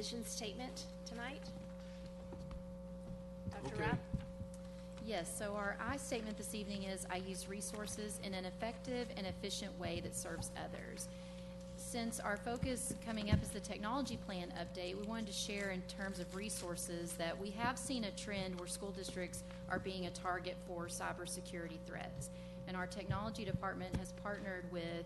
vision statement tonight. Dr. Okay. Rapp? Yes, so our I statement this evening is I use resources in an effective and efficient way that serves others. Since our focus coming up is the technology plan update, we wanted to share in terms of resources that we have seen a trend where school districts are being a target for cybersecurity threats. And our technology department has partnered with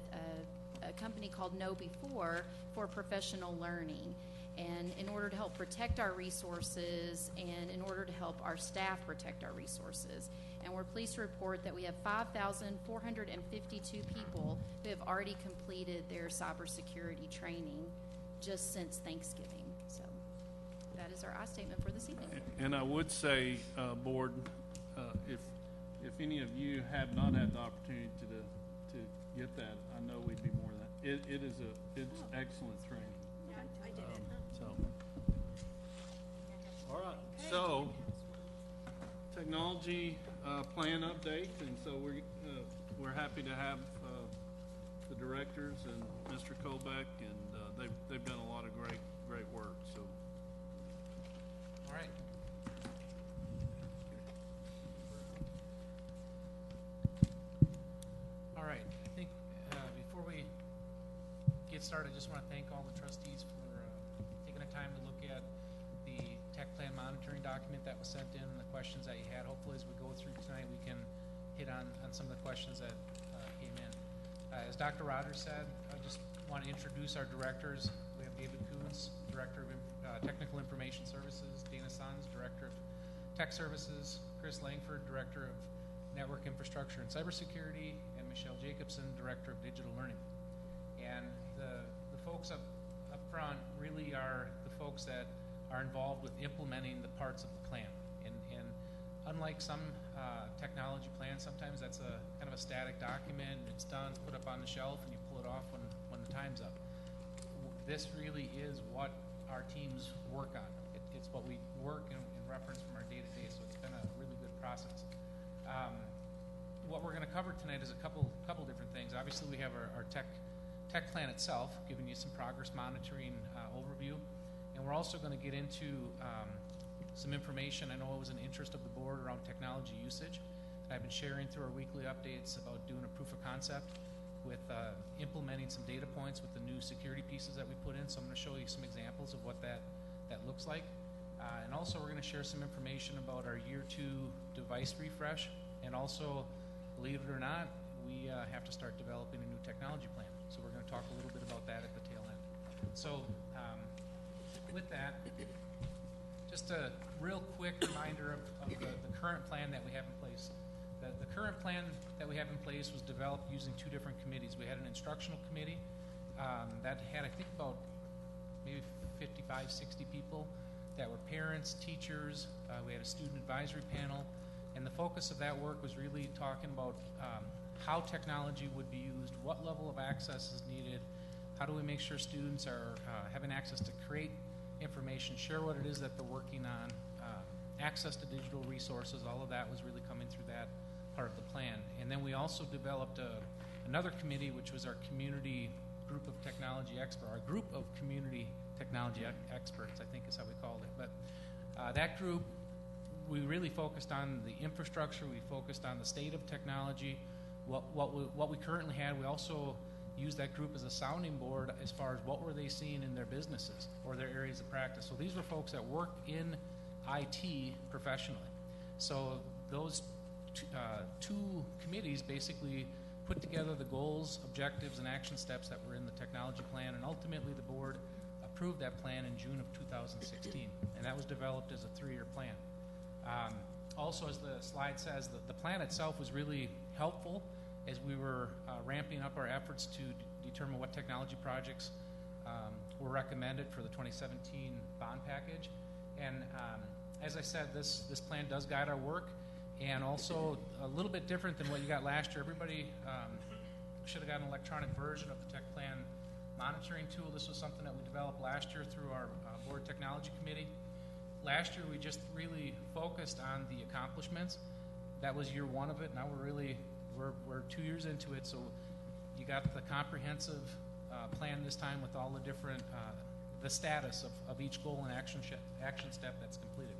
a company called KnowBe4 for professional learning. And in order to help protect our resources and in order to help our staff protect our resources. And we're pleased to report that we have 5,452 people who have already completed their cybersecurity training just since Thanksgiving. So that is our I statement for this evening. And I would say, board, if any of you have not had the opportunity to get that, I know we'd be more than that. It's excellent training. Yeah, I did it. So, all right. So, technology plan update, and so we're happy to have the directors and Mr. Kobeck, and they've done a lot of great work. So, all right. All right. I think before we get started, I just want to thank all the trustees for taking the time to look at the tech plan monitoring document that was sent in and the questions that you had. Hopefully, as we go through tonight, we can hit on some of the questions that came in. As Dr. Rogers said, I just want to introduce our directors. We have David Coons, Director of Technical Information Services, Dana Sons, Director of Tech Services, Chris Langford, Director of Network Infrastructure and Cybersecurity, and Michelle Jacobson, Director of Digital Learning. And the folks up front really are the folks that are involved with implementing the parts of the plan. And unlike some technology plans, sometimes that's a kind of a static document, and it's done, it's put up on the shelf, and you pull it off when the time's up. This really is what our teams work on. It's what we work in reference from our day-to-day, so it's been a really good process. What we're going to cover tonight is a couple different things. Obviously, we have our tech plan itself, giving you some progress monitoring overview, and we're also going to get into some information. I know it was an interest of the board around technology usage. I've been sharing through our weekly updates about doing a proof of concept with implementing some data points with the new security pieces that we put in. So I'm going to show you some examples of what that looks like. And also we're going to share some information about our year 2 device refresh. And also, believe it or not, we have to start developing a new technology plan. So we're going to talk a little bit about that at the tail end. So with that, just a real quick reminder of the current plan that we have in place. The current plan that we have in place was developed using 2 different committees. We had an instructional committee that had, I think, about maybe 55, 60 people that were parents, teachers. We had a student advisory panel. And the focus of that work was really talking about how technology would be used, what level of access is needed, how do we make sure students are having access to create information, share what it is that they're working on, access to digital resources. All of that was really coming through that part of the plan. And then we also developed another committee, which was our community group of technology experts, our group of community technology experts, I think is how we called it. But that group, we really focused on the infrastructure. We focused on the state of technology, what we currently had. We also used that group as a sounding board as far as what were they seeing in their businesses or their areas of practice. So these were folks that work in IT professionally. So those two committees basically put together the goals, objectives, and action steps that were in the technology plan, and ultimately the board approved that plan in June of 2016, and that was developed as a 3-year plan. Also, as the slide says, the plan itself was really helpful as we were ramping up our efforts to determine what technology projects were recommended for the 2017 bond package. And as I said, this plan does guide our work, and also a little bit different than what you got last year. Everybody should have got an electronic version of the tech plan monitoring tool. This was something that we developed last year through our board technology committee. Last year we just really focused on the accomplishments. That was year 1 of it. Now we're 2 years into it, so you got the comprehensive plan this time with all the different the status of each goal and action step that's completed.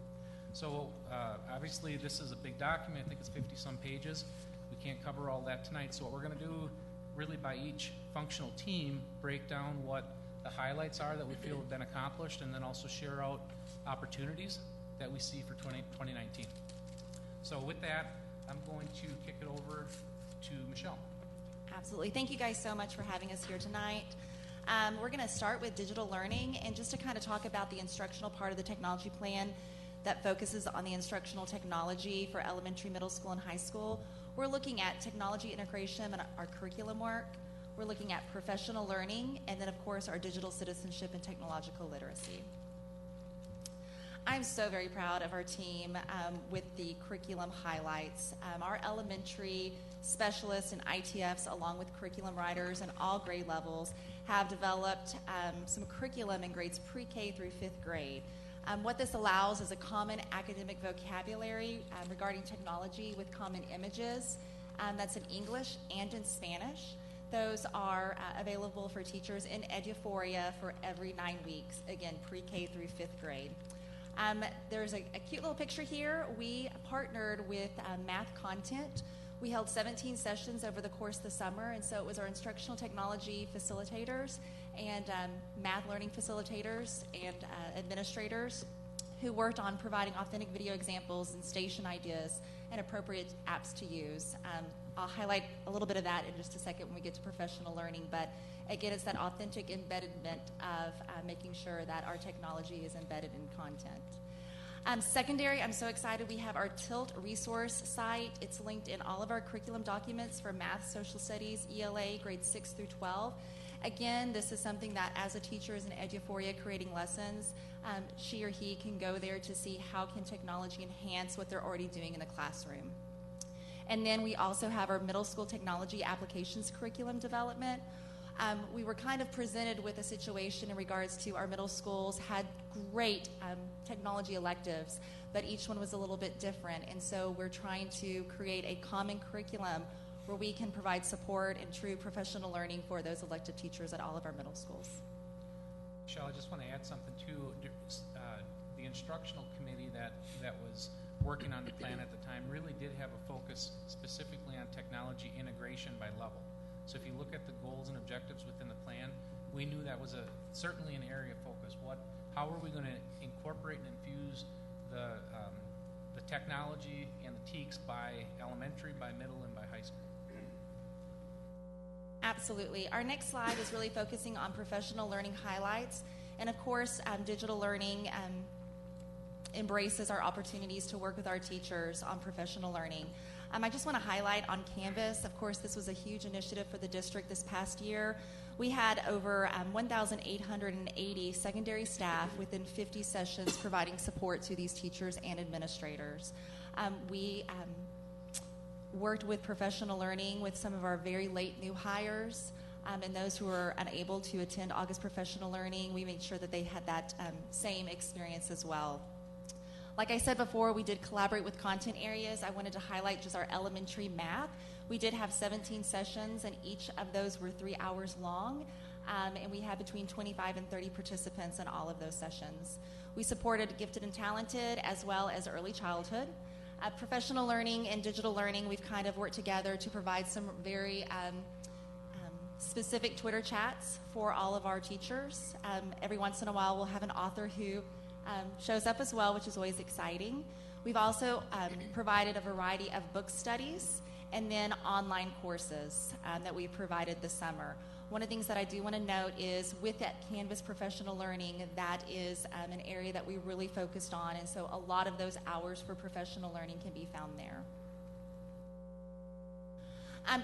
So obviously this is a big document. I think it's 50-some pages. We can't cover all that tonight. So what we're going to do, really by each functional team, break down what the highlights are that we feel have been accomplished, and then also share out opportunities that we see for 2019. So with that, I'm going to kick it over to Michelle. Absolutely. Thank you guys so much for having us here tonight. We're going to start with digital learning, and just to kind of talk about the instructional part of the technology plan that focuses on the instructional technology for elementary, middle school, and high school. We're looking at technology integration and our curriculum work. We're looking at professional learning, and then of course our digital citizenship and technological literacy. I'm so very proud of our team with the curriculum highlights. Our elementary specialists and ITFs, along with curriculum writers in all grade levels, have developed some curriculum in grades pre-K through 5th grade. What this allows is a common academic vocabulary regarding technology with common images that's in English and in Spanish. Those are available for teachers in Eduphoria for every 9 weeks, again, pre-K through 5th grade. There's a cute little picture here. We partnered with Math Content. We held 17 sessions over the course of the summer, and so it was our instructional technology facilitators and math learning facilitators and administrators who worked on providing authentic video examples and station ideas and appropriate apps to use. I'll highlight a little bit of that in just a second when we get to professional learning, but again, it's that authentic embedment of making sure that our technology is embedded in content. Secondary, I'm so excited. We have our Tilt resource site. It's linked in all of our curriculum documents for math, social studies, ELA, grades 6 through 12. Again, this is something that as a teacher is in Eduphoria creating lessons, she or he can go there to see how can technology enhance what they're already doing in the classroom. And then we also have our middle school technology applications curriculum development. We were kind of presented with a situation in regards to our middle schools had great technology electives, but each one was a little bit different. And so we're trying to create a common curriculum where we can provide support and true professional learning for those elective teachers at all of our middle schools. Michelle, I just want to add something too. The instructional committee that was working on the plan at the time really did have a focus specifically on technology integration by level. So if you look at the goals and objectives within the plan, we knew that was certainly an area of focus. How are we going to incorporate and infuse the technology and the TEKS by elementary, by middle, and by high school? Absolutely. Our next slide is really focusing on professional learning highlights. And of course, digital learning embraces our opportunities to work with our teachers on professional learning. I just want to highlight on Canvas, of course, this was a huge initiative for the district this past year. We had over 1,880 secondary staff within 50 sessions providing support to these teachers and administrators. We worked with professional learning with some of our very late new hires and those who were unable to attend August professional learning. We made sure that they had that same experience as well. Like I said before, we did collaborate with content areas. I wanted to highlight just our elementary math. We did have 17 sessions, and each of those were 3 hours long, and we had between 25 and 30 participants in all of those sessions. We supported gifted and talented as well as early childhood. Professional learning and digital learning, we've kind of worked together to provide some very specific Twitter chats for all of our teachers. Every once in a while, we'll have an author who shows up as well, which is always exciting. We've also provided a variety of book studies and then online courses that we provided this summer. One of the things that I do want to note is with that Canvas professional learning, that is an area that we really focused on, and so a lot of those hours for professional learning can be found there.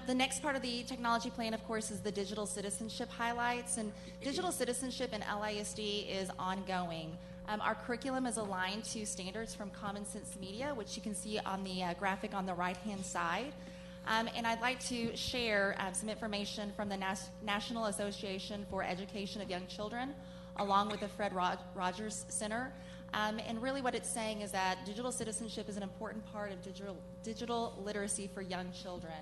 The next part of the technology plan, of course, is the digital citizenship highlights, and digital citizenship in LISD is ongoing. Our curriculum is aligned to standards from Common Sense Media, which you can see on the graphic on the right-hand side. And I'd like to share some information from the National Association for Education of Young Children, along with the Fred Rogers Center. And really what it's saying is that digital citizenship is an important part of digital literacy for young children.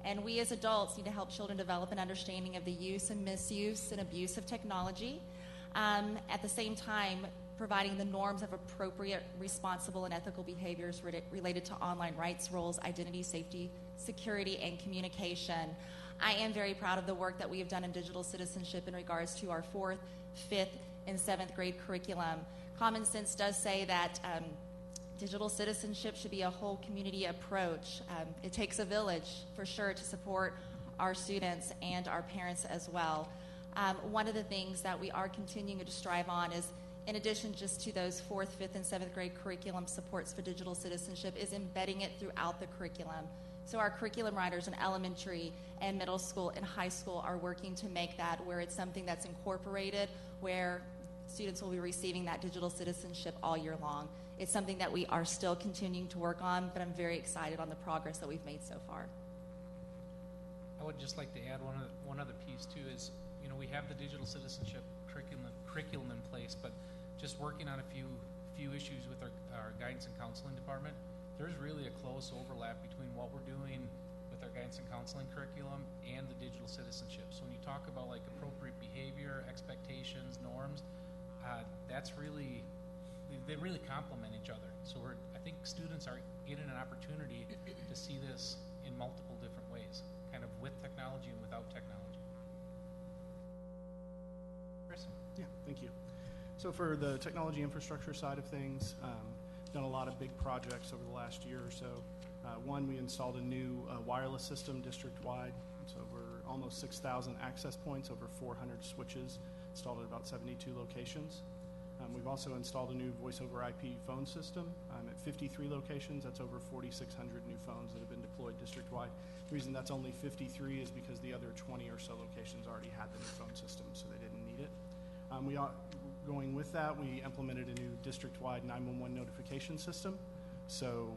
And we as adults need to help children develop an understanding of the use and misuse and abuse of technology. At the same time, providing the norms of appropriate, responsible, and ethical behaviors related to online rights, roles, identity, safety, security, and communication. I am very proud of the work that we have done in digital citizenship in regards to our 4th, 5th, and 7th grade curriculum. Common sense does say that digital citizenship should be a whole community approach. It takes a village, for sure, to support our students and our parents as well. One of the things that we are continuing to strive on is, in addition just to those 4th, 5th, and 7th grade curriculum supports for digital citizenship, is embedding it throughout the curriculum. So our curriculum writers in elementary and middle school and high school are working to make that where it's something that's incorporated, where students will be receiving that digital citizenship all year long. It's something that we are still continuing to work on, but I'm very excited on the progress that we've made so far. I would just like to add one other piece too is, you know, we have the digital citizenship curriculum in place, but just working on a few issues with our guidance and counseling department, there's really a close overlap between what we're doing with our guidance and counseling curriculum and the digital citizenship. So when you talk about like appropriate behavior, expectations, norms, they really complement each other. So I think students are getting an opportunity to see this in multiple different ways, kind of with technology and without technology. Chris? Yeah, thank you. So for the technology infrastructure side of things, done a lot of big projects over the last year or so. One, we installed a new wireless system district-wide. It's over almost 6,000 access points, over 400 switches, installed at about 72 locations. We've also installed a new voice-over IP phone system at 53 locations. That's over 4,600 new phones that have been deployed district-wide. The reason that's only 53 is because the other 20 or so locations already had the new phone system, so they didn't need it. Going with that, we implemented a new district-wide 911 notification system. So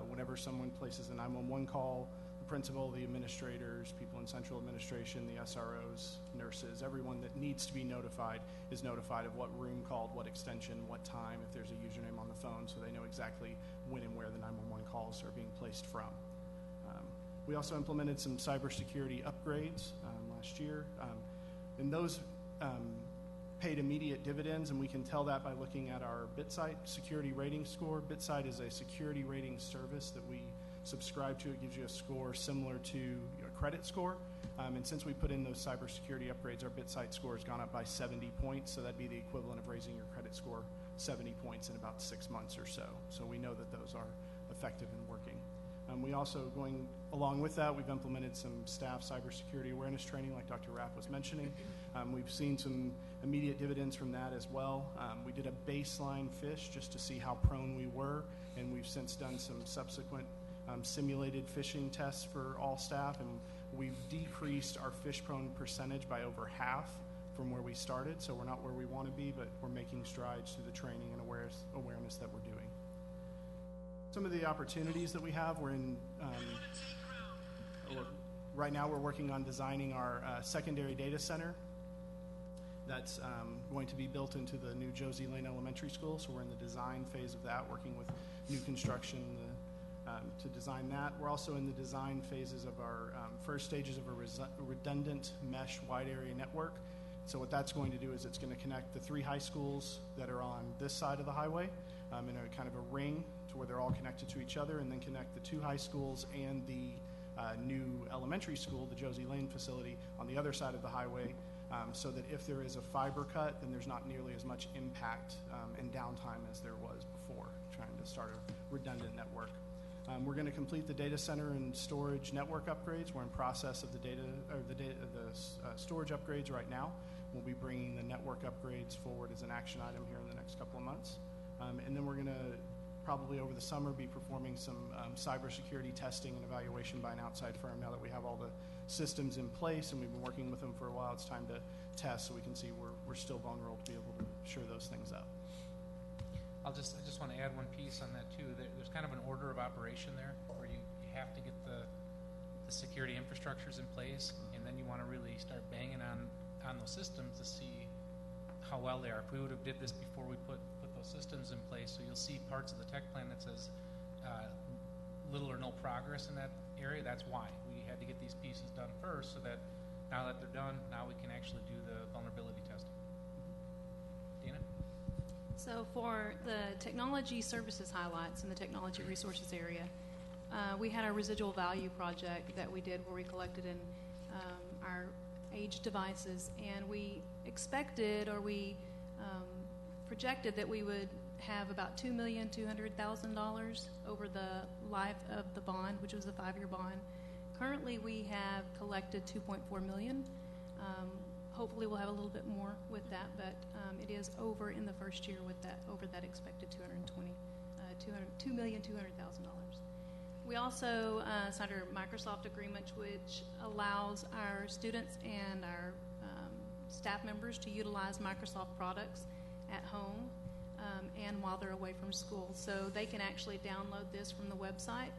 whenever someone places a 911 call, the principal, the administrators, people in central administration, the SROs, nurses, everyone that needs to be notified is notified of what room called, what extension, what time, if there's a username on the phone, so they know exactly when and where the 911 calls are being placed from. We also implemented some cybersecurity upgrades last year, and those paid immediate dividends, and we can tell that by looking at our BitSite security rating score. BitSite is a security rating service that we subscribe to. It gives you a score similar to a credit score, and since we put in those cybersecurity upgrades, our BitSite score has gone up by 70 points, so that'd be the equivalent of raising your credit score 70 points in about 6 months or so. So we know that those are effective and working. We also, going along with that, we've implemented some staff cybersecurity awareness training like Dr. Rapp was mentioning. We've seen some immediate dividends from that as well. We did a baseline phish just to see how prone we were, and we've since done some subsequent simulated phishing tests for all staff, and we've decreased our phish prone percentage by over half from where we started. So we're not where we want to be, but we're making strides through the training and awareness that we're doing. Some of the opportunities that we have, we're in, right now we're working on designing our secondary data center that's going to be built into the new Josie Lane Elementary School. So we're in the design phase of that, working with new construction to design that. We're also in the design phases of our first stages of a redundant mesh wide area network. So what that's going to do is it's going to connect the 3 high schools that are on this side of the highway in a kind of a ring to where they're all connected to each other, and then connect the 2 high schools and the new elementary school, the Josie Lane facility, on the other side of the highway, so that if there is a fiber cut, then there's not nearly as much impact and downtime as there was before trying to start a redundant network. We're going to complete the data center and storage network upgrades. We're in process of the storage upgrades right now. We'll be bringing the network upgrades forward as an action item here in the next couple of months. And then we're going to probably over the summer be performing some cybersecurity testing and evaluation by an outside firm. Now that we have all the systems in place and we've been working with them for a while, it's time to test so we can see we're still vulnerable to be able to shore those things up. I just want to add one piece on that too. There's kind of an order of operation there where you have to get the security infrastructures in place, and then you want to really start banging on those systems to see how well they are. If we would have did this before we put those systems in place, so you'll see parts of the tech plan that says little or no progress in that area. That's why we had to get these pieces done first, so that now that they're done, now we can actually do the vulnerability testing. So for the technology services highlights in the technology resources area, we had our residual value project that we did where we collected in our aged devices, and we expected, or we projected that we would have about $2,200,000 over the life of the bond, which was a 5-year bond. Currently, we have collected $2.4 million. Hopefully, we'll have a little bit more with that, but it is over in the first year with that, over that expected $2,200,000. We also signed a Microsoft agreement, which allows our students and our staff members to utilize Microsoft products at home and while they're away from school. So they can actually download this from the website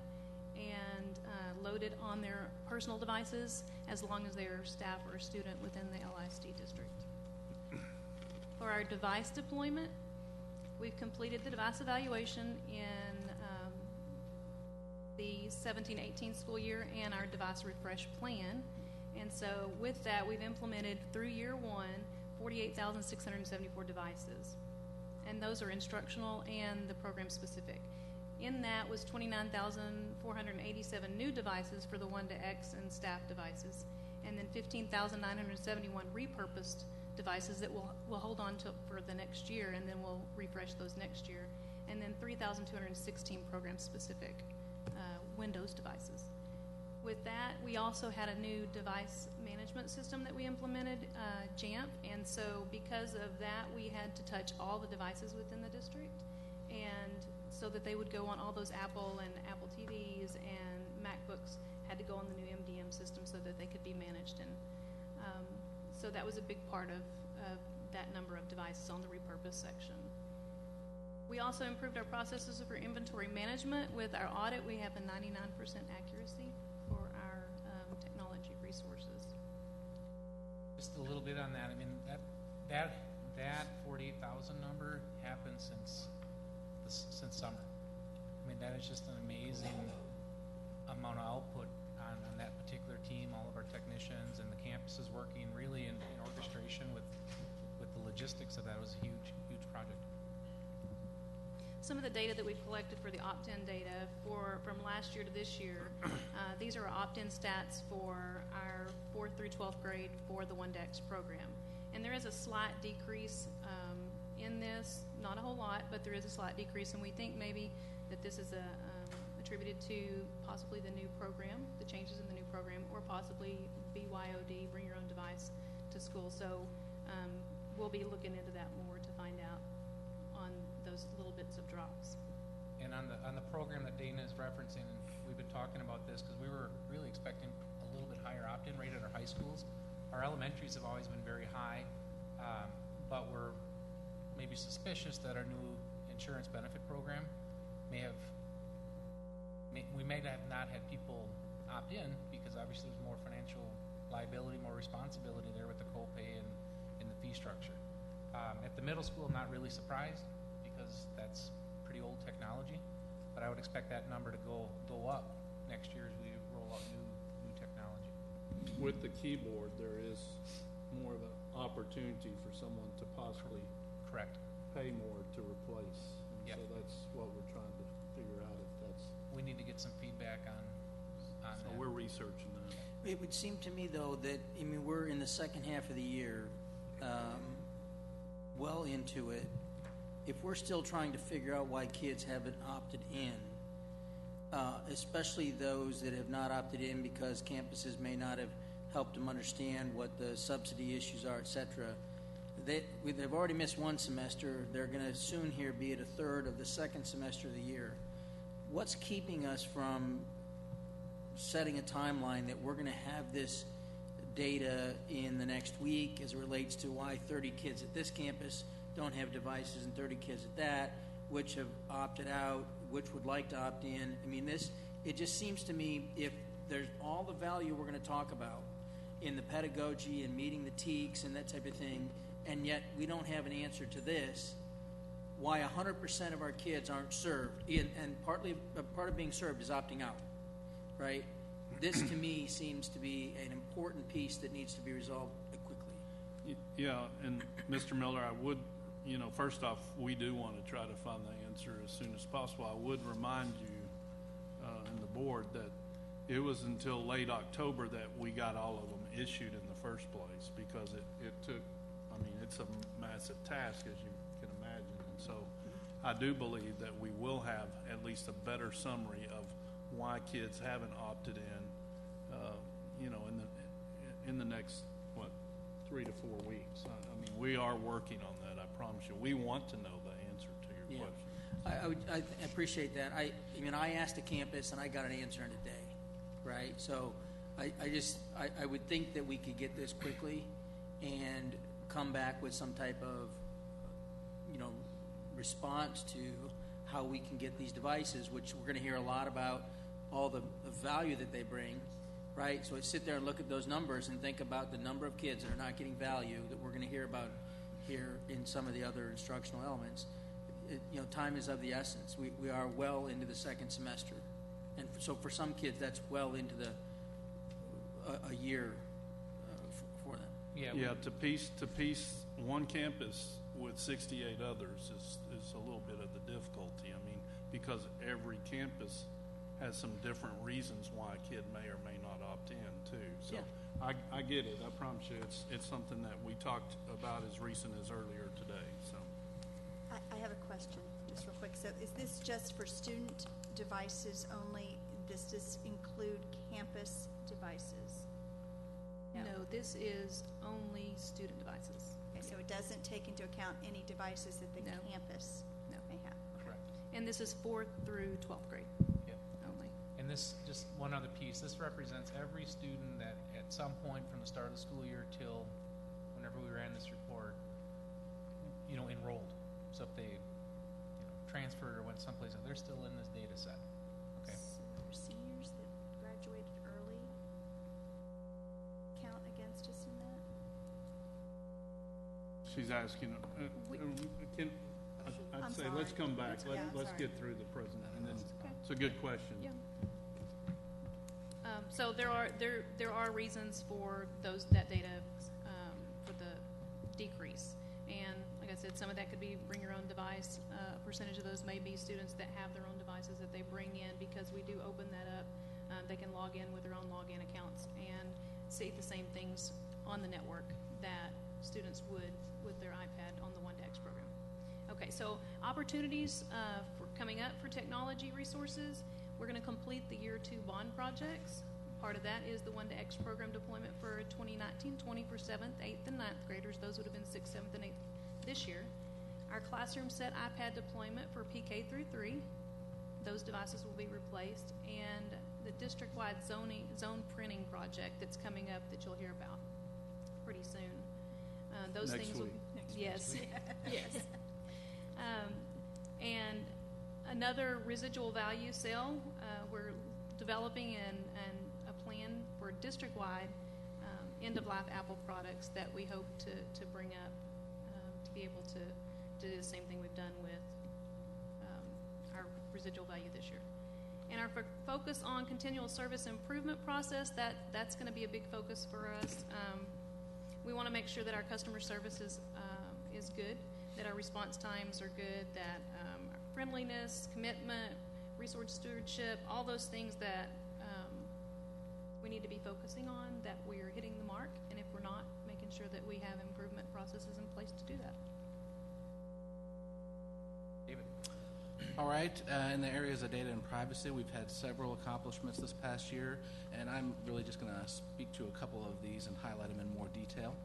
and load it on their personal devices as long as they're staff or a student within the LISD district. For our device deployment, we've completed the device evaluation in the 17-18 school year and our device refresh plan. And so with that, we've implemented through year 1, 48,674 devices. And those are instructional and the program specific. In that was 29,487 new devices for the 1-to-X and staff devices, and then 15,971 repurposed devices that we'll hold on to for the next year, and then we'll refresh those next year, and then 3,216 program-specific Windows devices. With that, we also had a new device management system that we implemented, JAMP, and so because of that, we had to touch all the devices within the district, and so that they would go on all those Apple and Apple TVs and MacBooks had to go on the new MDM system so that they could be managed. And so that was a big part of that number of devices on the repurpose section. We also improved our processes for inventory management. With our audit, we have a 99% accuracy for our technology resources. Just a little bit on that. I mean, that 48,000 number happened since summer. I mean, that is just an amazing amount of output on that particular team. All of our technicians and the campus is working really in orchestration with the logistics of that. It was a huge project. Some of the data that we've collected for the opt-in data from last year to this year, these are opt-in stats for our 4th through 12th grade for the 1-to-X program. And there is a slight decrease in this, not a whole lot, but there is a slight decrease, and we think maybe that this is attributed to possibly the new program, the changes in the new program, or possibly BYOD, bring your own device to school. So we'll be looking into that more to find out on those little bits of drops. And on the program that Dana is referencing, and we've been talking about this because we were really expecting a little bit higher opt-in rate at our high schools. Our elementaries have always been very high, but we're maybe suspicious that our new insurance benefit program we may have not had people opt in because obviously there's more financial liability, more responsibility there with the copay and the fee structure. At the middle school, I'm not really surprised because that's pretty old technology, but I would expect that number to go up next year as we roll out new technology. With the keyboard, there is more of an opportunity for someone to possibly Correct. pay more to replace. And Yep. so that's what we're trying to figure out if that's, We need to get some feedback on so that. we're researching that. It would seem to me, though, that, I mean, we're in the second half of the year, well into it. If we're still trying to figure out why kids haven't opted in, especially those that have not opted in because campuses may not have helped them understand what the subsidy issues are, et cetera, they've already missed one semester. They're going to soon here be at a third of the second semester of the year. What's keeping us from setting a timeline that we're going to have this data in the next week as it relates to why 30 kids at this campus don't have devices and 30 kids at that, which have opted out, which would like to opt in? I mean, it just seems to me if there's all the value we're going to talk about in the pedagogy and meeting the TEKS and that type of thing, and yet we don't have an answer to this, why 100% of our kids aren't served, and part of being served is opting out, right? This to me seems to be an important piece that needs to be resolved quickly. Yeah, and Mr. Miller, I would you know, first off, we do want to try to find the answer as soon as possible. I would remind you, and the board, that it was until late October that we got all of them issued in the first place, because it took, I mean, it's a massive task, as you can imagine. And so I do believe that we will have at least a better summary of why kids haven't opted in, you know, in the next, 3 to 4 weeks. I mean, we are working on that, I promise you. We want to know the answer to your question. I appreciate that. I mean, I asked the campus and I got an answer in a day, right? So I would think that we could get this quickly and come back with some type of, you know, response to how we can get these devices, which we're going to hear a lot about all the value that they bring, right? So I sit there and look at those numbers and think about the number of kids that are not getting value that we're going to hear about here in some of the other instructional elements. You know, time is of the essence. We are well into the second semester, and so for some kids, that's well into a year for them. Yeah, to piece one campus with 68 others is a little bit of the difficulty. I mean, because every campus has some different reasons why a kid may or may not opt in too. So Yeah. I get it. I promise you, it's something that we talked about as recent as earlier today. So I have a question, just real quick. So is this just for student devices only? Does this include campus devices? No, this is only student devices. Okay, so it doesn't take into account any devices that the No. campus No. may have? Correct. And this is 4th through 12th grade Yep. only. And this, just one other piece, this represents every student that at some point from the start of the school year till whenever we ran this report, you know, enrolled. So if they, you know, transferred or went someplace else, they're still in this data set. Okay. So there were seniors that graduated early count against us in that? she's asking, I'd I'm say sorry. let's come back. That's okay. I'm Let's sorry. get through the present, and then Okay. it's a good question. Yeah. So there are reasons for that data for the decrease, and like I said, some of that could be bring your own device. A percentage of those may be students that have their own devices that they bring in, because we do open that up. They can log in with their own login accounts and see the same things on the network that students would with their iPad on the One2X program. Okay, so opportunities for coming up for technology resources. We're going to complete the year 2 bond projects. Part of that is the One2X program deployment for 2019-20 for 7th, 8th, and 9th graders. Those would have been 6th, 7th, and 8th this year. Our classroom set iPad deployment for PK through 3. Those devices will be replaced. And the district-wide zone printing project that's coming up that you'll hear about pretty soon. Those Next things will week. yes, yes. And another residual value sale. We're developing and a plan for district-wide end-of-life Apple products that we hope to bring up to be able to do the same thing we've done with our residual value this year. And our focus on continual service improvement process, that's going to be a big focus for us. We want to make sure that our customer service is good, that our response times are good, that our friendliness, commitment, resource stewardship, all those things that we need to be focusing on, that we're hitting the mark, and if we're not, making sure that we have improvement processes in place to do that. David? All right, in the areas of data and privacy, we've had several accomplishments this past year, and I'm really just going to speak to a couple of these and highlight them in more detail.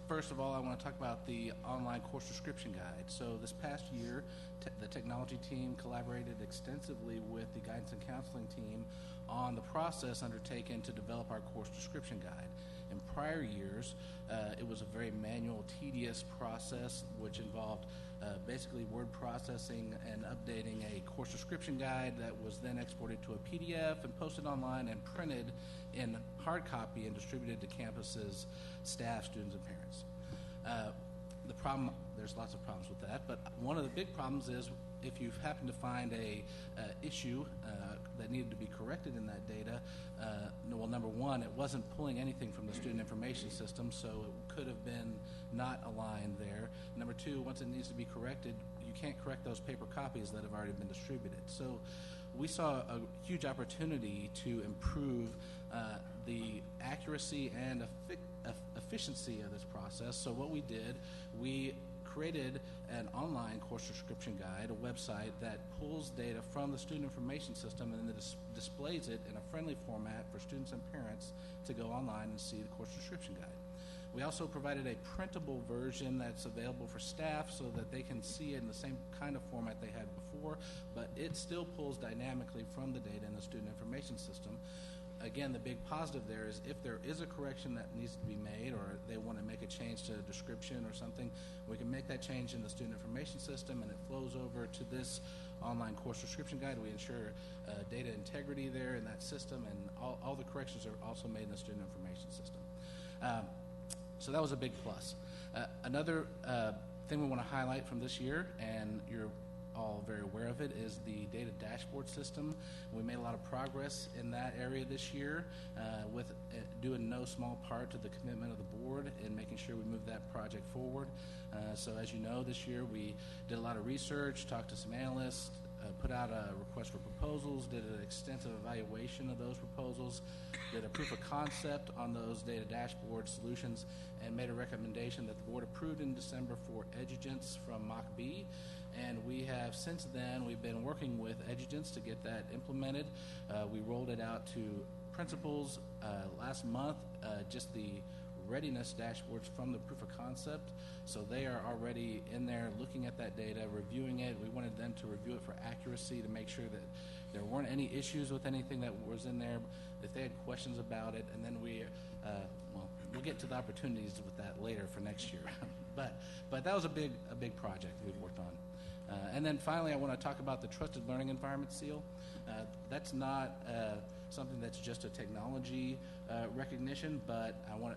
First of all, I want to talk about the online course description guide. So this past year, the technology team collaborated extensively with the guidance and counseling team on the process undertaken to develop our course description guide. In prior years, it was a very manual, tedious process which involved basically word processing and updating a course description guide that was then exported to a PDF and posted online and printed in hard copy and distributed to campuses, staff, students, and parents. The problem, there's lots of problems with that, but one of the big problems is if you happen to find a issue that needed to be corrected in that data, well, number one, it wasn't pulling anything from the student information system, so it could have been not aligned there. Number two, once it needs to be corrected, you can't correct those paper copies that have already been distributed. So we saw a huge opportunity to improve the accuracy and efficiency of this process. So what we did, we created an online course description guide, a website that pulls data from the student information system and then displays it in a friendly format for students and parents to go online and see the course description guide. We also provided a printable version that's available for staff so that they can see it in the same kind of format they had before, but it still pulls dynamically from the data in the student information system. Again, the big positive there is if there is a correction that needs to be made or they want to make a change to a description or something, we can make that change in the student information system and it flows over to this online course description guide. We ensure data integrity there in that system, and all the corrections are also made in the student information system. So that was a big plus. Another thing we want to highlight from this year, and you're all very aware of it, is the data dashboard system. We made a lot of progress in that area this year with doing no small part to the commitment of the board in making sure we move that project forward. So as you know, this year we did a lot of research, talked to some analysts, put out a request for proposals, did an extensive evaluation of those proposals, did a proof of concept on those data dashboard solutions, and made a recommendation that the board approved in December for Edugents from Mach B. And we have since then, we've been working with Edugents to get that implemented. We rolled it out to principals last month, just the readiness dashboards from the proof of concept. So they are already in there looking at that data, reviewing it. We wanted them to review it for accuracy to make sure that there weren't any issues with anything that was in there, if they had questions about it. And then we'll get to the opportunities with that later for next year. but that was a big project we've worked on. And then finally, I want to talk about the Trusted Learning Environment Seal. That's not something that's just a technology recognition, but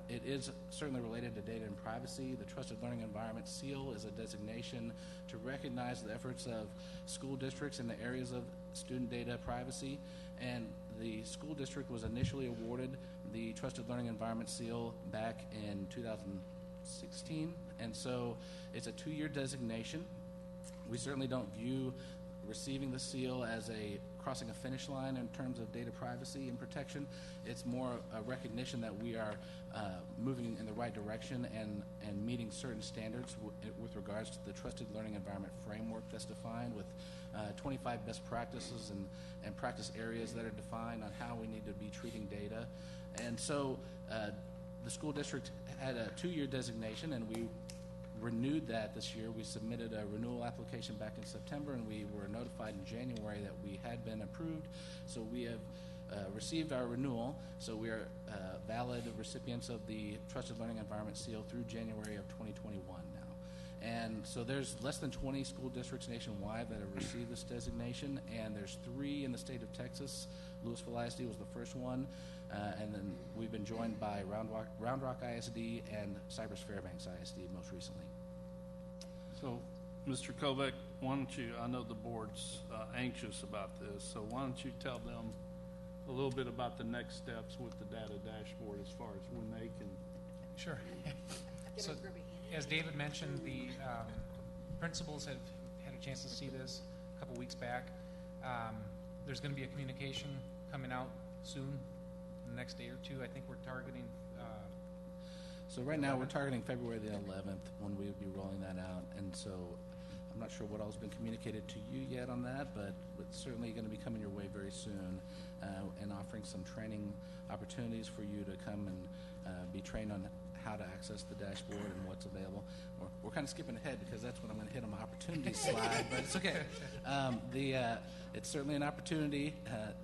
it is certainly related to data and privacy. The Trusted Learning Environment Seal is a designation to recognize the efforts of school districts in the areas of student data privacy. And the school district was initially awarded the Trusted Learning Environment Seal back in 2016. And so it's a 2-year designation. We certainly don't view receiving the seal as crossing a finish line in terms of data privacy and protection. It's more a recognition that we are moving in the right direction and meeting certain standards with regards to the Trusted Learning Environment framework that's defined with 25 best practices and practice areas that are defined on how we need to be treating data. And so the school district had a 2-year designation, and we renewed that this year. We submitted a renewal application back in September, and we were notified in January that we had been approved. So we have received our renewal. So we are valid recipients of the Trusted Learning Environment Seal through January of 2021 now. And so there's less than 20 school districts nationwide that have received this designation, and there's 3 in the state of Texas. Lewisville ISD was the first one, and then we've been joined by Round Rock ISD and Cypress Fairbanks ISD most recently. So, Mr. Kovac, why don't you, I know the board's anxious about this, so why don't you tell them a little bit about the next steps with the data dashboard as far as when they can. Sure. So, as David mentioned, the principals have had a chance to see this a couple weeks back. There's going to be a communication coming out soon, in the next day or two. I think we're targeting. So right now we're targeting February the 11th when we would be rolling that out, and so I'm not sure what all's been communicated to you yet on that, but it's certainly going to be coming your way very soon, and offering some training opportunities for you to come and be trained on how to access the dashboard and what's available. We're kind of skipping ahead because that's what I'm going to hit on my opportunity slide, but it's okay. It's certainly an opportunity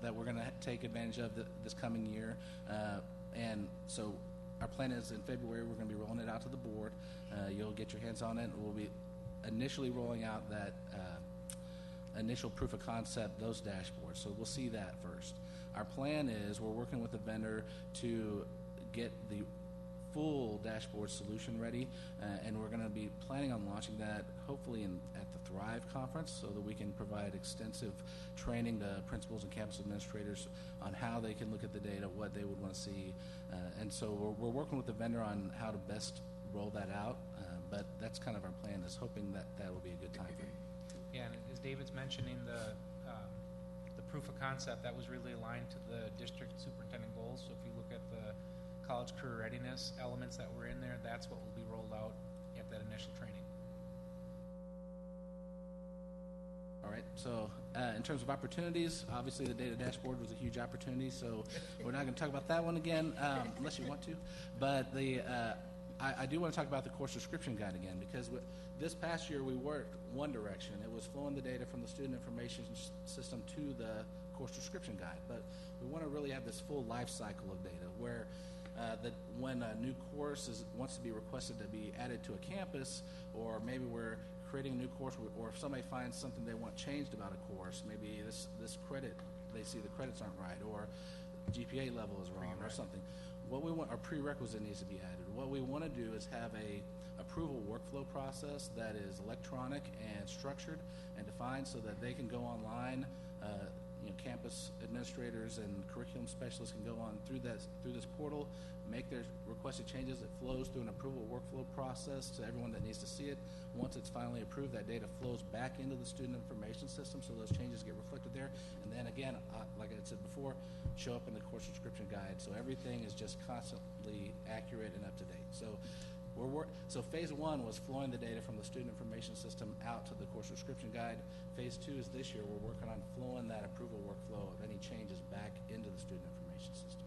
that we're going to take advantage of this coming year, and so our plan is in February we're going to be rolling it out to the board. You'll get your hands on it. We'll be initially rolling out that initial proof of concept, those dashboards, so we'll see that first. Our plan is we're working with the vendor to get the full dashboard solution ready, and we're going to be planning on launching that hopefully at the Thrive conference, so that we can provide extensive training to principals and campus administrators on how they can look at the data, what they would want to see, and so we're working with the vendor on how to best roll that out, but that's kind of our plan, is hoping that that will be a good time frame. Yeah, and as David's mentioning, the proof of concept, that was really aligned to the district superintendent goals. So if you look at the college career readiness elements that were in there, that's what will be rolled out at that initial training. All right, so in terms of opportunities, obviously the data dashboard was a huge opportunity, so we're not going to talk about that one again, unless you want to. But I do want to talk about the course description guide again, because this past year we worked one direction. It was flowing the data from the student information system to the course description guide. But we want to really have this full life cycle of data, where when a new course wants to be requested to be added to a campus, or maybe we're creating a new course, or if somebody finds something they want changed about a course, maybe this credit, they see the credits aren't right, or GPA level is wrong, or something. What we want, our prerequisite needs to be added. What we want to do is have a approval workflow process that is electronic and structured and defined, so that they can go online. Campus administrators and curriculum specialists can go on through this portal, make their requested changes. It flows through an approval workflow process to everyone that needs to see it. Once it's finally approved, that data flows back into the student information system, so those changes get reflected there. And then again, like I said before, show up in the course description guide. So everything is just constantly accurate and up to date. So phase one was flowing the data from the student information system out to the course description guide. Phase two is this year. We're working on flowing that approval workflow of any changes back into the student information system.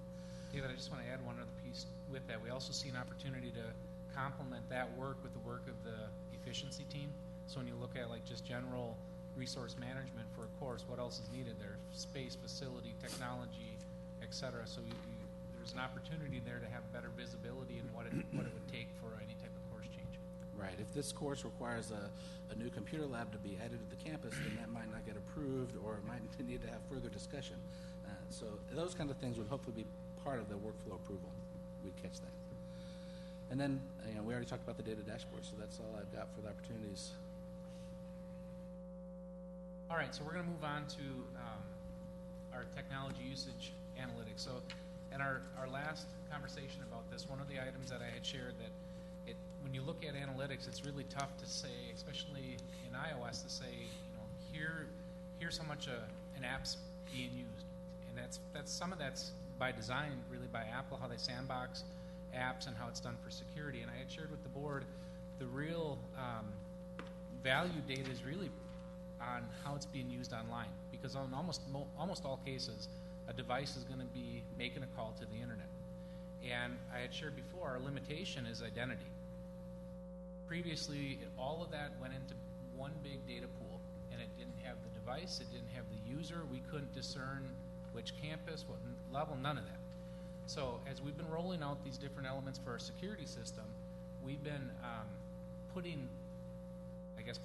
David, I just want to add one other piece with that. We also see an opportunity to complement that work with the work of the efficiency team. So when you look at like just general resource management for a course, what else is needed there? Space, facility, technology, et cetera. So there's an opportunity there to have better visibility in what it would take for any type of course change. Right. If this course requires a new computer lab to be added to the campus, then that might not get approved, or it might need to have further discussion. So those kind of things would hopefully be part of the workflow approval. We'd catch that. And then we already talked about the data dashboard, so that's all I've got for the opportunities. All right, so we're going to move on to our technology usage analytics. So in our last conversation about this, one of the items that I had shared that when you look at analytics, it's really tough to say, especially in iOS, to say, here's how much an app's being used. And that's some of that's by design, really by Apple, how they sandbox apps and how it's done for security. And I had shared with the board the real value data is really on how it's being used online, because on almost all cases, a device is going to be making a call to the internet. And I had shared before, our limitation is identity. Previously, all of that went into one big data pool, and it didn't have the device, it didn't have the user, we couldn't discern which campus, what level, none of that. So as we've been rolling out these different elements for our security system, we've been putting,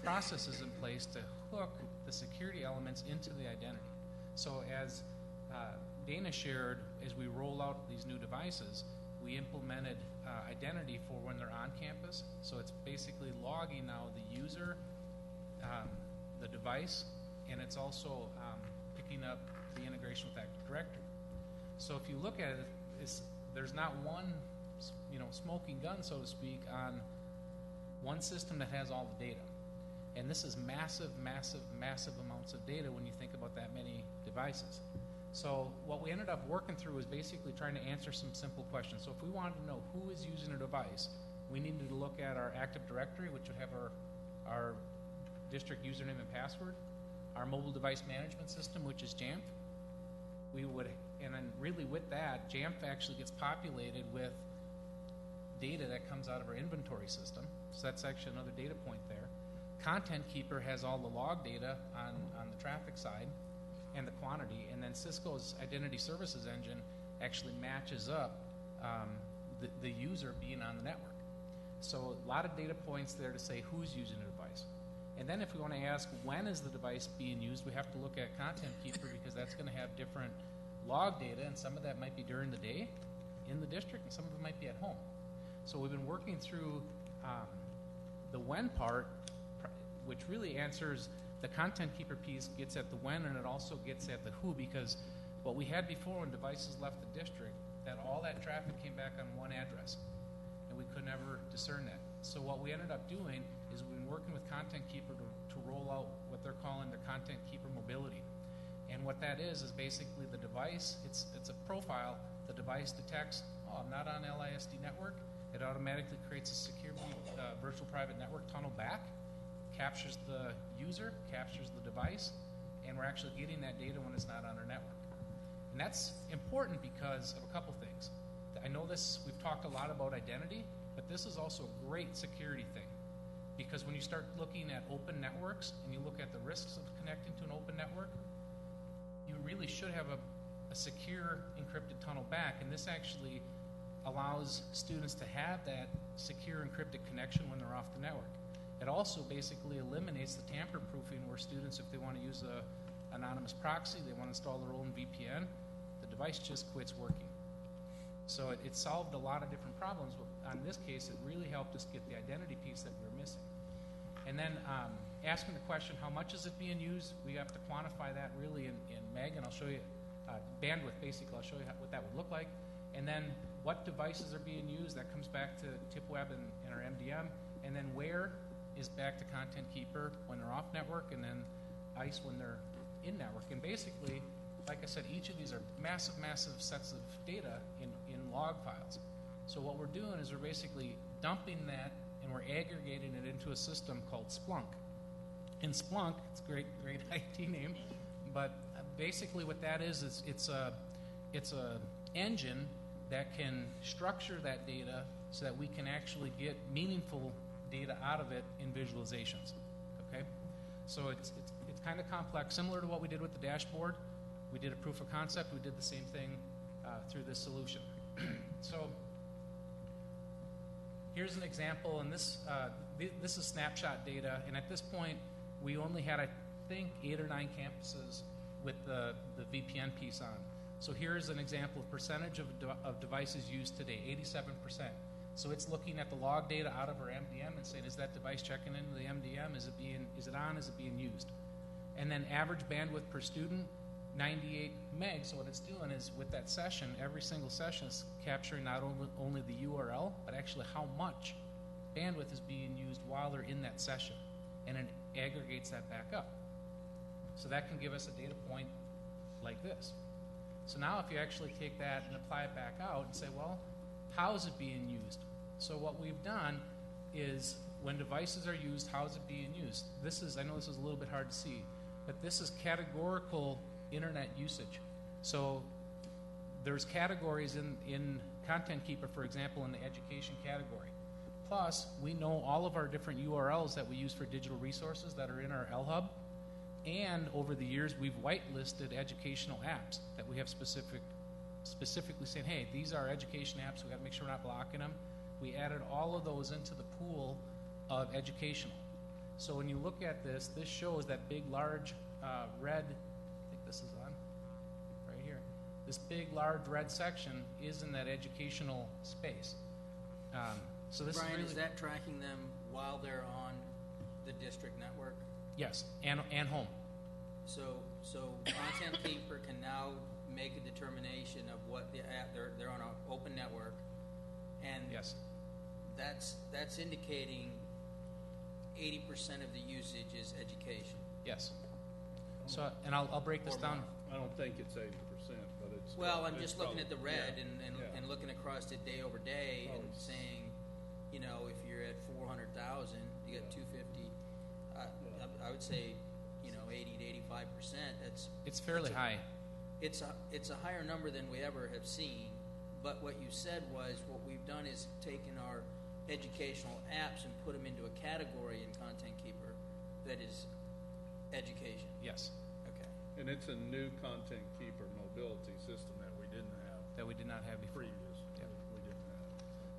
processes in place to hook the security elements into the identity. So as Dana shared, as we roll out these new devices, we implemented identity for when they're on campus. So it's basically logging now the user, the device, and it's also picking up the integration with Active Directory. So if you look at it, there's not one, smoking gun, so to speak, on one system that has all the data. And this is massive, massive, massive amounts of data when you think about that many devices. So what we ended up working through is basically trying to answer some simple questions. So if we wanted to know who is using a device, we needed to look at our Active Directory, which would have our district username and password, our mobile device management system, which is Jamf. And then really with that, Jamf actually gets populated with data that comes out of our inventory system. So that's actually another data point there. Content Keeper has all the log data on the traffic side and the quantity, and then Cisco's Identity Services Engine actually matches up the user being on the network. So a lot of data points there to say who's using a device. And then if we want to ask when is the device being used, we have to look at Content Keeper, because that's going to have different log data, and some of that might be during the day in the district, and some of it might be at home. So we've been working through the when part, which really answers the content keeper piece, gets at the when, and it also gets at the who, because what we had before when devices left the district, that all that traffic came back on one address, and we could never discern that. So what we ended up doing is we've been working with Content Keeper to roll out what they're calling their Content Keeper mobility. And what that is basically the device, it's a profile, the device detects, oh, I'm not on LISD network, it automatically creates a secure virtual private network tunnel back, captures the user, captures the device, and we're actually getting that data when it's not on our network. And that's important because of a couple things. I know this, we've talked a lot about identity, but this is also a great security thing. Because when you start looking at open networks and you look at the risks of connecting to an open network, you really should have a secure encrypted tunnel back, and this actually allows students to have that secure encrypted connection when they're off the network. It also basically eliminates the tamper-proofing where students, if they want to use a anonymous proxy, they want to install their own VPN, the device just quits working. So it solved a lot of different problems, but on this case, it really helped us get the identity piece that we were missing. And then asking the question, how much is it being used? We have to quantify that really in MEG, and I'll show you bandwidth, basically. I'll show you what that would look like. And then what devices are being used, that comes back to TipWeb and our MDM. And then where is back to Content Keeper when they're off network, and then ICE when they're in network. And basically, like I said, each of these are massive, massive sets of data in log files. So what we're doing is we're basically dumping that and we're aggregating it into a system called Splunk. In Splunk, it's a great IT name, but basically what that is it's a engine that can structure that data so that we can actually get meaningful data out of it in visualizations. Okay, so it's kind of complex, similar to what we did with the dashboard. We did a proof of concept. We did the same thing through this solution. So here's an example, and this is snapshot data. And at this point, we only had, I think, 8 or 9 campuses with the VPN piece on. So here's an example of percentage of devices used today, 87%. So it's looking at the log data out of our MDM and saying, is that device checking into the MDM? Is it on? Is it being used? And then average bandwidth per student, 98 meg. So what it's doing is with that session, every single session is capturing not only the URL, but actually how much bandwidth is being used while they're in that session. And it aggregates that back up. So that can give us a data point like this. So now if you actually take that and apply it back out and say, well, how is it being used? So what we've done is when devices are used, how is it being used? I know this is a little bit hard to see, but this is categorical internet usage. So there's categories in Content Keeper, for example, in the education category. Plus, we know all of our different URLs that we use for digital resources that are in our LHub. And over the years, we've whitelisted educational apps that we have specifically saying, hey, these are education apps. We got to make sure we're not blocking them. We added all of those into the pool of educational. So when you look at this shows that big, large red, I think this is on right here. This big, large red section is in that educational space. So this Brian, is really, is that tracking them while they're on the district network? yes, and home. So Content Keeper can now make a determination of what the app they're on an open network, and Yes. that's indicating 80% of the usage is education. Yes. So, and I'll break this Or down. I don't think it's 80%, but it's. Well, I'm it's just looking at the probably- red yeah. and looking across it day over day Oh, and it's- saying, you know, if you're at 400,000, you got 250. I would say, 80 to 85%. It's fairly high. It's a higher number than we ever have seen. But what you said was what we've done is taken our educational apps and put them into a category in Content Keeper that is education. Yes. Okay. And it's a new Content Keeper mobility system that we didn't have That we did not have before. previous. Yeah. We didn't have.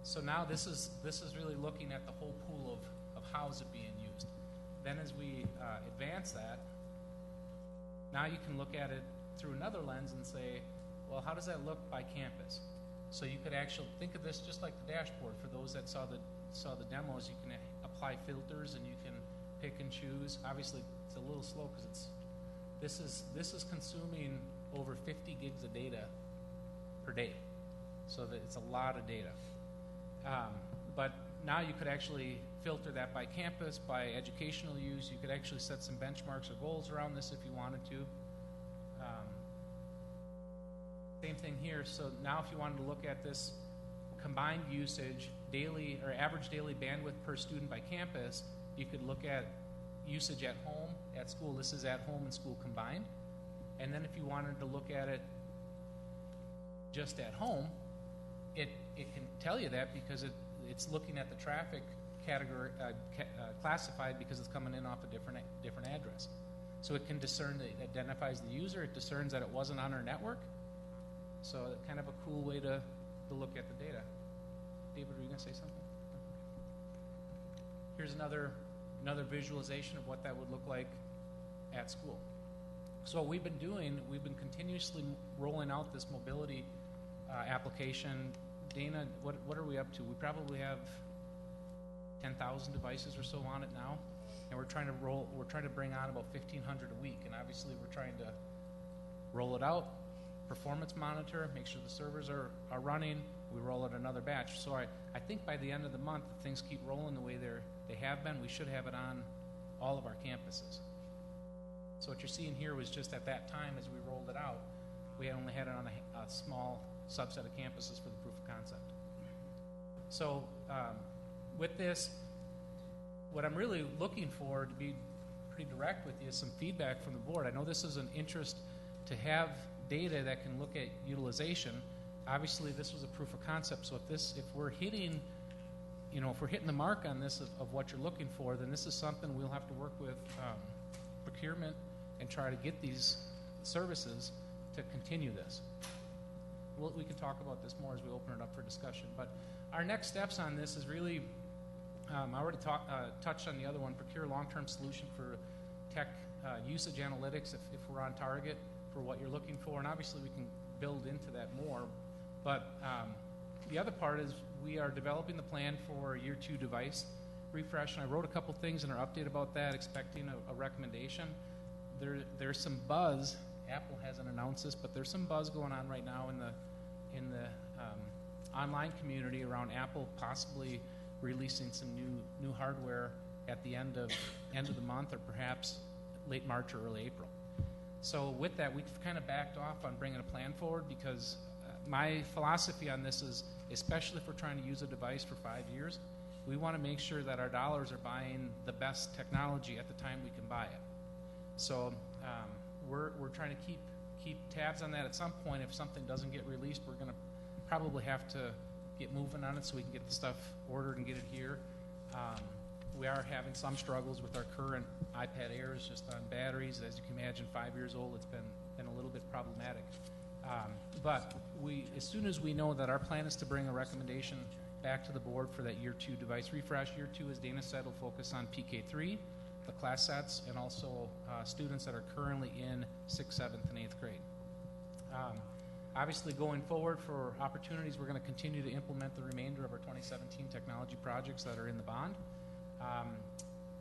So now this is really looking at the whole pool of how is it being used. Then as we advance that, now you can look at it through another lens and say, well, how does that look by campus? So you could actually think of this just like the dashboard. For those that saw the demos, you can apply filters and you can pick and choose. Obviously, it's a little slow because this is consuming over 50 gigs of data per day, so that it's a lot of data. But now you could actually filter that by campus, by educational use. You could actually set some benchmarks or goals around this if you wanted to. Same thing here. So now if you wanted to look at this combined usage, daily or average daily bandwidth per student by campus, you could look at usage at home, at school. This is at home and school combined. And then if you wanted to look at it just at home, it can tell you that because it's looking at the traffic category classified because it's coming in off a different address. So it can discern, it identifies the user, it discerns that it wasn't on our network. So kind of a cool way to look at the data. David, were you going to say something? Here's another visualization of what that would look like at school. So what we've been doing, we've been continuously rolling out this mobility application. Dana, what are we up to? We probably have 10,000 devices or so on it now, and we're trying to bring on about 1,500 a week, and obviously we're trying to roll it out, performance monitor, make sure the servers are running. We roll out another batch. So I think by the end of the month, if things keep rolling the way they have been, we should have it on all of our campuses. So what you're seeing here was just at that time as we rolled it out, we only had it on a small subset of campuses for the proof of concept. So with this, what I'm really looking for, to be pretty direct with you, is some feedback from the board. I know this is an interest to have data that can look at utilization. Obviously, this was a proof of concept, so if we're hitting the mark on this of what you're looking for, then this is something we'll have to work with procurement and try to get these services to continue this. We can talk about this more as we open it up for discussion. But our next steps on this is really, I already touched on the other one, procure long-term solution for tech usage analytics if we're on target for what you're looking for. And obviously we can build into that more. But the other part is we are developing the plan for year 2 device refresh. And I wrote a couple things in our update about that, expecting a recommendation. There's some buzz. Apple hasn't announced this, but there's some buzz going on right now in the online community around Apple possibly releasing some new hardware at the end of the month, or perhaps late March or early April. So with that, we've kind of backed off on bringing a plan forward because my philosophy on this is, especially if we're trying to use a device for 5 years, we want to make sure that our dollars are buying the best technology at the time we can buy it. So we're trying to keep tabs on that. At some point, if something doesn't get released, we're going to probably have to get moving on it so we can get the stuff ordered and get it here. We are having some struggles with our current iPad Airs just on batteries. As you can imagine, 5 years old, it's been a little bit problematic. But as soon as we know that our plan is to bring a recommendation back to the board for that year 2 device refresh. Year 2, as Dana said, will focus on PK3, the class sets, and also students that are currently in 6th, 7th, and 8th grade. Obviously, going forward for opportunities, we're going to continue to implement the remainder of our 2017 technology projects that are in the bond.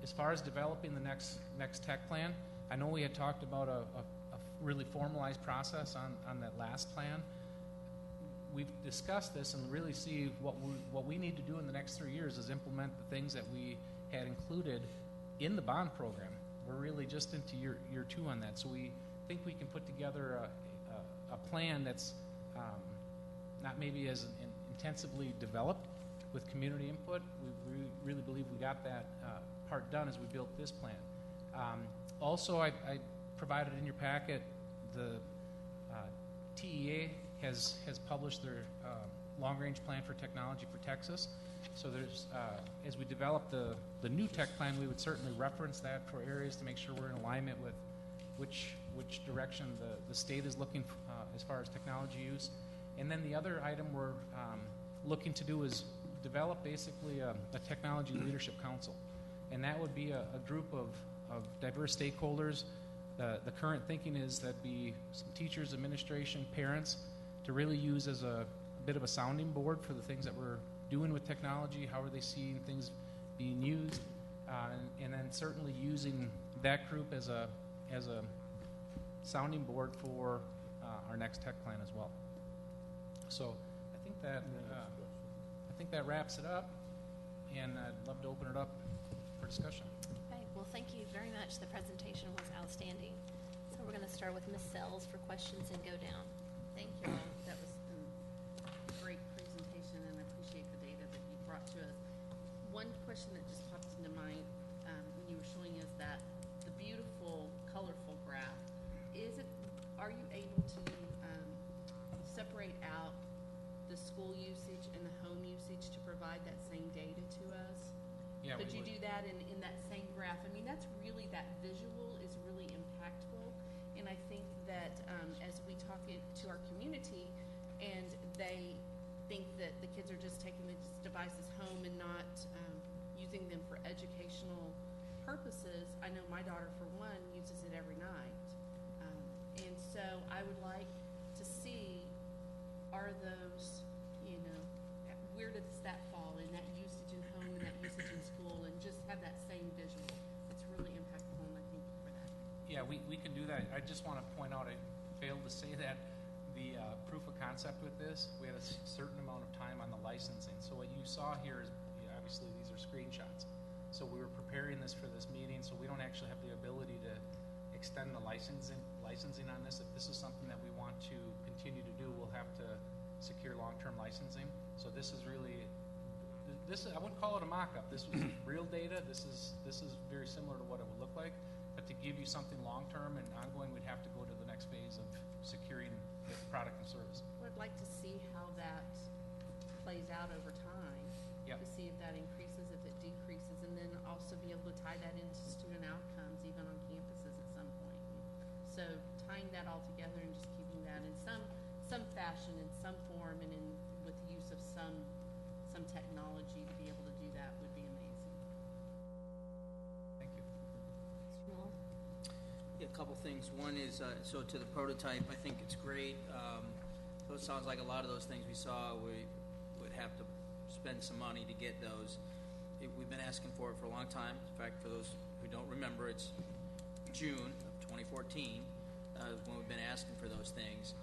As far as developing the next tech plan, I know we had talked about a really formalized process on that last plan. We've discussed this and really see what we need to do in the next 3 years is implement the things that we had included in the bond program. We're really just into year 2 on that, so we think we can put together a plan that's not maybe as intensively developed with community input. We really believe we got that part done as we built this plan. Also, I provided in your packet the TEA has published their long-range plan for technology for Texas. So there's, as we develop the new tech plan, we would certainly reference that for areas to make sure we're in alignment with which direction the state is looking as far as technology use. And then the other item we're looking to do is develop basically a technology leadership council. And that would be a group of diverse stakeholders. The current thinking is that be some teachers, administration, parents, to really use as a bit of a sounding board for the things that we're doing with technology, how are they seeing things being used, and then certainly using that group as a sounding board for our next tech plan as well. So I think that wraps it up, and I'd love to open it up for discussion. Okay, well, thank you very much. The presentation was outstanding. So we're going to start with Ms. Sells for questions and go down. Thank you all. That was a great presentation, and I appreciate the data that you brought to us. One question that just popped into mind when you were showing us that the beautiful, colorful graph, are you able to separate out the school usage and the home usage to provide that same data to us? Yeah, Could we you would. do that in that same graph? I mean, that's really, that visual is really impactful. And I think that as we talk to our community and they think that the kids are just taking these devices home and not using them for educational purposes, I know my daughter, for one, uses it every night. And so I would like to see, are those, where does that fall in that usage in home and that usage in school, and just have that same visual. It's really impactful, and I thank you for that. Yeah, we can do that. I just want to point out, I failed to say that the proof of concept with this, we had a certain amount of time on the licensing. So what you saw here is, obviously these are screenshots. So we were preparing this for this meeting, so we don't actually have the ability to extend the licensing on this. If this is something that we want to continue to do, we'll have to secure long-term licensing. So this is really, I wouldn't call it a mock-up. This was real data. This is very similar to what it would look like. But to give you something long-term and ongoing, we'd have to go to the next phase of securing the product and service. Well, I'd like to see how that plays out over time. Yep. To see if that increases, if it decreases, and then also be able to tie that into student outcomes even on campuses at some point. So tying that all together and just keeping that in some fashion, in some form, and with the use of some technology to be able to do that would be amazing. Thank you. Mr. Muller? Yeah, a couple things. One is, so to the prototype, I think it's great. So it sounds like a lot of those things we saw, we would have to spend some money to get those. We've been asking for it for a long time. In fact, for those who don't remember, it's June of 2014 when we've been asking for those things.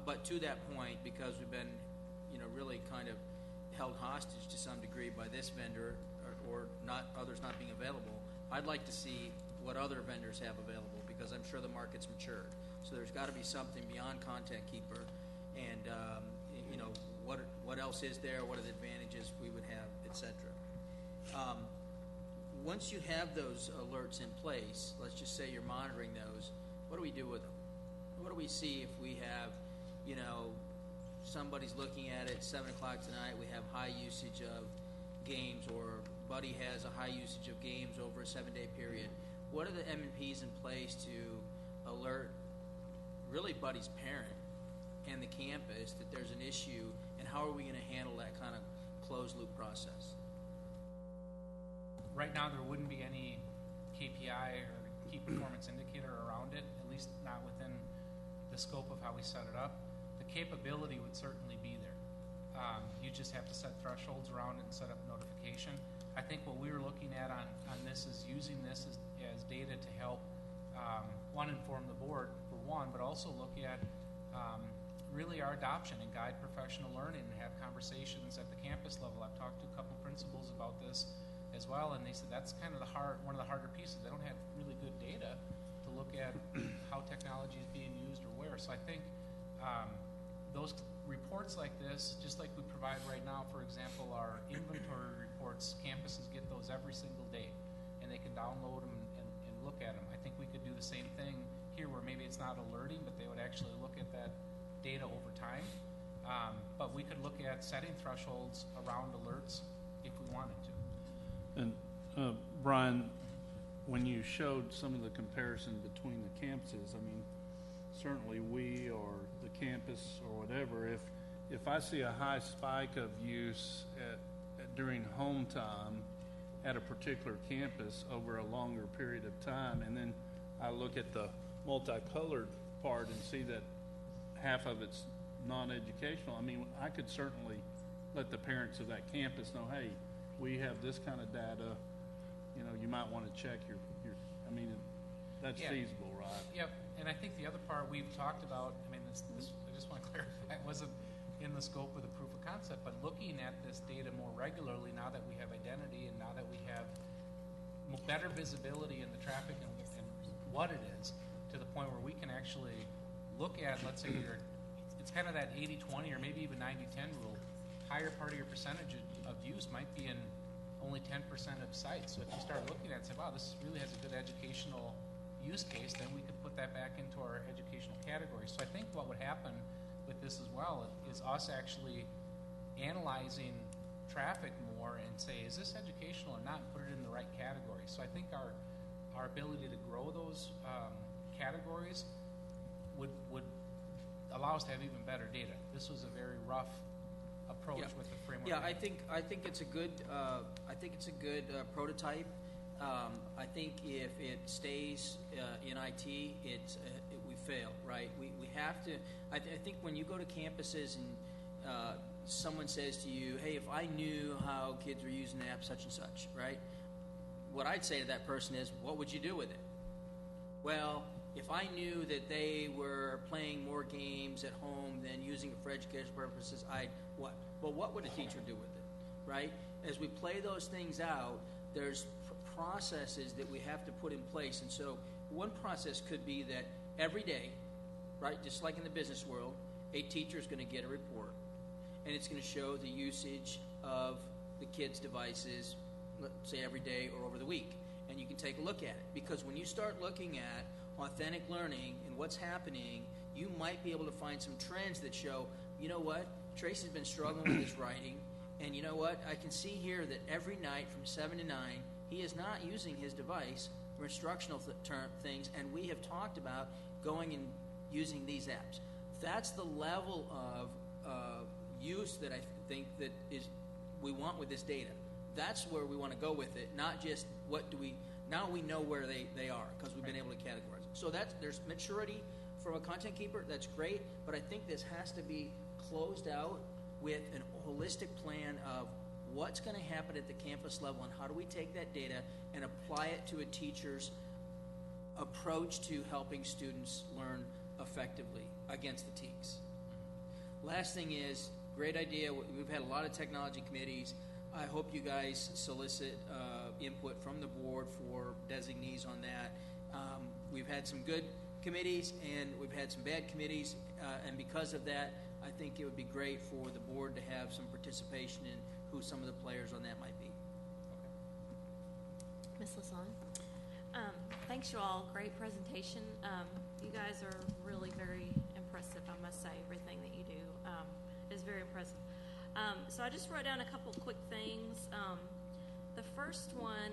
But to that point, because we've been, really kind of held hostage to some degree by this vendor or not others not being available, I'd like to see what other vendors have available, because I'm sure the market's matured. So there's got to be something beyond Content Keeper, and what else is there? What are the advantages we would have, etc. Once you have those alerts in place, let's just say you're monitoring those, what do we do with them? What do we see if we have, somebody's looking at it 7 o'clock tonight, we have high usage of games, or Buddy has a high usage of games over a 7-day period? What are the M&Ps in place to alert really Buddy's parent and the campus that there's an issue, and how are we going to handle that kind of closed loop process? Right now, there wouldn't be any KPI or key performance indicator around it, at least not within the scope of how we set it up. The capability would certainly be there. You just have to set thresholds around it and set up notification. I think what we were looking at on this is using this as data to help, one, inform the board, for one, but also look at really our adoption and guide professional learning and have conversations at the campus level. I've talked to a couple principals about this as well, and they said that's kind of one of the harder pieces. They don't have really good data to look at how technology is being used or where. So I think those reports like this, just like we provide right now, for example, our inventory reports, campuses get those every single day, and they can download them and look at them. I think we could do the same thing here, where maybe it's not alerting, but they would actually look at that data over time. But we could look at setting thresholds around alerts if we wanted to. And Brian, when you showed some of the comparison between the campuses, I mean, certainly we or the campus or whatever, if I see a high spike of use during home time at a particular campus over a longer period of time, and then I look at the multicolored part and see that half of it's non-educational, I mean, I could certainly let the parents of that campus know, hey, we have this kind of data, you know, you might want to check your, I mean, that's Yeah. feasible, right? Yep, and I think the other part we've talked about, I mean, this I just want to clarify, it wasn't in the scope of the proof of concept, but looking at this data more regularly now that we have identity and now that we have better visibility in the traffic and what it is, to the point where we can actually look at, let's say it's kind of that 80-20 or maybe even 90-10 rule. Higher part of your percentage of use might be in only 10% of sites. So if you start looking at it and say, wow, this really has a good educational use case, then we could put that back into our educational category. So I think what would happen with this as well is us actually analyzing traffic more and say, is this educational or not, and put it in the right category. So I think our ability to grow those categories would allow us to have even better data. This was a very rough approach with the framework. Yeah, I think it's a good prototype. I think if it stays in IT, we fail, right? We have to. I think when you go to campuses and someone says to you, "Hey, if I knew how kids are using the app such and such," right? What I'd say to that person is, "What would you do with it?" Well, if I knew that they were playing more games at home than using it for educational purposes, what? Well, what would a teacher do with it, right? As we play those things out, there's processes that we have to put in place. And so one process could be that every day, right, just like in the business world, a teacher is going to get a report, and it's going to show the usage of the kids' devices, let's say every day or over the week. And you can take a look at it. Because when you start looking at authentic learning and what's happening, you might be able to find some trends that show, you know what, Tracy's been struggling with his writing, and you know what, I can see here that every night from 7 to 9, he is not using his device for instructional things, and we have talked about going and using these apps. That's the level of use that I think that we want with this data. That's where we want to go with it, not just now we know where they are because we've been able to categorize it. So there's maturity from a content keeper, that's great, but I think this has to be closed out with a holistic plan of what's going to happen at the campus level and how do we take that data and apply it to a teacher's approach to helping students learn effectively against the TEKS. Last thing is, great idea. We've had a lot of technology committees. I hope you guys solicit input from the board for designees on that. We've had some good committees and we've had some bad committees, and because of that, I think it would be great for the board to have some participation in who some of the players on that might be. Ms. Lasan? Thanks, you all. Great presentation. You guys are really very impressive, I must say. Everything that you do is very impressive. So I just wrote down a couple quick things. The first one,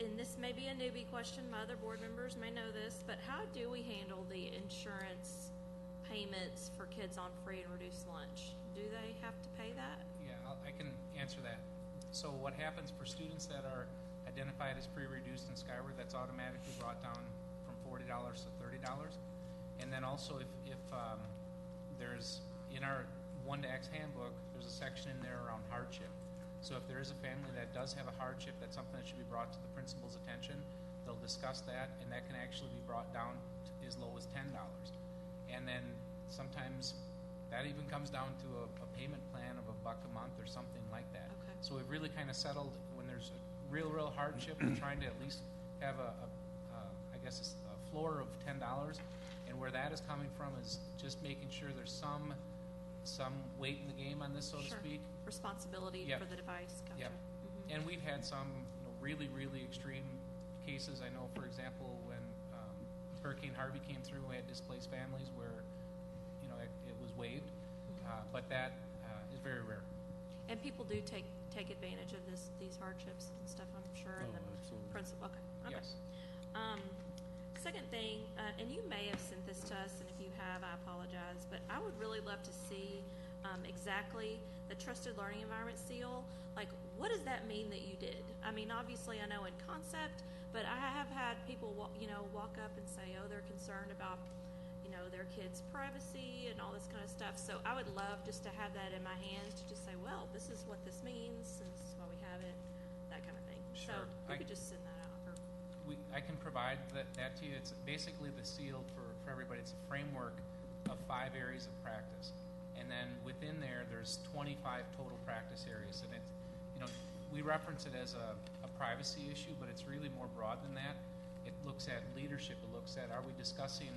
and this may be a newbie question, my other board members may know this, but how do we handle the insurance payments for kids on free and reduced lunch? Do they have to pay that? Yeah, I can answer that. So what happens for students that are identified as pre-reduced in Skyward, that's automatically brought down from $40 to $30. And then also if there's, in our 1-to-X handbook, there's a section in there around hardship. So if there is a family that does have a hardship, that's something that should be brought to the principal's attention. They'll discuss that, and that can actually be brought down to as low as $10. And then sometimes that even comes down to a payment plan of $1 a month or something like that. Okay. So we've really kind of settled when there's a real hardship, we're trying to at least have a floor of $10. And where that is coming from is just making sure there's some weight in the game on this, so to speak. Responsibility Yep. for the device. Gotcha. Yep. Mhm. And we've had some really extreme cases. I know, for example, when Hurricane Harvey came through, we had displaced families where it was waived, but that is very rare. And people do take advantage of these hardships and stuff, I'm sure. Oh, and the absolutely. principal. Okay. Yes. Second thing, and you may have sent this to us, and if you have, I apologize, but I would really love to see exactly the Trusted Learning Environment seal. Like, what does that mean that you did? I mean, obviously, I know in concept, but I have had people walk up and say, oh, they're concerned about, you know, their kids' privacy and all this kind of stuff. So I would love just to have that in my hands to just say, well, this is what this means, and this is why we have it, that kind of thing. So Sure. you could just send that out. Or, I can provide that to you. It's basically the seal for everybody. It's a framework of 5 areas of practice. And then within there, there's 25 total practice areas. And it's, you know, we reference it as a privacy issue, but it's really more broad than that. It looks at leadership. It looks at, are we discussing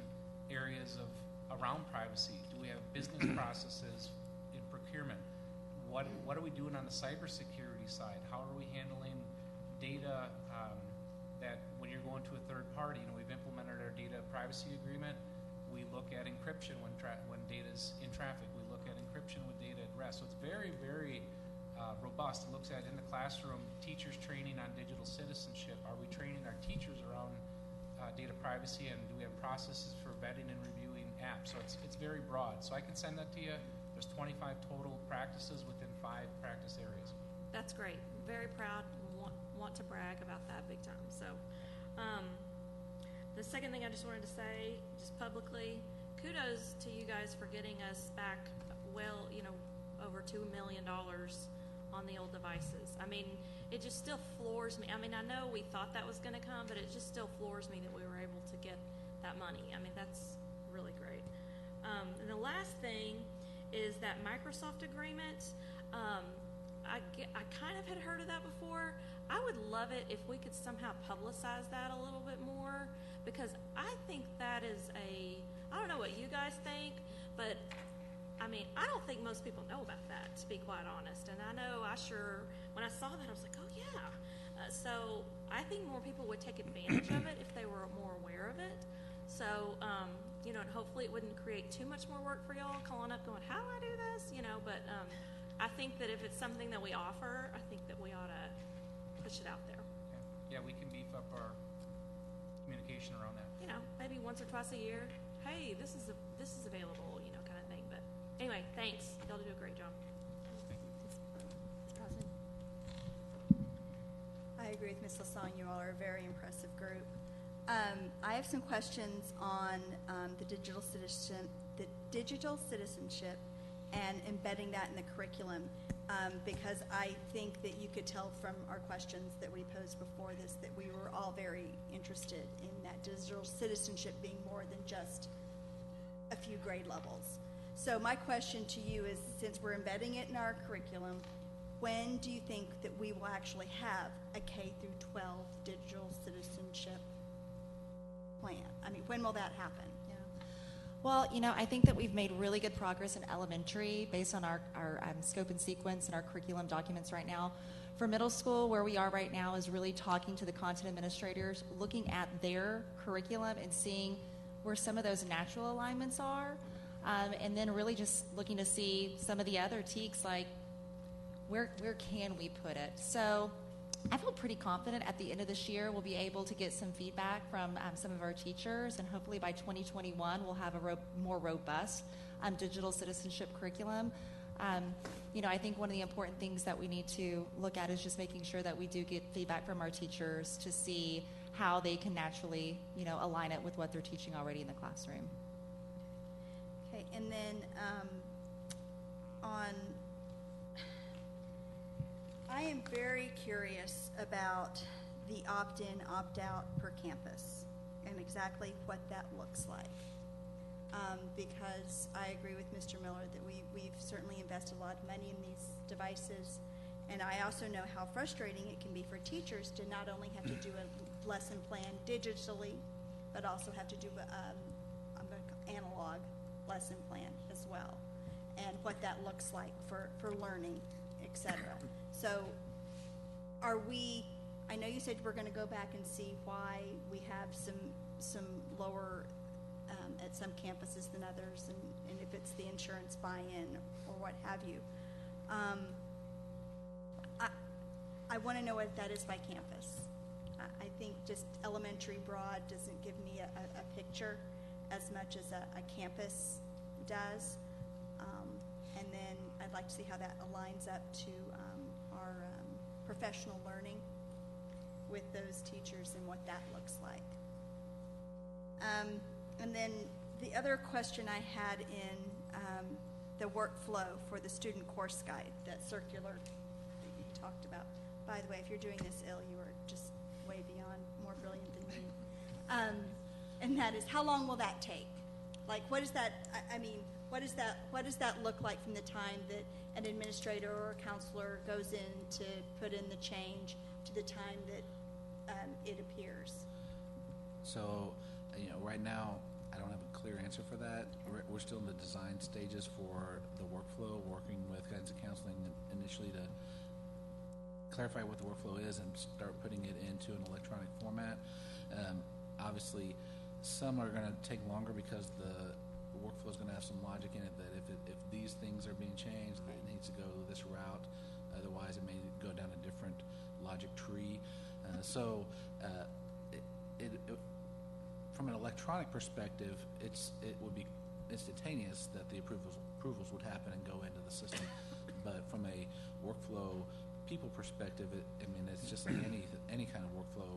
areas of around privacy? Do we have business processes in procurement? What are we doing on the cybersecurity side? How are we handling data that when you're going to a third party? You know, we've implemented our data privacy agreement. We look at encryption when data's in traffic. We look at encryption with data at rest. So it's very, very robust. It looks at in the classroom, teachers training on digital citizenship. Are we training our teachers around data privacy, and do we have processes for vetting and reviewing apps? So it's very broad. So I can send that to you. There's 25 total practices within 5 practice areas. that's great. Very proud and want to brag about that big time. So the second thing I just wanted to say, just publicly, kudos to you guys for getting us back well, you know, over $2 million on the old devices. I mean, it just still floors me. I mean, I know we thought that was going to come, but it just still floors me that we were able to get that money. I mean, that's really great. And the last thing is that Microsoft agreement. I kind of had heard of that before. I would love it if we could somehow publicize that a little bit more, because I think that is I don't know what you guys think, but I mean, I don't think most people know about that, to be quite honest. And I know when I saw that, I was like, oh yeah. So I think more people would take advantage of it if they were more aware of it. So, you know, and hopefully it wouldn't create too much more work for y'all calling up going, how do I do this? You know, but I think that if it's something that we offer, I think that we ought to push it out there. Okay. Yeah, we can beef up our communication around that. You know, maybe once or twice a year. Hey, this is available, you know, kind of thing. But anyway, thanks. Y'all do a great job. President. I agree with Ms. Lassagne. You all are a very impressive group. I have some questions on the digital citizenship and embedding that in the curriculum, because I think that you could tell from our questions that we posed before this that we were all very interested in that digital citizenship being more than just a few grade levels. So my question to you is, since we're embedding it in our curriculum, when do you think that we will actually have a K through 12 digital citizenship plan? I mean, when will that happen? Well, you know, I think that we've made really good progress in elementary based on our scope and sequence and our curriculum documents right now. For middle school, where we are right now is really talking to the content administrators, looking at their curriculum and seeing where some of those natural alignments are, and then really just looking to see some of the other TEKs, like where can we put it? So I feel pretty confident at the end of this year we'll be able to get some feedback from some of our teachers, and hopefully by 2021 we'll have a more robust digital citizenship curriculum. You know, I think one of the important things that we need to look at is just making sure that we do get feedback from our teachers to see how they can naturally, you know, align it with what they're teaching already in the classroom. Okay, and then I am very curious about the opt-in, opt-out per campus and exactly what that looks like. Because I agree with Mr. Miller that we've certainly invested a lot of money in these devices, and I also know how frustrating it can be for teachers to not only have to do a lesson plan digitally, but also have to do I'm going to call analog lesson plan as well, and what that looks like for learning, etc. So I know you said we're going to go back and see why we have some lower at some campuses than others, and if it's the insurance buy-in or what have you. I want to know what that is by campus. I think just elementary broad doesn't give me a picture as much as a campus does. And then I'd like to see how that aligns up to our professional learning with those teachers and what that looks like. And then The other question I had in the workflow for the student course guide, that circular that you talked about. By the way, if you're doing this ill, you are just way beyond more brilliant than me. And that is, how long will that take? Like, what is that? I mean, what does that look like from the time that an administrator or a counselor goes in to put in the change to the time that it appears? So, right now, I don't have a clear answer for that. We're still in the design stages for the workflow, working with guidance and counseling initially to clarify what the workflow is and start putting it into an electronic format. Obviously, some are going to take longer because the workflow is going to have some logic in it that if these things are being changed, then it needs to go this route. Otherwise, it may go down a different logic tree. From an electronic perspective, it would be instantaneous that the approvals would happen and go into the system. But from a workflow people perspective, it's just like any kind of workflow.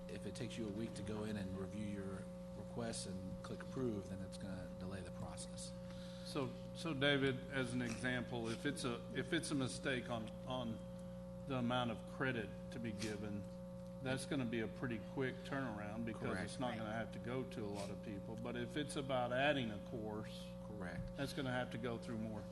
If it takes you a week to go in and review your requests and click approve, then it's going to delay the process. So David, as an example, if it's a mistake on the amount of credit to be given, that's going to be a pretty quick turnaround because Correct. It's not going to have to go to a lot of people. But if it's about adding a course, Correct. that's going to have to go through more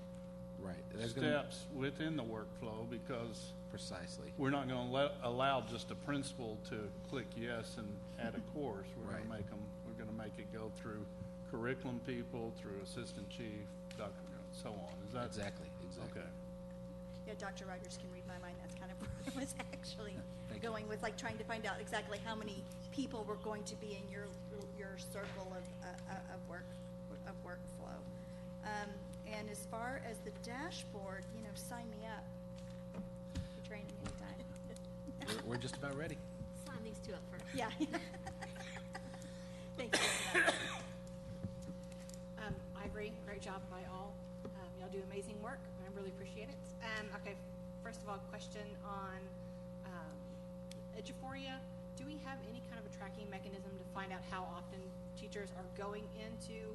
Right. steps within the workflow because Precisely. we're not going to allow just a principal to click yes and add a course. We're Right. going to make it go through curriculum people, through assistant chief, doctor, so on. Is that Exactly. okay? Yeah, Dr. Rogers can read my mind. That's kind of what I was actually Thank you. going with, like trying to find out exactly how many people were going to be in your circle of workflow. And as far as the dashboard, sign me up for training anytime. We're just about ready. Sign these two up first. Yeah. Thank you for that. I agree. Great job by all. Y'all do amazing work. I really appreciate it. Okay, first of all, question on Eduphoria. Do we have any kind of a tracking mechanism to find out how often teachers are going into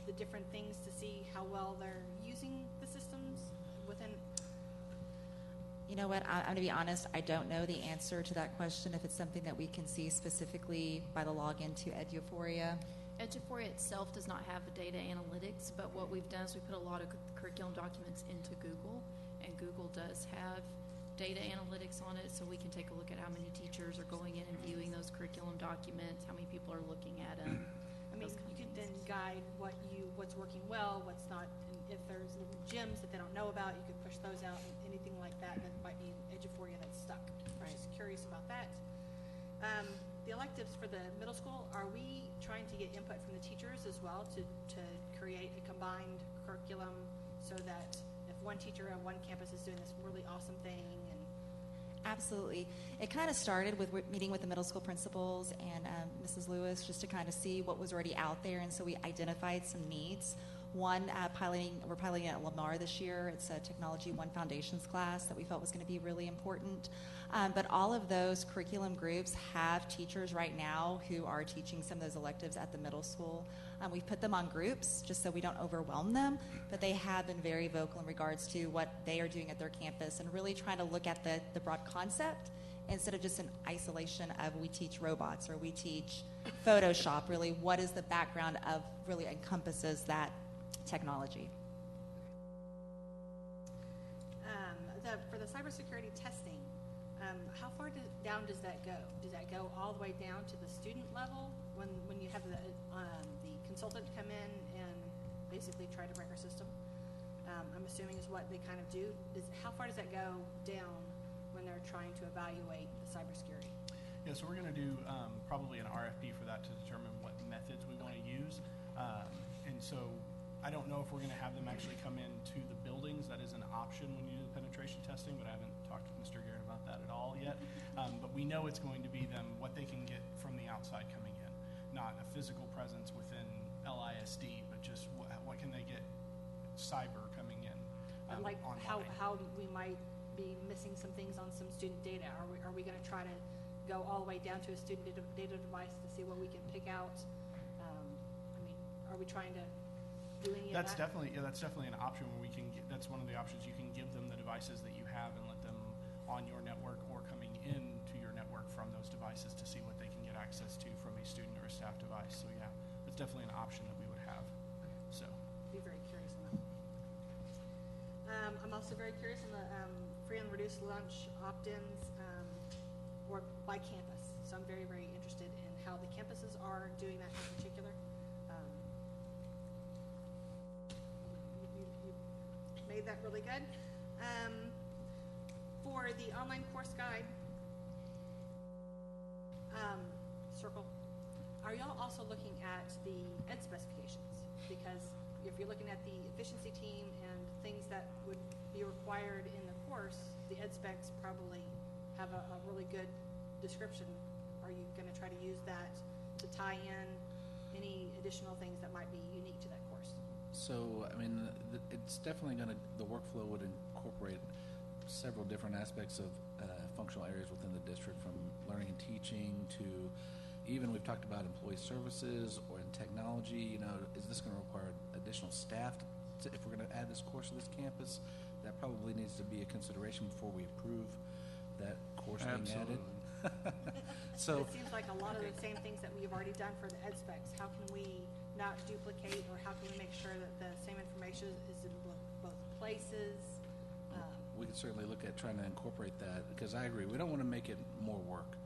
the different things to see how well they're using the systems within? You know what, I'm going to be honest, I don't know the answer to that question, if it's something that we can see specifically by the login to Eduphoria. Eduphoria itself does not have the data analytics, but what we've done is we put a lot of curriculum documents into Google, and Google does have data analytics on it, so we can take a look at how many teachers are going in and viewing those curriculum documents, how many people are looking at them. I mean, you could then guide what's working well, what's not. And if there's little gems that they don't know about, you could push those out. And anything like that might be in Eduphoria that's stuck. Right. Just curious about that. The electives for the middle school, are we trying to get input from the teachers as well to create a combined curriculum so that if one teacher at one campus is doing this really awesome thing and Absolutely. It kind of started with meeting with the middle school principals and Mrs. Lewis just to kind of see what was already out there, and so we identified some needs. One, we're piloting at Lamar this year. It's a Technology 1 Foundations class that we felt was going to be really important. But all of those curriculum groups have teachers right now who are teaching some of those electives at the middle school. We've put them on groups just so we don't overwhelm them, but they have been very vocal in regards to what they are doing at their campus and really trying to look at the broad concept instead of just an isolation of we teach robots or we teach Photoshop. Really, what is the background of really encompasses that technology? For the cybersecurity testing, how far down does that go? Does that go all the way down to the student level when you have the consultant come in and basically try to break our system? I'm assuming is what they kind of do. How far does that go down when they're trying to evaluate the cybersecurity? Yeah, so we're going to do probably an RFP for that to determine what methods we want to use. And so I don't know if we're going to have them actually come into the buildings. That is an option when you do the penetration testing, but I haven't talked with Mr. Garrett about that at all yet. But we know it's going to be them, what they can get from the outside coming in, not a physical presence within LISD, but just what can they get cyber coming in And like online. how we might be missing some things on some student data. Are we going to try to go all the way down to a student data device to see what we can pick out? are we trying to do any of that? That's definitely an option where we can get, that's one of the options. You can give them the devices that you have and let them on your network or coming into your network from those devices to see what they can get access to from a student or a staff device. So yeah, that's definitely an option that we would have. So. Be very curious on that. I'm also very curious on the free and reduced lunch opt-ins or by campus. So I'm very, very interested in how the campuses are doing that in particular. You made that really good. For the online course guide, circle, are y'all also looking at the ed specifications? Because if you're looking at the efficiency team and things that would be required in the course, the ed specs probably have a really good description. Are you going to try to use that to tie in any additional things that might be unique to that course? So, I mean, it's definitely going to, the workflow would incorporate several different aspects of functional areas within the district, from learning and teaching to even we've talked about employee services or in technology. You know, is this going to require additional staff if we're going to add this course to this campus? That probably needs to be a consideration before we approve that course being added. So it seems like a lot of the same things that we've already done for the ed specs. How can we not duplicate, or how can we make sure that the same information is in both places? We can certainly look at trying to incorporate that, because I agree, we don't want to make it more work.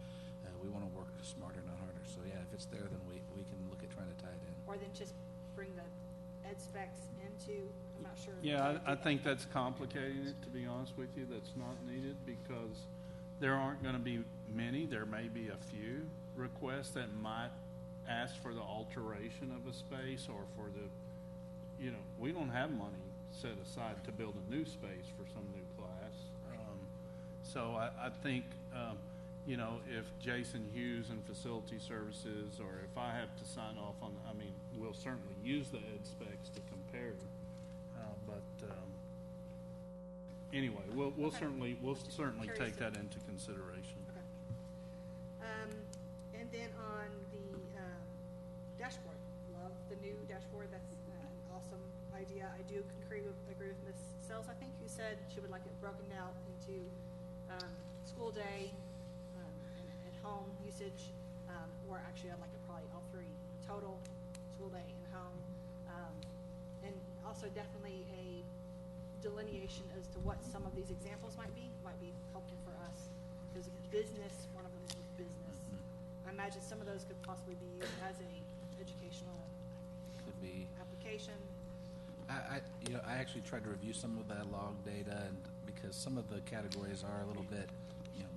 We want to work smarter, not harder. So yeah, if it's there, then we can look at trying to tie it in. Or then just bring the ed specs into, I'm not sure. Yeah, I think that's complicating it, to be honest with you. That's not needed, because there aren't going to be many. There may be a few requests that might ask for the alteration of a space, or for the, you know, we don't have money set aside to build a new space for some new class. So I think, you know, if Jason Hughes and Facility Services, or if I have to sign off on, I mean, we'll certainly use the ed specs to compare. Anyway, we'll certainly take that into consideration. Okay. And then on the dashboard, love the new dashboard. That's an awesome idea. I do agree with Ms. Sells, I think, who said she would like it broken out into school day and at home usage, or actually I'd like it probably all three: total, school day, and home, and also definitely a delineation as to what some of these examples might be helpful for us, because business, one of them is with business. I imagine some of those could possibly be used as a educational application. I actually tried to review some of that log data, and because some of the categories are a little bit, you know,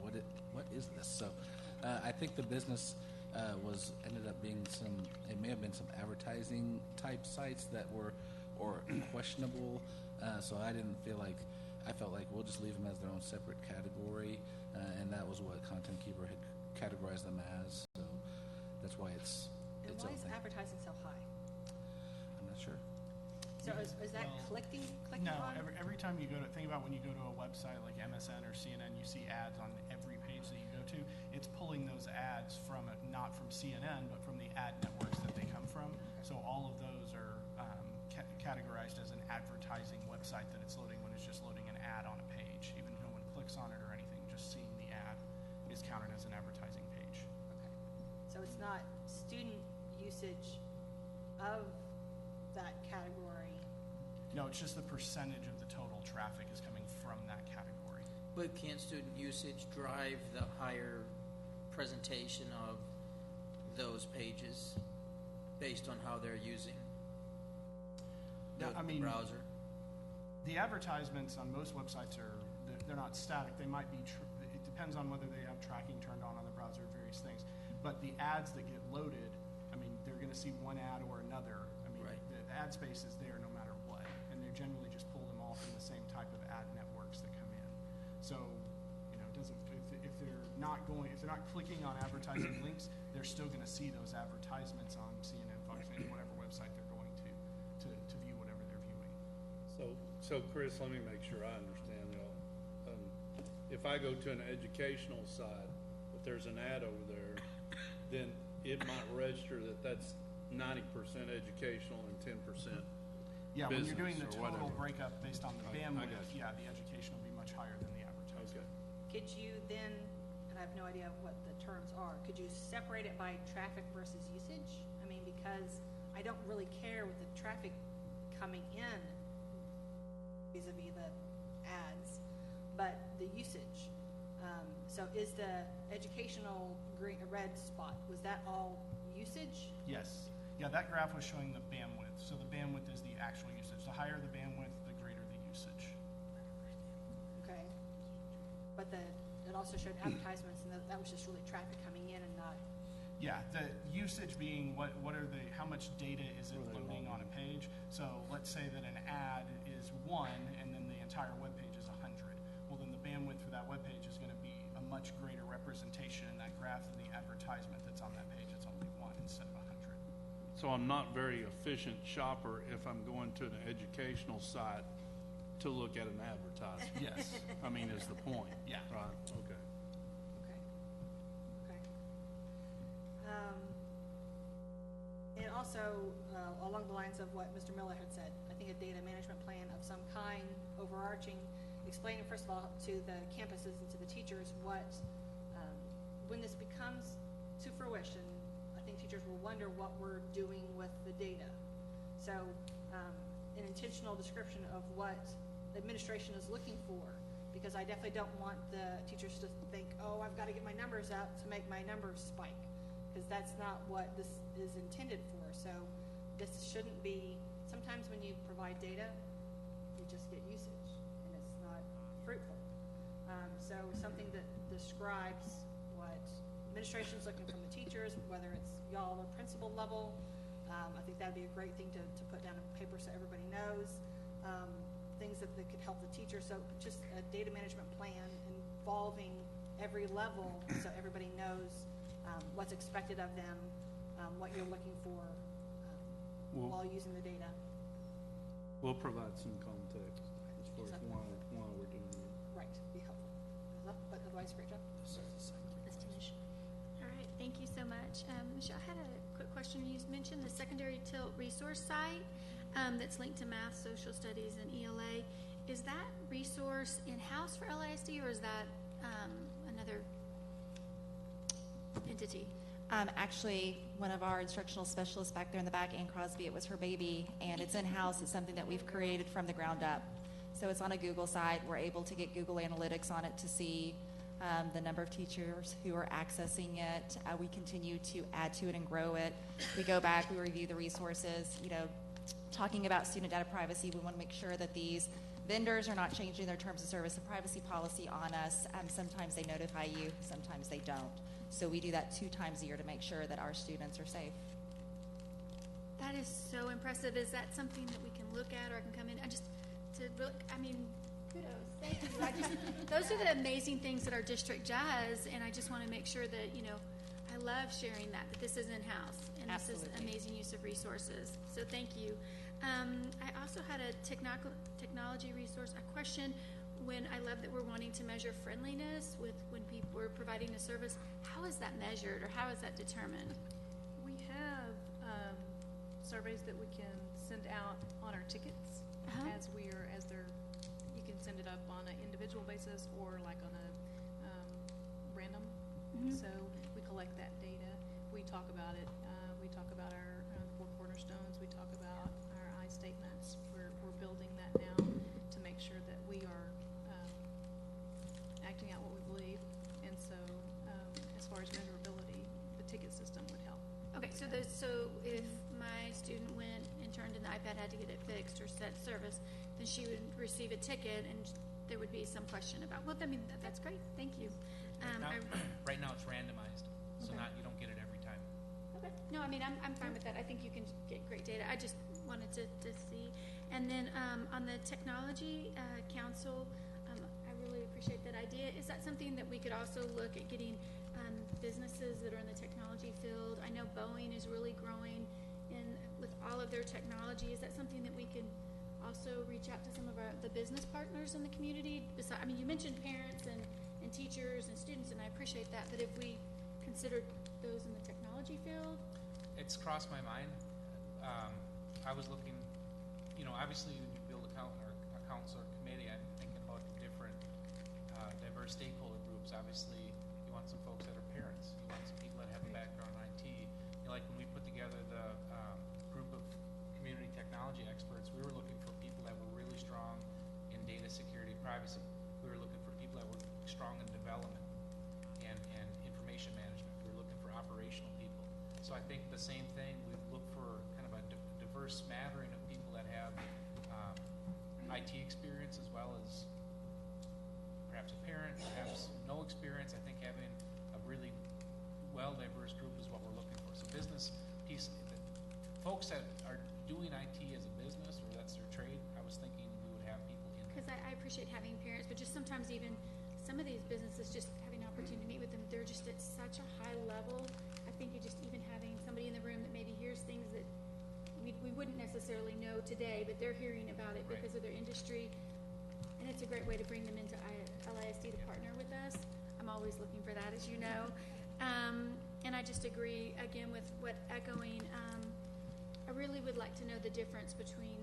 what is this? So I think the business ended up being it may have been some advertising type sites that were questionable. So I felt like we'll just leave them as their own separate category, and that was what Content Keeper had categorized them as. So that's why it's And why is advertising so high? I'm not sure. So is that clicking No, on? every time you think about when you go to a website like MSN or CNN, you see ads on every page that you go to. It's pulling those ads from not from CNN, but from the ad networks that they come from. So all of those are categorized as an advertising website that it's loading when it's just loading an ad on a page. Even if no one clicks on it or anything, just seeing the ad is counted as an advertising page. Okay. So it's not student usage of that category. No, it's just the percentage of the total traffic is coming from that category. But can student usage drive the higher presentation of those pages based on how they're using the browser? The advertisements on most websites they're not static. They might be, it depends on whether they have tracking turned on the browser, various things. But the ads that get loaded, I mean, they're going to see one ad or another. I mean, right. The ad space is there no matter what. And they generally just pull them all from the same type of ad networks that come in. So, you know, it doesn't, if they're not clicking on advertising links, they're still going to see those advertisements on CNN, Fox News, whatever website they're going to view whatever they're viewing. So Chris, let me make sure I understand y'all. If I go to an educational site, if there's an ad over there, then it might register that that's 90% educational and 10%. Yeah, when you're doing the business or total whatever. breakup based on the I bandwidth, got you. yeah, the education will be much higher than the advertisement. Okay. Could you then, and I have no idea what the terms are, could you separate it by traffic versus usage? I mean, because I don't really care with the traffic coming in vis-a-vis the ads, but the usage. So is the educational green, red spot, was that all usage? Yes. Yeah, that graph was showing the bandwidth. So the bandwidth is the actual usage. The higher the bandwidth, the greater the usage. Okay. But it also showed advertisements, and that was just really traffic coming in and not, Yeah, the usage being how much data is it Were they loading on a page? So let's say that an ad is 1 and then the entire web page is 100. Well, then the bandwidth for that web page is going to be a much greater representation in that graph than the advertisement that's on that page. It's only 1 instead of 100. So I'm not very efficient shopper if I'm going to an educational site to look at an advertisement. Yes. I mean, is the point. Yeah. Right, okay. okay. Okay. And also, along the lines of what Mr. Miller had said, I think a data management plan of some kind, overarching, explaining first of all to the campuses and to the teachers what, when this becomes to fruition, I think teachers will wonder what we're doing with the data. So, an intentional description of what the administration is looking for, because I definitely don't want the teachers to think, oh, I've got to get my numbers up to make my numbers spike, because that's not what this is intended for. So this shouldn't be, sometimes when you provide data, you just get usage, and it's not fruitful. So something that describes what administration is looking from the teachers, whether it's y'all or principal level, I think that'd be a great thing to put down on paper so everybody knows. Things that could help the teacher. So just a data management plan involving every level so everybody knows what's expected of them, what you're looking for while using the data. We'll provide some context as far as why we're doing it. Right, be helpful. But otherwise, great job. All right, thank you so much. Michelle, I had a quick question. You mentioned the secondary tilt resource site that's linked to math, social studies, and ELA. Is that resource in-house for LASD, or is that another entity? Actually, one of our instructional specialists back there in the back, Ann Crosby, it was her baby, and it's in-house. It's something that we've created from the ground up. So it's on a Google site. We're able to get Google Analytics on it to see the number of teachers who are accessing it. We continue to add to it and grow it. We go back, we review the resources. Talking about student data privacy, we want to make sure that these vendors are not changing their terms of service and privacy policy on us. Sometimes they notify you, sometimes they don't. So we do that 2 times a year to make sure that our students are safe. That is so impressive. Is that something that we can look at, or I can come in? Kudos. Thank you. Those are the amazing things that our district does, and I just want to make sure that, I love sharing that this is in-house, and Absolutely. This is amazing use of resources. So thank you. I also had a technology resource, a question. When I love that we're wanting to measure friendliness when people are providing a service, how is that measured, or how is that determined? We have surveys that we can send out on our tickets you can send it up on an individual basis or like on a random. So we collect that data. We talk about it. We talk about our 4 cornerstones. We talk about our I statements. We're building that now to make sure that we are acting out what we believe. And so as far as measurability, the ticket system would help. Okay, so if my student went and turned in the iPad, had to get it fixed or set service, then she would receive a ticket, and there would be some question about. Well, that's great. Thank you. Right now it's randomized, so Okay. you don't get it every time. Okay. No, I'm fine with that. I think you can get great data. I just wanted to see. And then on the technology council, I really appreciate that idea. Is that something that we could also look at getting businesses that are in the technology field? I know Boeing is really growing with all of their technology. Is that something that we could also reach out to some of the business partners in the community? You mentioned parents and teachers and students, and I appreciate that, but if we considered those in the technology field? It's it's crossed my mind. I was looking, obviously when you build a council or committee, I'm thinking about the different diverse stakeholder groups. Obviously, you want some folks that are parents. You want some people that have a background in IT. Like when we put together the group of community technology experts, we were looking for people that were really strong in data security and privacy. We were looking for people that were strong in development and information management. We were looking for operational people. So I think the same thing, we look for kind of a diverse smattering of people that have IT experience as well as perhaps a parent, perhaps no experience. I think having a really diverse group is what we're looking for. So business piece, folks that are doing IT as a business or that's their trade, I was thinking we would have people in there. Because I appreciate having parents, but just sometimes even some of these businesses, just having an opportunity to meet with them, they're just at such a high level. I think you just even having somebody in the room that maybe hears things that we wouldn't necessarily know today, but they're hearing about it because of their industry. And it's a great way to bring them into LISD to partner with us. I'm always looking for that, as you know. And I just agree, again, with what echoing. I really would like to know the difference between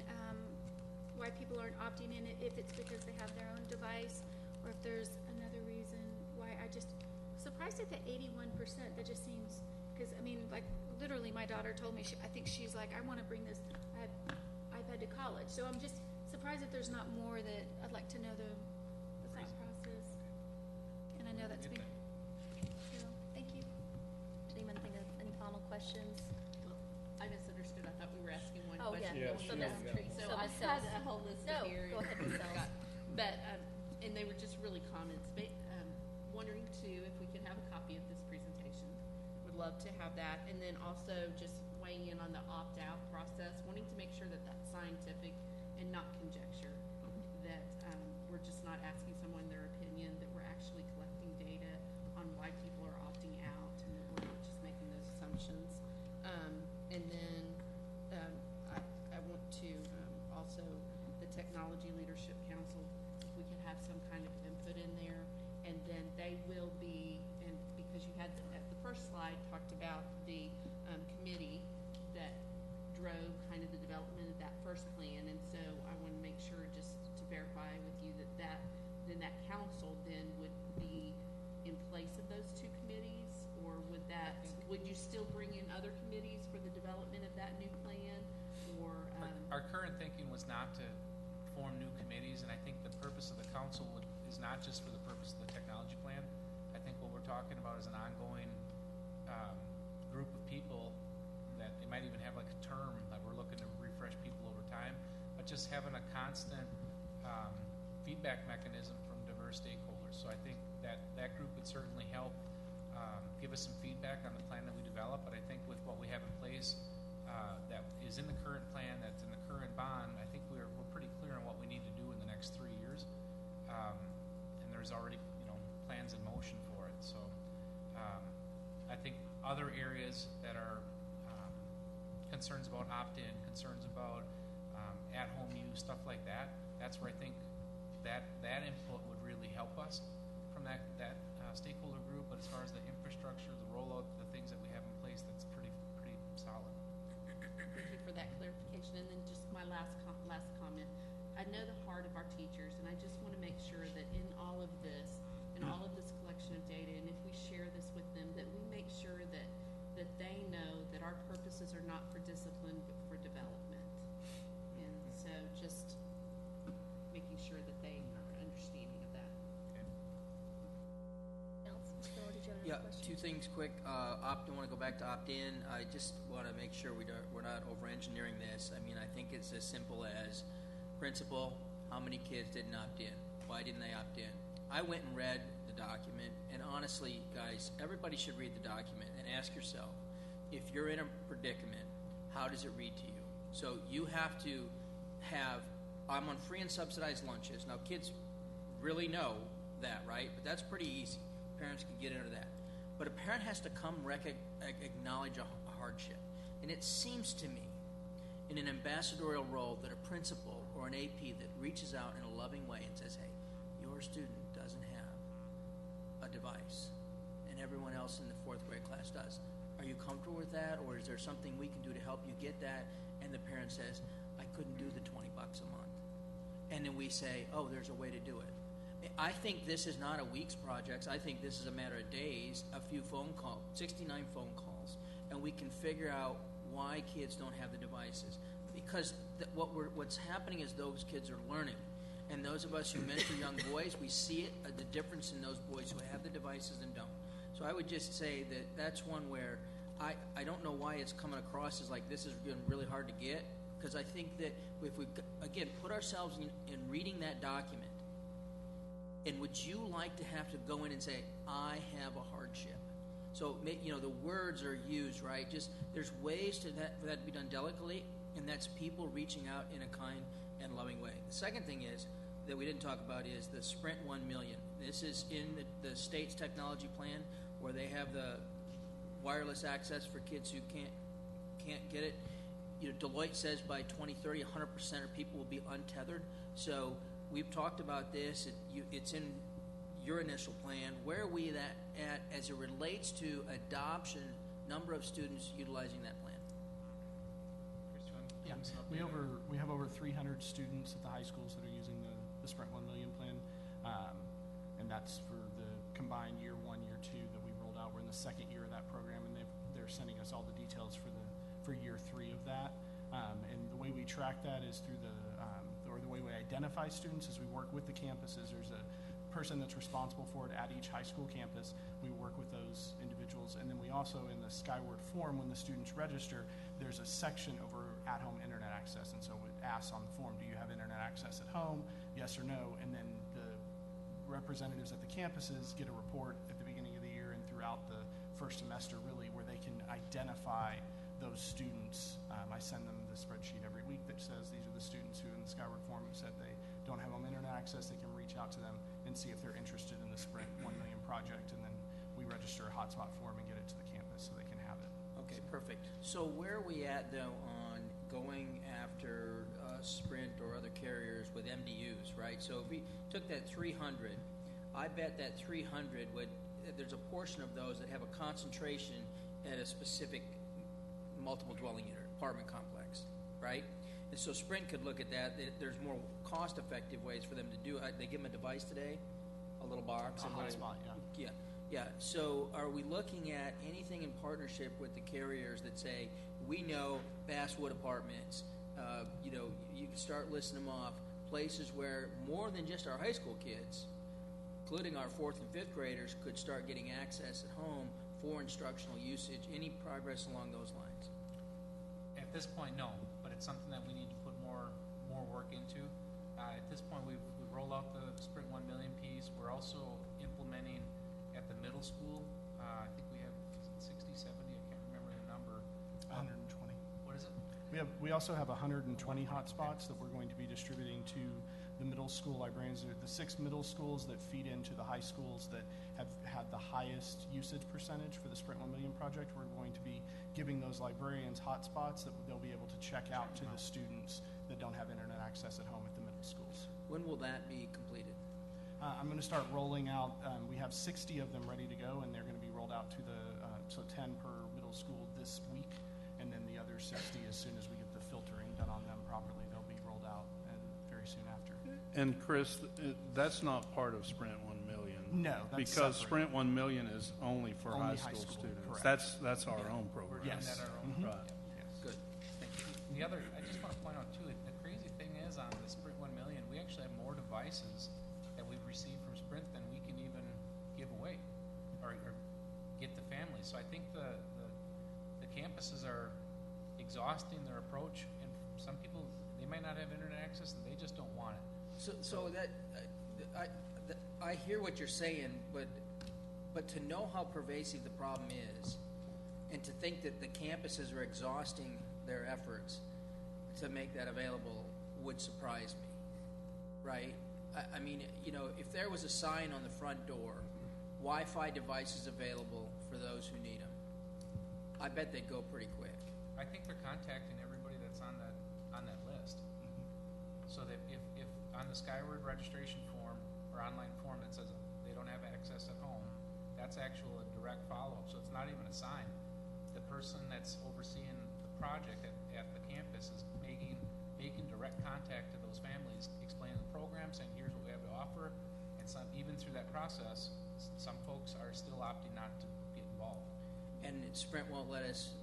why people aren't opting in, if it's because they have their own device or if there's another reason why. I just surprised at the 81%. That just seems, because I mean, like literally my daughter told me, I think she's like, I want to bring this iPad to college. So I'm just surprised that there's not more that I'd like to know the thought process. And I know that's been, so thank you. Did anyone think of any final questions? I misunderstood. I thought we were asking one Oh, question. yeah. So Yeah, that's yeah. so So I Ms. had Sells. a whole list No, here. go ahead, Ms. Sells. But and they were just really comments. Wondering too if we could have a copy of this presentation. Would love to have that, and then also just weighing in on the opt-out process. Wanting to make sure that that's scientific and not conjecture. That we're just not asking someone their opinion. That we're actually collecting data on why people are opting out, and that we're not just making those assumptions. And then I want to also the Technology Leadership Council, if we could have some kind of input in there, and then they will be, and because you had at the first slide talked about the committee that drove kind of the development of that first plan, and so I want to make sure just to verify with you that then that council then would be in place of those two committees, or would you still bring in other committees for the development of that new plan, or? Our current thinking was not to form new committees, and I think the purpose of the council is not just for the purpose of the technology plan. I think what we're talking about is an ongoing group of people that they might even have like a term that we're looking to refresh people over time, but just having a constant feedback mechanism from diverse stakeholders. So I think that group would certainly help give us some feedback on the plan that we develop, but I think with what we have in place that is in the current plan, that's in the current bond, I think we're pretty clear on what we need to do in the next 3 years. And there's already, plans in motion for it. So I think other areas that are concerns about opt-in, concerns about at-home use, stuff like that, that's where I think that input would really help us from that stakeholder group. But as far as the infrastructure, the rollout, the things that we have in place, that's pretty solid. Thank you for that clarification. And then just my last comment. I know the heart of our teachers, and I just want to make sure that in all of this, collection of data, and if we share this with them, that we make sure that they know that our purposes are not for discipline, but for development. And so just making sure that they are understanding of that. Mr. Miller, did you have Yeah, another question? two things quick. I want to go back to opt-in. I just want to make sure we're not over-engineering this. I mean, I think it's as simple as principal, how many kids didn't opt in? Why didn't they opt in? I went and read the document, and honestly, guys, everybody should read the document and ask yourself, if you're in a predicament, how does it read to you? So you have to have, I'm on free and subsidized lunches. Now, kids really know that, right? But that's pretty easy. Parents can get into that. But a parent has to come acknowledge a hardship. And it seems to me, in an ambassadorial role, that a principal or an AP that reaches out in a loving way and says, hey, your student doesn't have a device, and everyone else in the fourth grade class does. Are you comfortable with that, or is there something we can do to help you get that? And the parent says, I couldn't do the $20 a month. And then we say, oh, there's a way to do it. I think this is not a week's project. I think this is a matter of days, a few phone calls, 69 phone calls, and we can figure out why kids don't have the devices. Because what's happening is those kids are learning. And those of us who mentor young boys, we see it, the difference in those boys who have the devices and don't. So I would just say that that's one where I don't know why it's coming across as like this is getting really hard to get, because I think that if we, again, put ourselves in reading that document, and would you like to have to go in and say, I have a hardship? So, the words are used, right? Just there's ways for that to be done delicately, and that's people reaching out in a kind and loving way. The second thing is that we didn't talk about is the Sprint 1 million. This is in the state's technology plan where they have the wireless access for kids who can't get it. Deloitte says by 2030, 100% of people will be untethered. So we've talked about this. It's in your initial plan. Where are we at as it relates to adoption, number of students utilizing that plan? Yeah, we have over 300 students at the high schools that are using the Sprint 1 million plan, and that's for the combined year 1, year 2 that we rolled out. We're in the second year of that program, and they're sending us all the details for year 3 of that. And the way we track that is through the way we identify students is we work with the campuses. There's a person that's responsible for it at each high school campus. We work with those individuals, and then we also, in the Skyward form, when the students register, there's a section over at-home internet access, and so it asks on the form, do you have internet access at home, yes or no, and then the representatives at the campuses get a report at the beginning of the year and throughout the first semester, really, where they can identify those students. I send them the spreadsheet every week that says these are the students who in the Skyward form have said they don't have home internet access. They can reach out to them and see if they're interested in the Sprint 1 million project, and then we register a hotspot form and get it to the campus so they can have it. Okay, perfect. So where are we at, though, on going after Sprint or other carriers with MDUs, right? So if we took that 300, I bet that 300 there's a portion of those that have a concentration at a specific multiple dwelling unit, apartment complex, right? And so Sprint could look at that. There's more cost-effective ways for them to do it. They give them a device today, a little box. A hotspot, yeah. Yeah. So are we looking at anything in partnership with the carriers that say, we know Basswood Apartments, you can start listing them off, places where more than just our high school kids, including our 4th and 5th graders, could start getting access at home for instructional usage. Any progress along those lines? At this point, no, but it's something that we need to put more work into. At this point, we've rolled out the Sprint 1 million piece. We're also implementing at the middle school. I think we have 60, 70, I can't remember the number. 120. What is it? We also have 120 hotspots that we're going to be distributing to the middle school librarians. The 6 middle schools that feed into the high schools that have had the highest usage percentage for the Sprint 1 million project. We're going to be giving those librarians hotspots that they'll be able to check out to the students that don't have internet access at home at the middle schools. When will that be completed? I'm going to start rolling out. We have 60 of them ready to go, and they're going to be rolled out to so 10 per middle school this week, and then the other 60 as soon as we get the filtering done on them properly, they'll be rolled out very soon after. And Chris, that's not part of Sprint 1 million. No, that's because separate. Sprint 1 million is only for Only high school students. correct. That's our own program. We're doing that our own. Mhm. Right. Yes. Good. Thank you. And the other, I just want to point out too, the crazy thing is on the Sprint 1 million, we actually have more devices that we've received from Sprint than we can even give away or get to families. So I think the campuses are exhausting their approach, and some people, they might not have internet access and they just don't want it. So that I hear what you're saying, but to know how pervasive the problem is, and to think that the campuses are exhausting their efforts to make that available would surprise me, right? I mean, if there was a sign on the front door, Wi-Fi devices available for those who need them, I bet they'd go pretty quick. I think they're contacting everybody that's on that list. So that if on the Skyward registration form or online form that says they don't have access at home, that's actual a direct follow-up. So it's not even a sign. the person that's overseeing the project at the campus is making direct contact to those families, explaining the program, saying here's what we have to offer, and some, even through that process, some folks are still opting not to get involved. And Sprint won't let us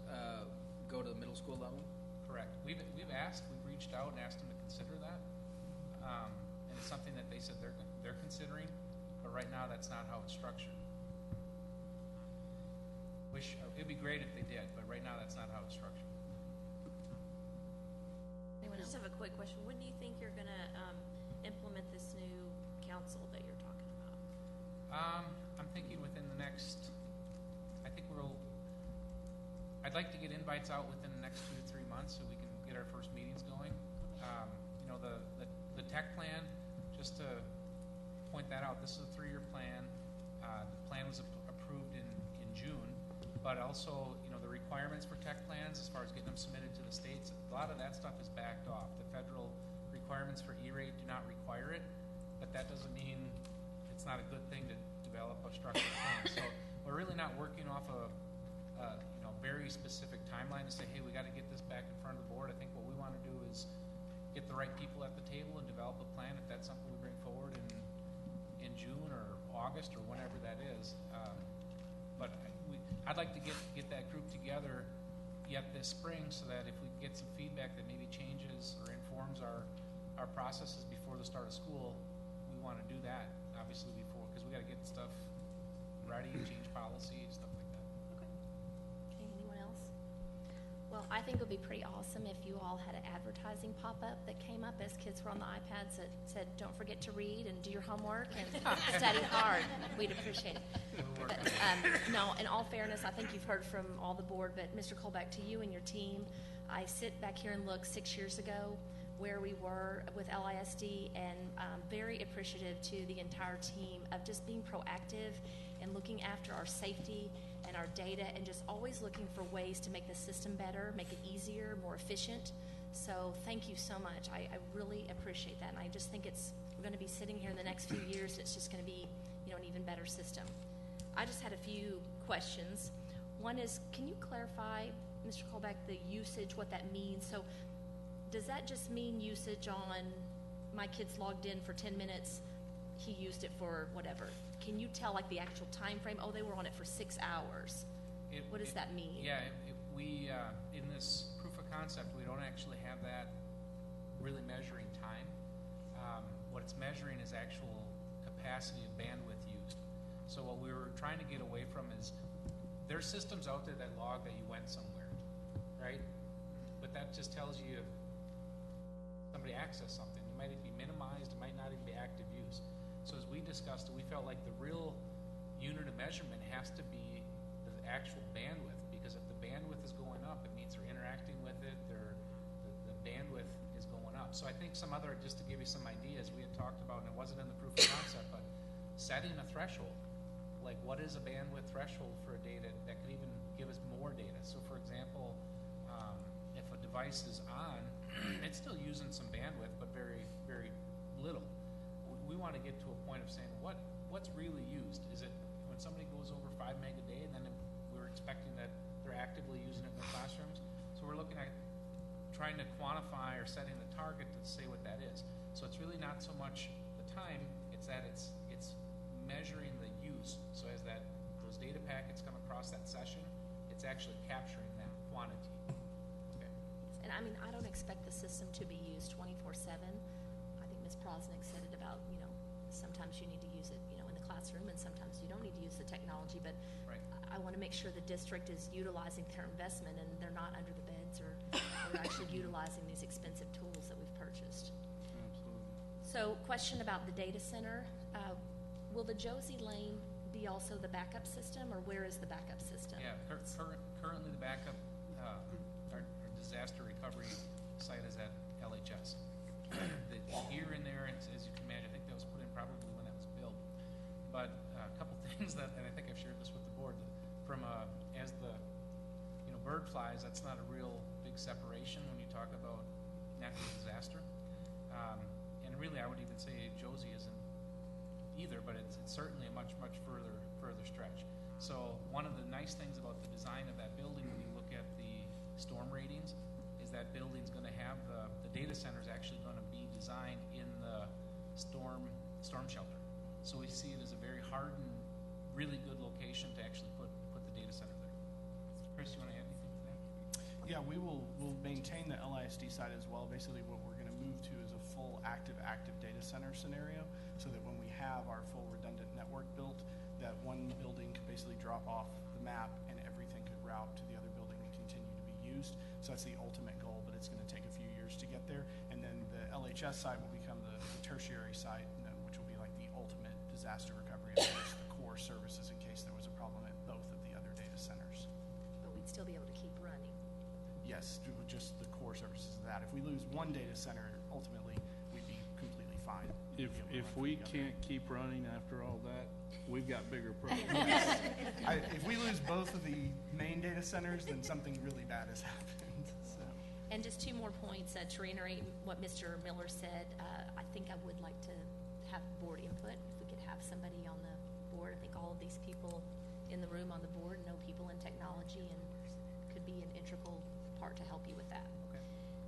go to the middle school level? Correct. We've reached out and asked them to consider that, and it's something that they said they're considering, but right now that's not how it's structured. It'd be great if they did, but right now that's not how it's structured. Anyone I just else? have a quick question. When do you think you're gonna implement this new council that you're talking about? I'm thinking within the next, I'd like to get invites out within the next 2 to 3 months so we can get our first meetings going. The tech plan, just to point that out, this is a 3-year plan. The plan was approved in June, but also, the requirements for tech plans as far as getting them submitted to the states, a lot of that stuff is backed off. The federal requirements for E-rate do not require it, but that doesn't mean it's not a good thing to develop a structured plan. So we're really not working off a very specific timeline to say, hey, we got to get this back in front of the board. I think what we want to do is get the right people at the table and develop a plan if that's something we bring forward in June or August or whenever that is. But I'd like to get that group together yet this spring so that if we get some feedback that maybe changes or informs our processes before the start of school, we want to do that obviously before, because we got to get stuff ready, change policy, stuff like that. Okay, anyone else? Well, I think it would be pretty awesome if you all had an advertising pop-up that came up as kids were on the iPads that said, don't forget to read and do your homework and study hard. We'd appreciate it. But, no, in all fairness, I think you've heard from all the board, but Mr. Colbeck, to you and your team, I sit back here and look 6 years ago where we were with LISD, and very appreciative to the entire team of just being proactive and looking after our safety and our data and just always looking for ways to make the system better, make it easier, more efficient. So thank you so much. I really appreciate that, and I just think we're going to be sitting here in the next few years, it's just going to be an even better system. I just had a few questions. One is, can you clarify, Mr. Colbeck, the usage, what that means? So does that just mean usage on my kid's logged in for 10 minutes, he used it for whatever? Can you tell like the actual time frame? Oh, they were on it for 6 hours. What does that mean? Yeah, we in this proof of concept, we don't actually have that really measuring time. What it's measuring is actual capacity of bandwidth used. So what we were trying to get away from is there's systems out there that log that you went somewhere, right? But that just tells you if somebody accessed something. It might be minimized, it might not even be active use. So as we discussed it, we felt like the real unit of measurement has to be the actual bandwidth, because if the bandwidth is going up, it means they're interacting with it, the bandwidth is going up. So I think some other, just to give you some ideas, we had talked about, and it wasn't in the proof of concept, but setting a threshold. Like, what is a bandwidth threshold for a data that could even give us more data? So for example, if a device is on, it's still using some bandwidth, but very, very little. We want to get to a point of saying, what's really used? Is it when somebody goes over 5 meg a day, and then we're expecting that they're actively using it in their classrooms? So we're looking at trying to quantify or setting the target to say what that is. So it's really not so much the time, it's that it's measuring the use. So as those data packets come across that session, it's actually capturing that quantity. Okay. And I mean, I don't expect the system to be used 24/7. I think Ms. Prosnick said it about, sometimes you need to use it, in the classroom, and sometimes you don't need to use the technology, but right. I want to make sure the district is utilizing their investment and they're not under the beds or they're actually utilizing these expensive tools that we've purchased. Absolutely. So, question about the data center. Will the Josie Lane be also the backup system, or where is the backup system? Yeah, currently the backup, our disaster recovery site is at LHS. The gear in there, as you can imagine, I think that was put in probably when that was built. But a couple things and I think I've shared this with the board, as the bird flies, that's not a real big separation when you talk about natural disaster. And really, I would even say Josie isn't either, but it's certainly a much further stretch. So one of the nice things about the design of that building, when you look at the storm ratings, is that building's gonna have the data center's actually gonna be designed in the storm shelter. So we see it as a very hardened, really good location to actually put the data center there. Chris, you wanna add anything to that? Yeah, we'll maintain the LISD side as well. Basically, what we're going to move to is a full active data center scenario, so that when we have our full redundant network built, that one building could basically drop off the map and everything could route to the other building and continue to be used. So that's the ultimate goal, but it's going to take a few years to get there. And then the LHS side will become the tertiary site, which will be like the ultimate disaster recovery, and just the core services in case there was a problem at both of the other data centers. But we'd still be able to keep running. Yes, just the core services of that. If we lose one data center, ultimately, we'd be completely fine. If we can't keep running after all that, we've got bigger problems. If we lose both of the main data centers, then something really bad has happened. So. And just 2 more points to reiterate what Mr. Miller said. I think I would like to have board input. If we could have somebody on the board, I think all of these people in the room on the board know people in technology and could be an integral part to help you with that. Okay.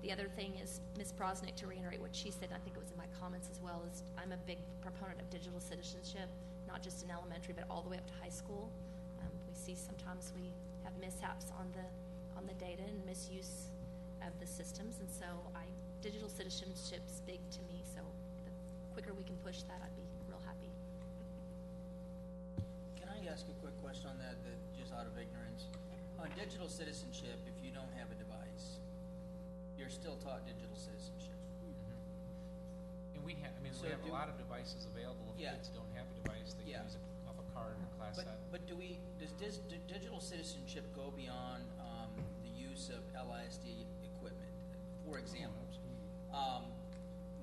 The other thing is, Ms. Brosnick, to reiterate what she said, I think it was in my comments as well, is I'm a big proponent of digital citizenship, not just in elementary, but all the way up to high school. We see sometimes we have mishaps on the data and misuse of the systems, and so digital citizenship's big to me, so the quicker we can push that, I'd be real happy. Can I ask a quick question on that just out of ignorance? On digital citizenship, if you don't have a device, you're still taught digital citizenship. And we have a lot of devices available. If Yeah. kids don't have a device, they can use it off a card or class set. But does digital citizenship go beyond the use of LISD equipment? For example,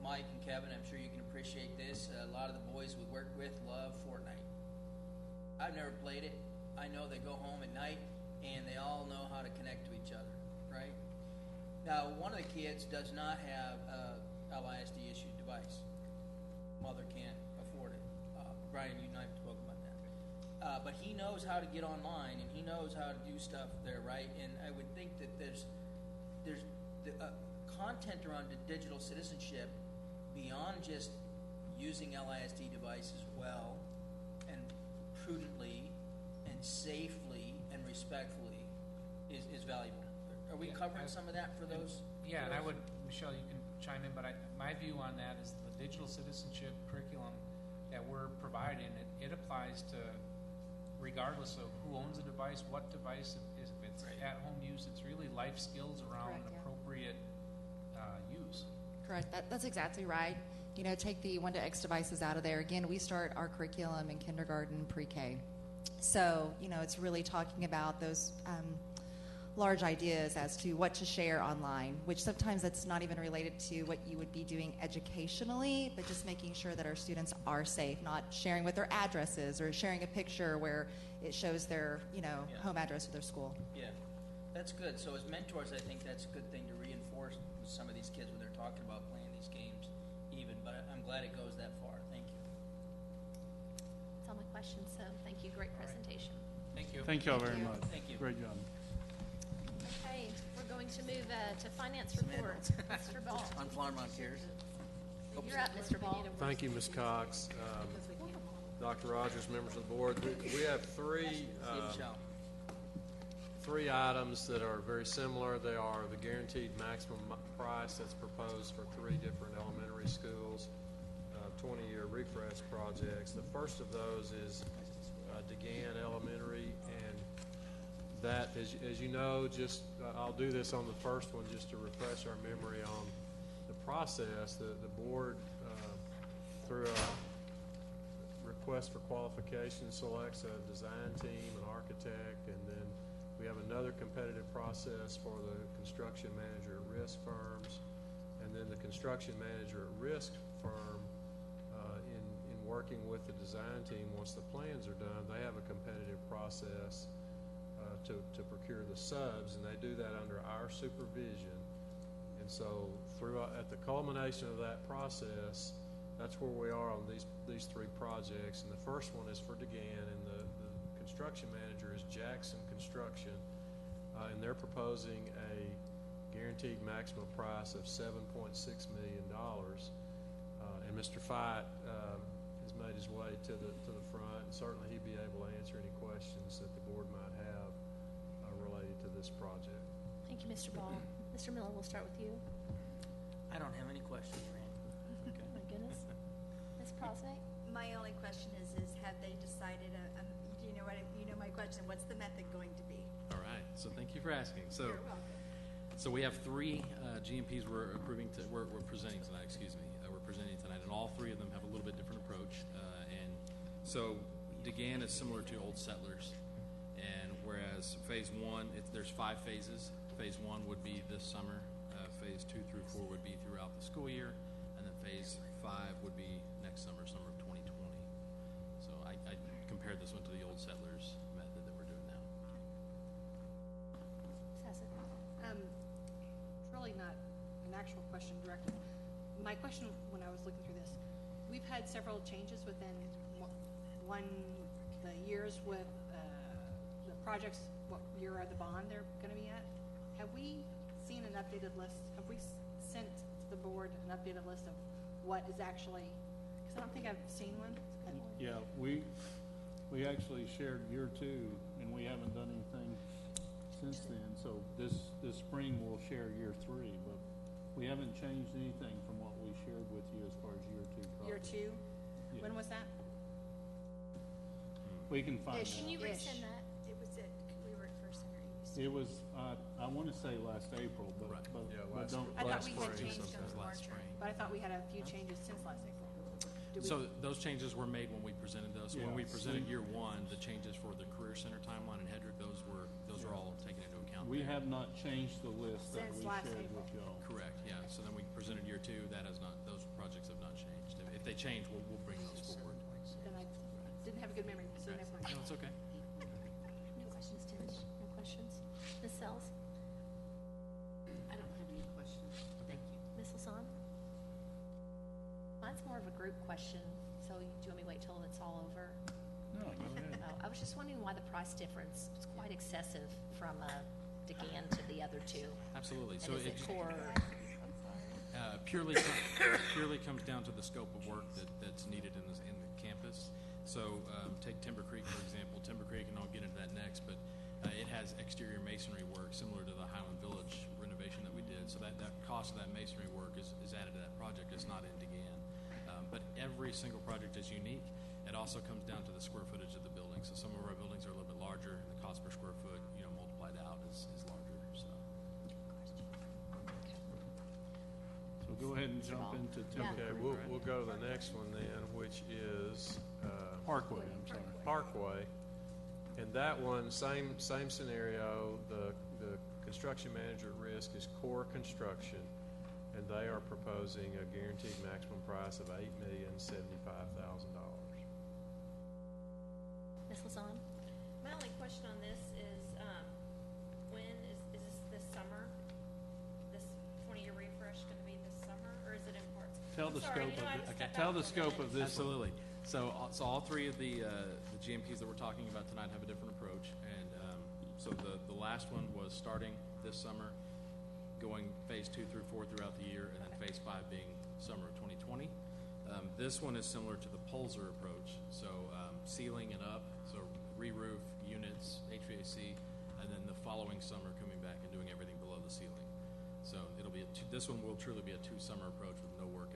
Mike and Kevin, I'm sure you can appreciate this. A lot of the boys we work with love Fortnite. I've never played it. I know they go home at night and they all know how to connect to each other, right? Now, one of the kids does not have a LISD issued device. Mother can't afford it. Brian, you and I have spoken about that. But he knows how to get online and he knows how to do stuff there, right? And I would think that there's the content around the digital citizenship beyond just using LISD devices well and prudently and safely and respectfully is valuable. Are we covering some of that for those? Yeah, and I would, Michelle, you can chime in, but my view on that is the digital citizenship curriculum that we're providing, it applies to regardless of who owns a device, what device it is. If it's at-home use, it's really life skills around Correct, yeah. appropriate use. Correct. That's exactly right. Take the 1 to X devices out of there. Again, we start our curriculum in kindergarten, pre-K. So, it's really talking about those large ideas as to what to share online, which sometimes that's not even related to what you would be doing educationally, but just making sure that our students are safe, not sharing what their address is or sharing a picture where it shows their, home address of their school. Yeah, that's good. So as mentors, I think that's a good thing to reinforce with some of these kids when they're talking about playing these games even, but I'm glad it goes that far. Thank you. That's all my questions, so thank you. Great presentation. Thank you. Thank y'all very much. Thank you. Great job. Okay, we're going to move to finance report. Mr. Ball. On Farmont Cares. You're up, Mr. Ball. Thank you, Ms. Cox. Dr. Rogers, members of the board. We have three items that are very similar. They are the guaranteed maximum price that's proposed for 3 different elementary schools, 20-year refresh projects. The first of those is DeGan Elementary, and that, as you know, I'll do this on the first one just to refresh our memory on the process. The board, through a request for qualification, selects a design team, an architect, and then we have another competitive process for the construction manager at risk firms, and then the construction manager at risk firm, in working with the design team, once the plans are done, they have a competitive process to procure the subs, and they do that under our supervision. And so at the culmination of that process, that's where we are on these 3 projects. And the first one is for DeGan, and the construction manager is Jackson Construction, and they're proposing a guaranteed maximum price of $7.6 million. And Mr. Fight has made his way to the front, and certainly he'd be able to answer any questions that the board might have related to this project. Thank you, Mr. Ball. Mr. Miller, we'll start with you. I don't have any questions, Randy. Oh, my goodness. Ms. Prosnick? My only question is have they decided, you know what, you know my question, what's the method going to be? All right, so thank you for asking. So, You're welcome. so we have three GMPs we're presenting tonight, we're presenting tonight, and all three of them have a little bit different approach. And so DeGan is similar to Old Settlers, and whereas phase one, there's 5 phases. Phase 1 would be this summer, phase 2 through 4 would be throughout the school year, and then phase 5 would be next summer, summer of 2020. So I compared this one to the Old Settlers method that we're doing now. Sassy? It's really not an actual question directly. My question when I was looking through this, we've had several changes within the years with the projects, what year are the bond they're going to be at. Have we seen an updated list? Have we sent to the board an updated list of what is actually, because I don't think I've seen one. Yeah, we actually shared year 2, and we haven't done anything since then. So this spring we'll share year 3, but we haven't changed anything from what we shared with you as far as year 2 Year project. 2? Yeah. When was that? We can find Ish. out. Can you Ish. resend that? It was we were at First Center East. It was, I want to say last April, but, Right. Yeah, but last- don't. I thought last we had spring changed sometime. them. Last spring. But I thought we had a few changes since last April. Do we- So those changes were made when we presented those. So when we Yeah. presented year 1, the changes for the Career Center timeline and Hedrick, those are all taken into account. We there. have not changed the list that Since we last shared April. with y'all. Correct, yeah. So then we presented year 2, those projects have not changed. If they change, we'll bring those forward. Then I didn't have a good memory, so never mind. No, it's okay. No questions, Tish? No questions? Ms. Sells? I don't have any questions. Thank you. Ms. Lasan? Mine's more of a group question, so do you want me to wait till it's all over? No, go ahead. Oh, I was just wondering why the price difference is quite excessive from DeGan to the other two. Absolutely. And So is it for, purely comes down to the scope of work that's needed in the campus. So take Timber Creek, for example. Timber Creek, and I'll get into that next, but it has exterior masonry work similar to the Highland Village renovation that we did. So that cost of that masonry work is added to that project. It's not in DeGan. But every single project is unique. It also comes down to the square footage of the building. So some of our buildings are a little bit larger, and the cost per square foot, multiplied out is larger. So So go ahead and jump into Timber Okay, Creek. we'll go to the next one then, which is Parkway, I'm sorry. Parkway. And that one, same scenario. The construction manager at risk is Core Construction, and they are proposing a guaranteed maximum price of $8,075,000. Ms. Lasan? My only question on this is, when is this summer? This 20-year refresh going to be this summer, or is it in parts? Tell the Sorry, scope of I it. had to step Tell out the for a scope minute. of this one. absolutely. So all three of the GMPs that we're talking about tonight have a different approach, and so the last one was starting this summer, going phase 2 through 4 throughout the year, and then phase 5 being summer of 2020. This one is similar to the Pulsar approach, so ceiling and up, so re-roof units, HVAC, and then the following summer coming back and doing everything below the ceiling. So it'll be this one will truly be a 2-summer approach with no work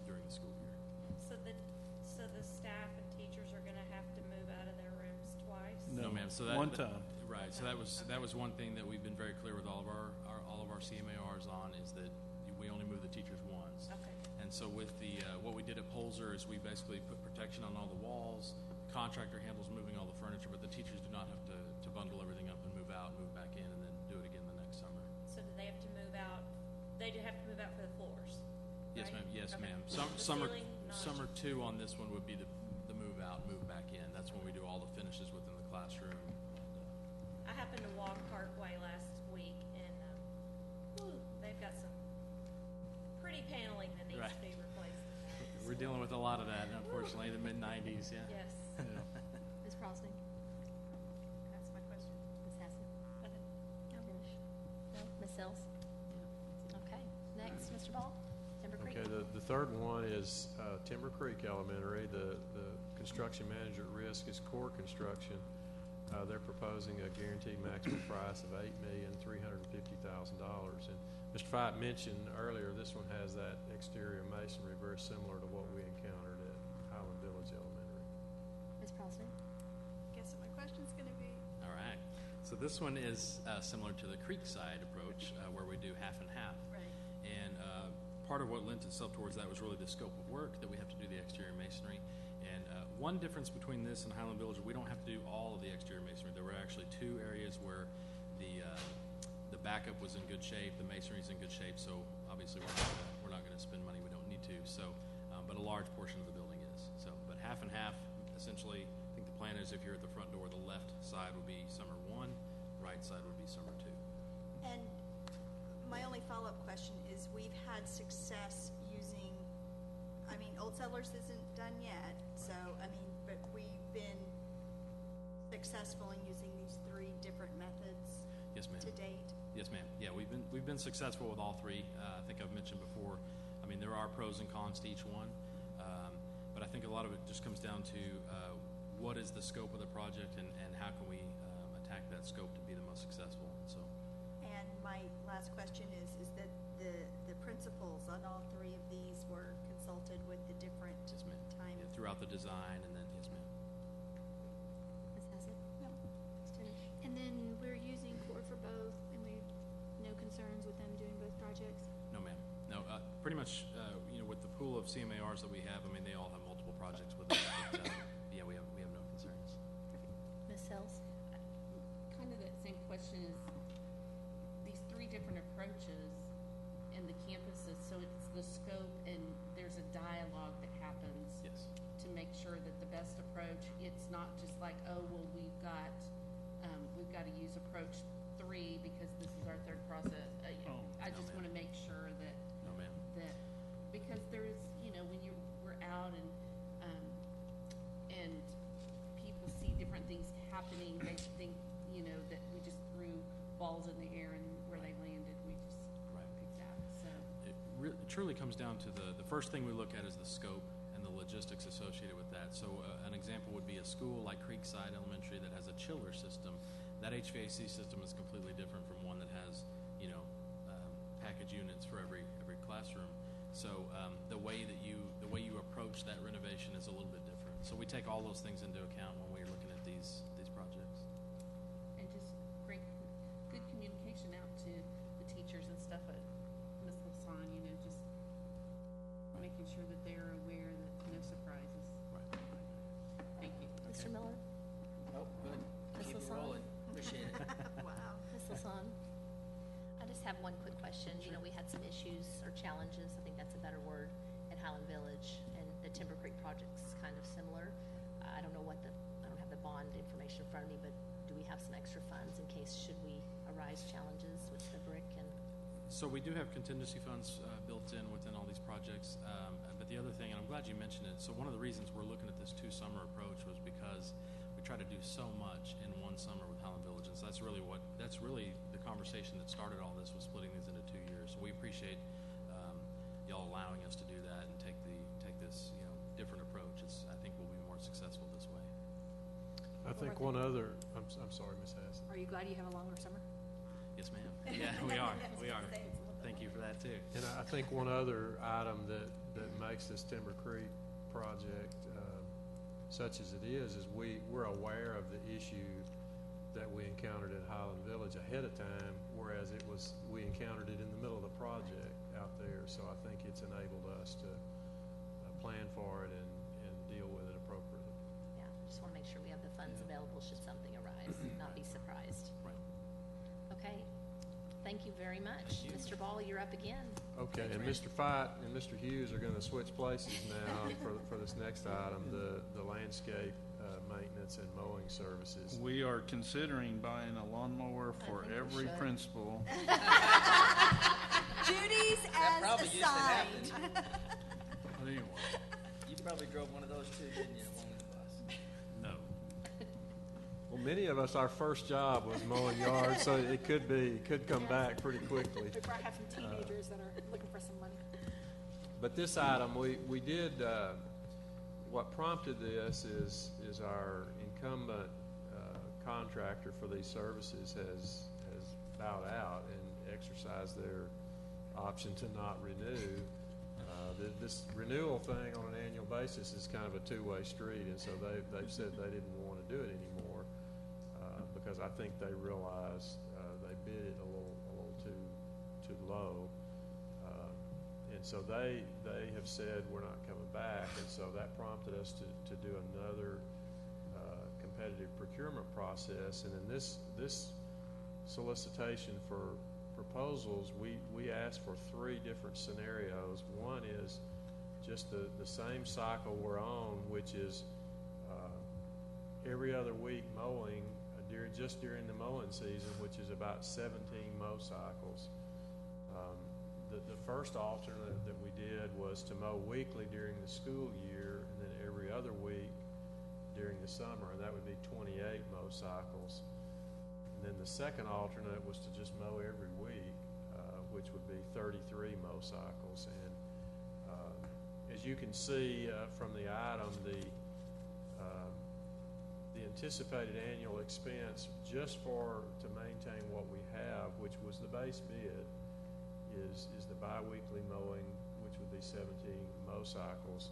during the school year. So the staff and teachers are going to have to move out of their rooms twice? No, ma'am. So one time. Right. So that was one thing that we've been very clear with all of our CMARs on, is that we only move the teachers once. Okay. And so with the what we did at Pulsar is we basically put protection on all the walls. The contractor handles moving all the furniture, but the teachers do not have to bundle everything up and move out, move back in, and then do it again the next summer. So do they have to move out? They do have to move out for the floors? Yes, right? ma'am. Yes, Okay. ma'am. The Summer ceiling, not- summer 2 on this one would be the move out, move back in. That's when we do all the finishes within the classroom. I happened to walk Parkway last week, and they've got some pretty paneling that needs Right. to be replaced. We're dealing with a lot of that, unfortunately, in the mid-90s. Yeah. Yes. Ms. Prosnick? Sills? Okay, next, Mr. Ball, Timber Creek. Okay, the third one is Timber Creek Elementary. The construction manager at risk is Core Construction. They're proposing a guaranteed maximum price of $8,350,000. And Mr. Fight mentioned earlier, this one has that exterior masonry very similar to what we encountered at Highland Village Elementary. Ms. Prosser? Guess what my question's gonna be? All right. So this one is similar to the Creekside approach, where we do half and half. Right. And part of what lent itself towards that was really the scope of work that we have to do the exterior masonry. And one difference between this and Highland Village, we don't have to do all of the exterior masonry. There were actually two areas where the backup was in good shape, the masonry is in good shape. So obviously we're not going to spend money we don't need to. So, but a large portion of the building is. So, but half and half, essentially. I think the plan is if you're at the front door, the left side would be summer 1, right side would be summer 2. And my only follow-up question is, we've had success using, I mean, Old Settlers isn't done yet, so, I mean, but we've been successful in using these 3 different methods Yes, ma'am. to date. Yes, ma'am. Yeah, we've been successful with all 3. I think I've mentioned before. I mean, there are pros and cons to each one, but I think a lot of it just comes down to what is the scope of the project and how can we attack that scope to be the most successful. So, And my last question is that the principals on all 3 of these were consulted with the different yes, ma'am. time. Yeah, throughout the design, and then yes, ma'am. Ms. Hassett? No, it's finished. And then we're using Core for both, and we've no concerns with them doing both projects? No, ma'am. No, pretty much. With the pool of CMARs that we have, I mean, they all have multiple projects with them. But, yeah, we have no concerns. Ms. Sills? Kind of that same question is these 3 different approaches and the campuses, so it's the scope and there's a dialogue that happens Yes. to make sure that the best approach, it's not just like, oh, well, we've got to use approach 3 because this is our 3rd process. I no, just ma'am. want to make sure that No, ma'am. because there's, when we're out and people see different things happening, they think, that we just threw balls in the air and where they landed, we just Right. picked out. So, It truly comes down to the first thing we look at is the scope and the logistics associated with that. So an example would be a school like Creekside Elementary that has a chiller system. That HVAC system is completely different from one that has, package units for every classroom. So the way you approach that renovation is a little bit different. So we take all those things into account when we're looking at these projects. and just good communication out to the teachers and stuff at Ms. Lasan, just making sure that they're aware that no surprises. Right. Thank you. Mr. Miller? Oh, good. Ms. Keep it Lasan? rolling. Appreciate it. Wow. Ms. Lasan? I just have one quick question. We had some issues or challenges, I think that's a better word, at Highland Village, and the Timber Creek project's kind of similar. I don't have the bond information in front of me, but do we have some extra funds in case should we arise challenges with the brick and? So we do have contingency funds built in within all these projects. But the other thing, and I'm glad you mentioned it, so one of the reasons we're looking at this 2-summer approach was because we try to do so much in one summer with Highland Village. And so that's really the conversation that started all this, was splitting these into 2 years. So we appreciate y'all allowing us to do that and take this different approach. I think we'll be more successful this way. I think one other, I'm sorry, Ms. Hassett. Are you glad you have a longer summer? Yes, ma'am. Yeah, we are. We are. Thank you for that too. And I think one other item that makes this Timber Creek project such as it is we're aware of the issue that we encountered at Highland Village ahead of time, whereas we encountered it in the middle of the project out there. So I think it's enabled us to plan for it and deal with it appropriately. Yeah, I just want to make sure we have the funds available should something arise, not be surprised. Right. Okay, thank you very much. Mr. Ball, you're up again. Okay, and Mr. Fight and Mr. Hughes are going to switch places now for this next item, the landscape maintenance and mowing services. We are considering buying a lawnmower for think we every should. principal. Duties That as probably used to happen. assigned. But anyway, You probably drove one of those too, didn't you, along the bus? no. We'll many of us, our first job was mowing yards, so it could come back pretty quickly. We probably have some teenagers that are looking for some money. But this item, we did, what prompted this is our incumbent contractor for these services has bowed out and exercised their option to not renew. This renewal thing on an annual basis is kind of a two-way street, and so they've said they didn't want to do it anymore because I think they realized they bid it a little too low. And so they have said we're not coming back, and so that prompted us to do another competitive procurement process. And in this solicitation for proposals, we asked for 3 different scenarios. One is just the same cycle we're on, which is every other week mowing during the mowing season, which is about 17 mow cycles. The first alternate that we did was to mow weekly during the school year and then every other week during the summer, and that would be 28 mow cycles. And then the second alternate was to just mow every week, which would be 33 mow cycles. And as you can see from the item, the anticipated annual expense just to maintain what we have, which was the base bid, is the biweekly mowing, which would be 17 mow cycles,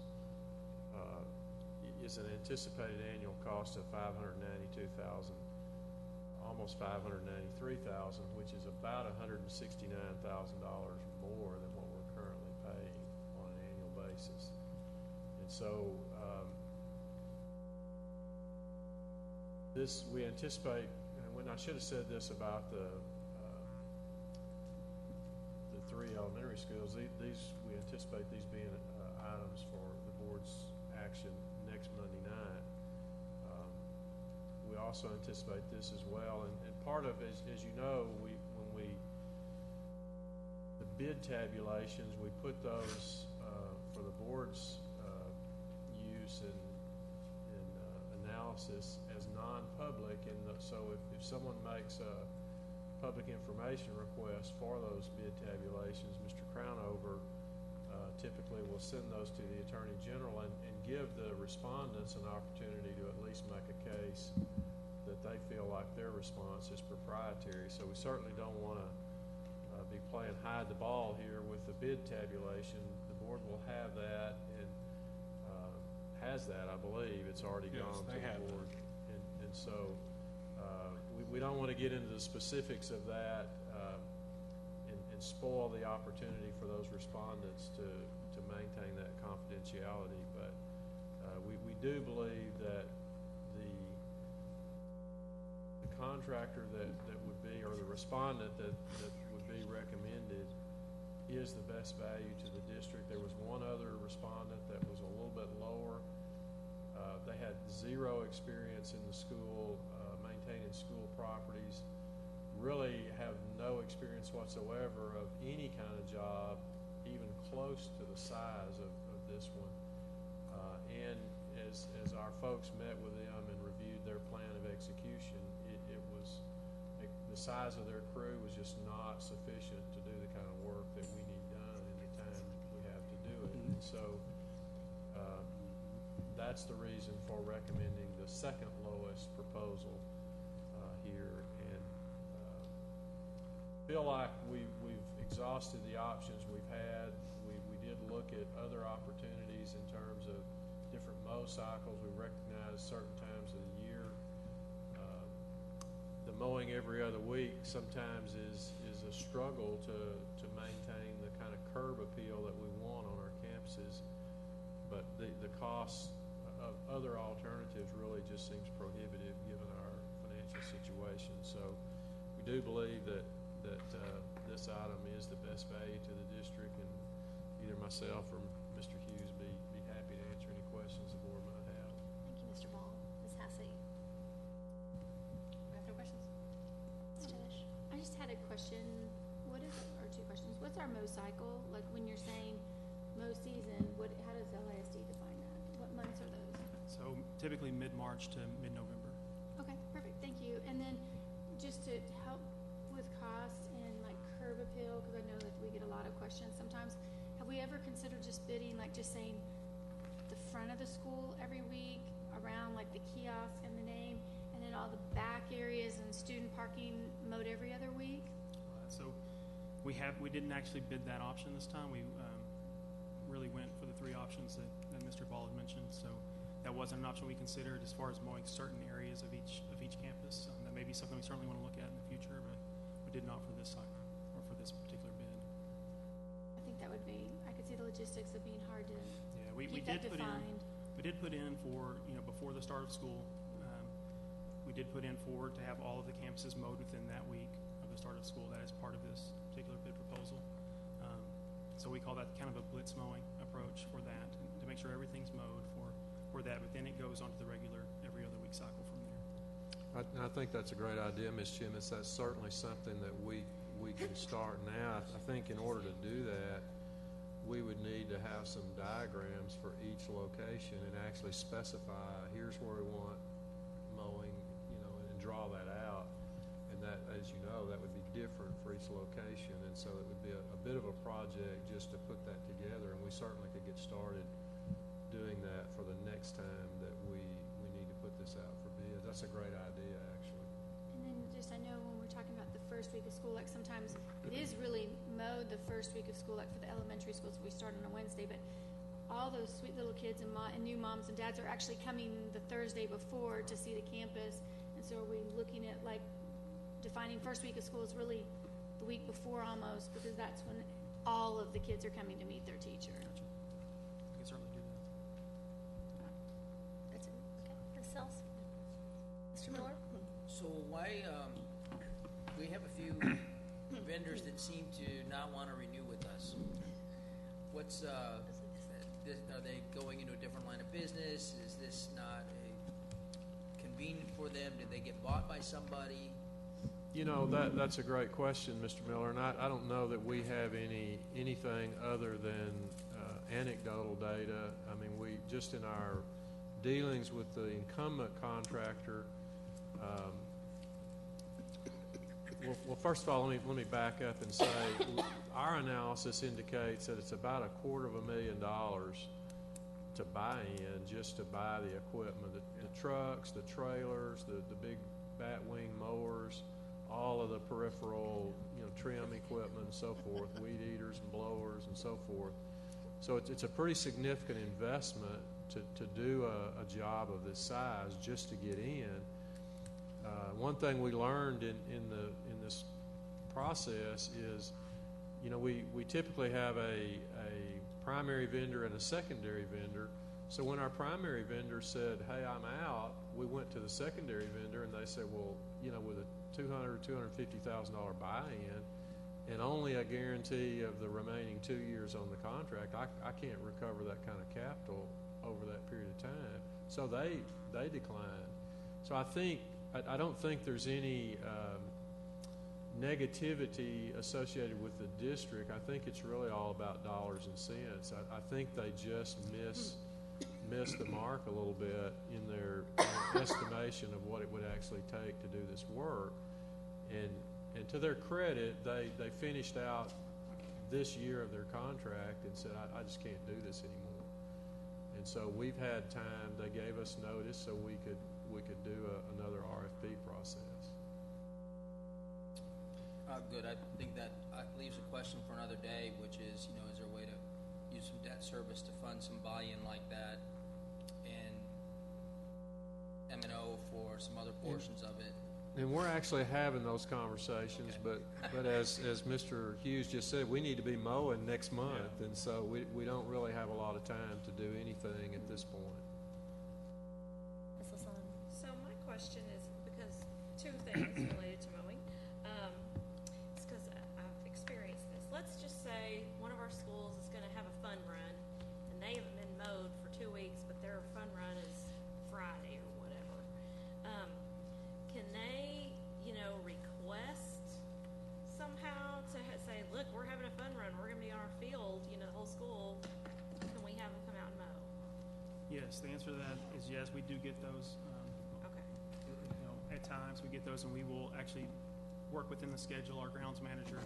is an anticipated annual cost of $592,000, almost $593,000, which is about $169,000 more than what we're currently paying on an annual basis. And so we anticipate, and when I should have said this about the 3 elementary schools, we anticipate these being items for the board's action next Monday night. We also anticipate this as well, and part of, as you know, the bid tabulations, we put those for the board's use and analysis as non-public, and so if someone makes a public information request for those bid tabulations, Mr. Crownover typically will send those to the Attorney General and give the respondents an opportunity to at least make a case that they feel like their response is proprietary. So we certainly don't want to be playing hide the ball here with the bid tabulation. The board will have that and has that, I believe. It's already gone to the board. And so we don't want to get into the specifics of that and spoil the opportunity for those respondents to maintain that confidentiality. But we do believe that the contractor that would be, or the respondent that would be recommended, is the best value to the district. There was one other respondent that was a little bit lower. They had 0 experience in the school, maintaining school properties, really have no experience whatsoever of any kind of job, even close to the size of this one. And as our folks met with them and reviewed their plan of execution, the size of their crew was just not sufficient to do the kind of work that we need done in the time we have to do it. And so that's the reason for recommending the second lowest proposal here. And feel like we've exhausted the options we've had. We did look at other opportunities in terms of different mow cycles. We recognize certain times of the year. The mowing every other week sometimes is a struggle to maintain the kind of curb appeal that we want on our campuses. But the cost of other alternatives really just seems prohibitive given our financial situation. So we do believe that this item is the best value to the district, and either myself or Mr. Hughes be happy to answer any questions the board might have. Thank you, Mr. Ball. Ms. Hassey? I have no questions. Ms. Tisch? I just had a question. Or 2 questions. What's our mow cycle? Like when you're saying mow season, how does LISD define that? What months are those? So typically mid-March to mid-November. Okay, perfect. Thank you. And then just to help with cost and like curb appeal, because I know that we get a lot of questions sometimes, have we ever considered just bidding, like just saying the front of the school every week around like the kiosk and the name, and then all the back areas and student parking mowed every other week? So we didn't actually bid that option this time. We really went for the three options that Mr. Ball had mentioned. So that wasn't an option we considered as far as mowing certain areas of each campus. That may be something we certainly want to look at in the future, but we did not for this cycle or for this particular bid. I think that would be, I could see the logistics of being hard to We keep did that defined. We did put in for, before the start of school, we did put in for to have all of the campuses mowed within that week of the start of school. That is part of this particular bid proposal. So we call that kind of a blitz mowing approach for that, to make sure everything's mowed for that, but then it goes on to the regular every other week cycle from there. I think that's a great idea, Ms. Chimmis. That's certainly something that we can start now. I think in order to do that, we would need to have some diagrams for each location and actually specify, here's where we want mowing, and draw that out. And that, as you know, that would be different for each location. And so it would be a bit of a project just to put that together. And we certainly could get started doing that for the next time that we need to put this out for bid. That's a great idea, actually. And then just, I know when we're talking about the first week of school, like sometimes it is really mowed the first week of school, like for the elementary schools, we start on a Wednesday, but all those sweet little kids and new moms and dads are actually coming the Thursday before to see the campus. And so are we looking at like defining first week of school is really the week before almost, because that's when all of the kids are coming to meet their teacher. Gotcha. We can certainly do that. That's it. Okay. Ms. Sells? Mr. Miller? So why, we have a few vendors that seem to not want to renew with us. What's, are they going into a different line of business? Is this not convenient for them? Did they get bought by somebody? That's a great question, Mr. Miller, and I don't know that we have anything other than anecdotal data. I mean, we just in our dealings with the incumbent contractor. Well, first of all, let me back up and say our analysis indicates that it's about $250,000 to buy in, just to buy the equipment, the trucks, the trailers, the big batwing mowers, all of the peripheral, trim equipment and so forth, weed eaters and blowers and so forth. So it's a pretty significant investment to do a job of this size just to get in. One thing we learned in this process is, we typically have a primary vendor and a secondary vendor. So when our primary vendor said, "Hey, I'm out," we went to the secondary vendor and they said, "Well, with a $200,000 or $250,000 buy-in and only a guarantee of the remaining 2 years on the contract, I can't recover that kind of capital over that period of time." So they declined. So I don't think there's any negativity associated with the district. I think it's really all about dollars and cents. I think they just missed the mark a little bit in their estimation of what it would actually take to do this work. And to their credit, they finished out this year of their contract and said, I just can't do this anymore. And so we've had time. They gave us notice so we could do another RFP process. Good. I think that leaves a question for another day, which is, is there a way to use some debt service to fund some buy-in like that, and M&O for some other portions of it? And we're actually having those conversations, okay. but as Mr. Hughes just said, we need to be mowing next month, and so we don't really have a lot of time to do anything at this point. Ms. Lasan? So my question is, because two things related to mowing. It's because I've experienced this. Let's just say one of our schools is going to have a fun run, and they haven't been mowed for 2 weeks, but their fun run is Friday or whatever. Can they, request somehow to say, look, we're having a fun run, we're going to be on our field, the whole school, can we have them come out and mow? Yes, the answer to that is yes. We do get those. Okay. At at times. We get those, and we will actually work within the schedule. Our grounds manager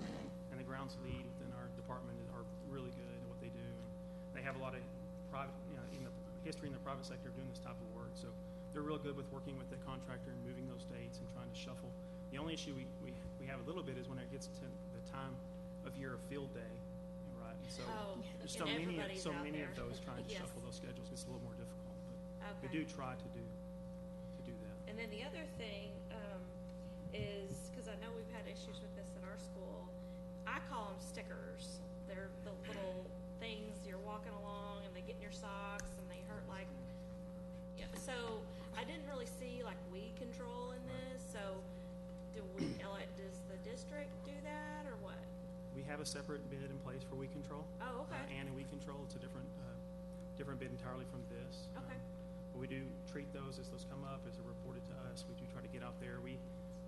and the grounds lead within our department are really good at what they do. And they have a lot of private, in the history in the private sector of doing this type of work. So they're real good with working with the contractor and moving those dates and trying to shuffle. The only issue we have a little bit is when it gets to the time of year of field day, right? And so there's so many of those trying to Yes. shuffle those schedules gets a little more difficult. But we Okay. do try to do that. And then the other thing is, because I know we've had issues with this at our school, I call them stickers. They're the little things you're walking along and they get in your socks and they hurt like, yeah. So I didn't really see like weed control in this. So does the district do that or what? We have a separate bid in place for weed control. Oh, okay. And in weed control, it's a different bid entirely from this. Okay. But we do treat those as those come up, as they're reported to us. We do try to get out there.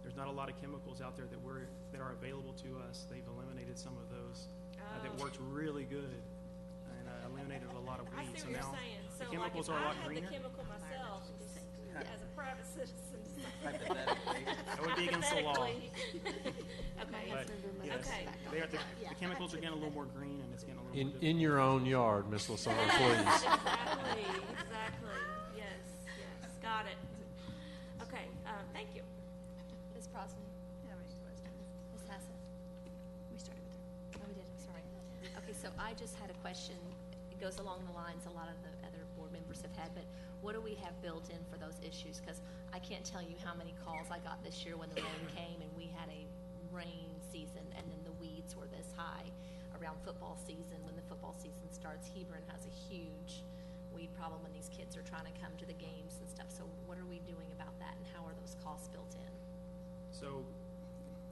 There's not a lot of chemicals out there that are available to us. They've eliminated some of those that worked really good, and eliminated a lot of I weeds. see what So now you're saying. So the chemicals like are a if lot I had greener. the chemical myself, just as a private citizen. Hypothetically. That would be against the law. Okay. But yes, Okay. the chemicals are getting a little more green, and it's getting a little more In your own yard, Ms. Lasana, please. Exactly. Yes. Got it. Okay. Thank you. Ms. Prosney? Ms. Hassett? We started with her. Oh, we did, sorry. Okay, so I just had a question. It goes along the lines a lot of the other board members have had, but what do we have built in for those issues? Because I can't tell you how many calls I got this year when the rain came and we had a rain season and then the weeds were this high around football season. When the football season starts, Hebron has a huge weed problem when these kids are trying to come to the games and stuff. So what are we doing about that and how are those costs built in? So,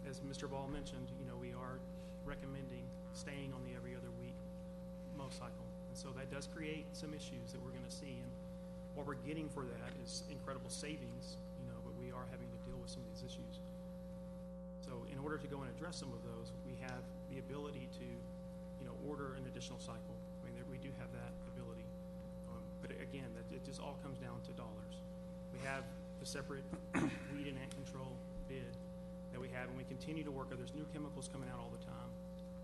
as Mr. Ball mentioned, we are recommending staying on the every other week mow cycle. And so that does create some issues that we're going to see. And what we're getting for that is incredible savings, but we are having to deal with some of these issues. So in order to go and address some of those, we have the ability to, order an additional cycle. I mean, we do have that ability. But again, it just all comes down to dollars. We have the separate weed and ant control bid that we have, and we continue to work. There's new chemicals coming out all the time.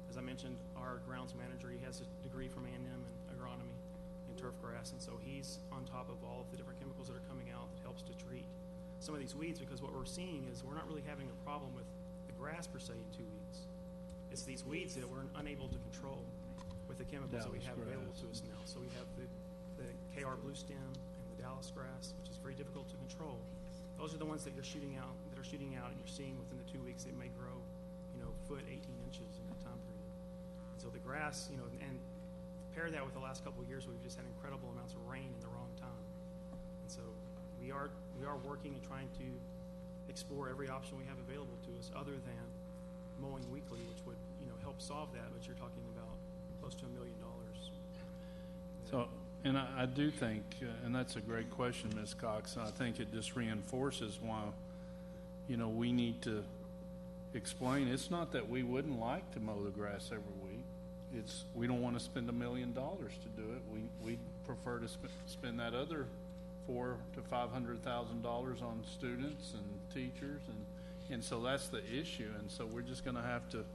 As I mentioned, our grounds manager, he has a degree from A&M in agronomy and turf grass, and so he's on top of all of the different chemicals that are coming out that helps to treat some of these weeds, because what we're seeing is we're not really having a problem with the grass per se in 2 weeks. It's these weeds that we're unable to control with the chemicals that we have available to us now. So we have the KR blue stem and the Dallas grass, which is very difficult to control. Those are the ones that you're shooting out, and you're seeing within the 2 weeks it may grow, foot 18 inches in that time period. And so the grass, and pair that with the last couple of years, we've just had incredible amounts of rain in the wrong time. And so we are working and trying to explore every option we have available to us, other than mowing weekly, which would help solve that. But you're talking about close to $1 million. So, and I do think, and that's a great question, Ms. Cox, and I think it just reinforces why, we need to explain. It's not that we wouldn't like to mow the grass every week. It's, we don't want to spend $1 million to do it. We prefer to spend that other $400,000 to $500,000 on students and teachers, and so that's the issue. And so we're just going to have to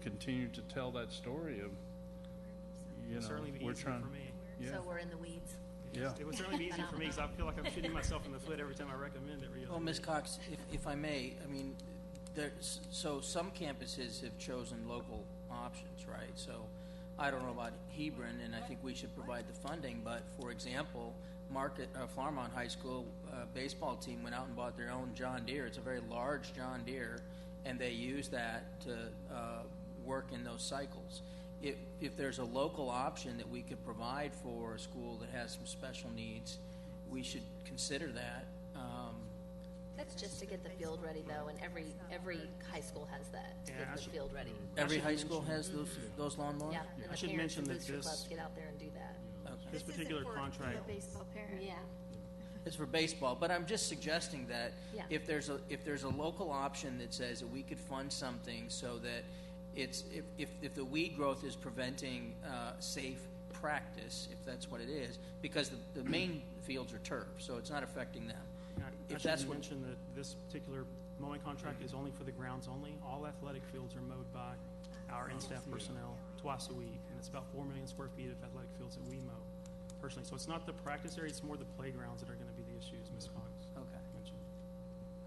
continue to tell that story of, It'll certainly be easier for me. Yeah. So we're in the weeds. Yeah. It would certainly be easier for me, because I feel like I'm shooting myself in the foot every time I recommend it. Well, Ms. Cox, if I may, I mean, so some campuses have chosen local options, right? So I don't know about Hebron, and I think we should provide the funding, but for example, Farmont High School baseball team went out and bought their own John Deere. It's a very large John Deere, and they use that to work in those cycles. If there's a local option that we could provide for a school that has some special needs, we should consider that. That's just to get the field ready, though, and every high school has that, to get the field ready. Every high school has those lawnmowers? Yeah, and I the should parents mention and that booster this- clubs get out there and do that. This particular contract, The baseball parent. Yeah. It's for baseball, but I'm just suggesting that Yeah. if there's a local option that says that we could fund something so that it's if the weed growth is preventing safe practice, if that's what it is, because the main fields are turf, so it's not affecting them. if should that's what, mention that this particular mowing contract is only for the grounds only. All athletic fields are mowed by our in-staff personnel twice a week, and it's about 4 million square feet of athletic fields that we mow personally. So it's not the practice area, it's more the playgrounds that are going to be the issues, Ms. Cox okay. mentioned.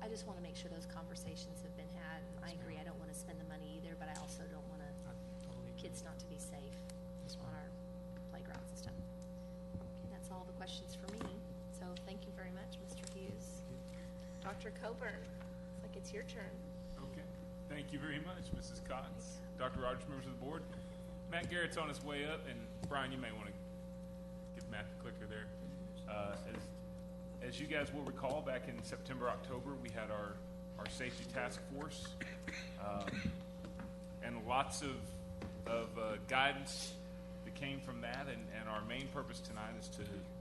I just want to make sure those conversations have been had. I agree, I don't want to spend the money either, but I also don't want I totally agree. kids not to be safe on our playgrounds and stuff. Okay, that's all the questions for me. So thank you very much, Mr. Hughes. Dr. Coburn, it's like it's your turn. Okay. Thank you very much, Mrs. Cox. Dr. Rogers, members of the board. Matt Garrett's on his way up, and Brian, you may want to give Matt the clicker there. As you guys will recall, back in September, October, we had our safety task force, and lots of guidance that came from that, and our main purpose tonight is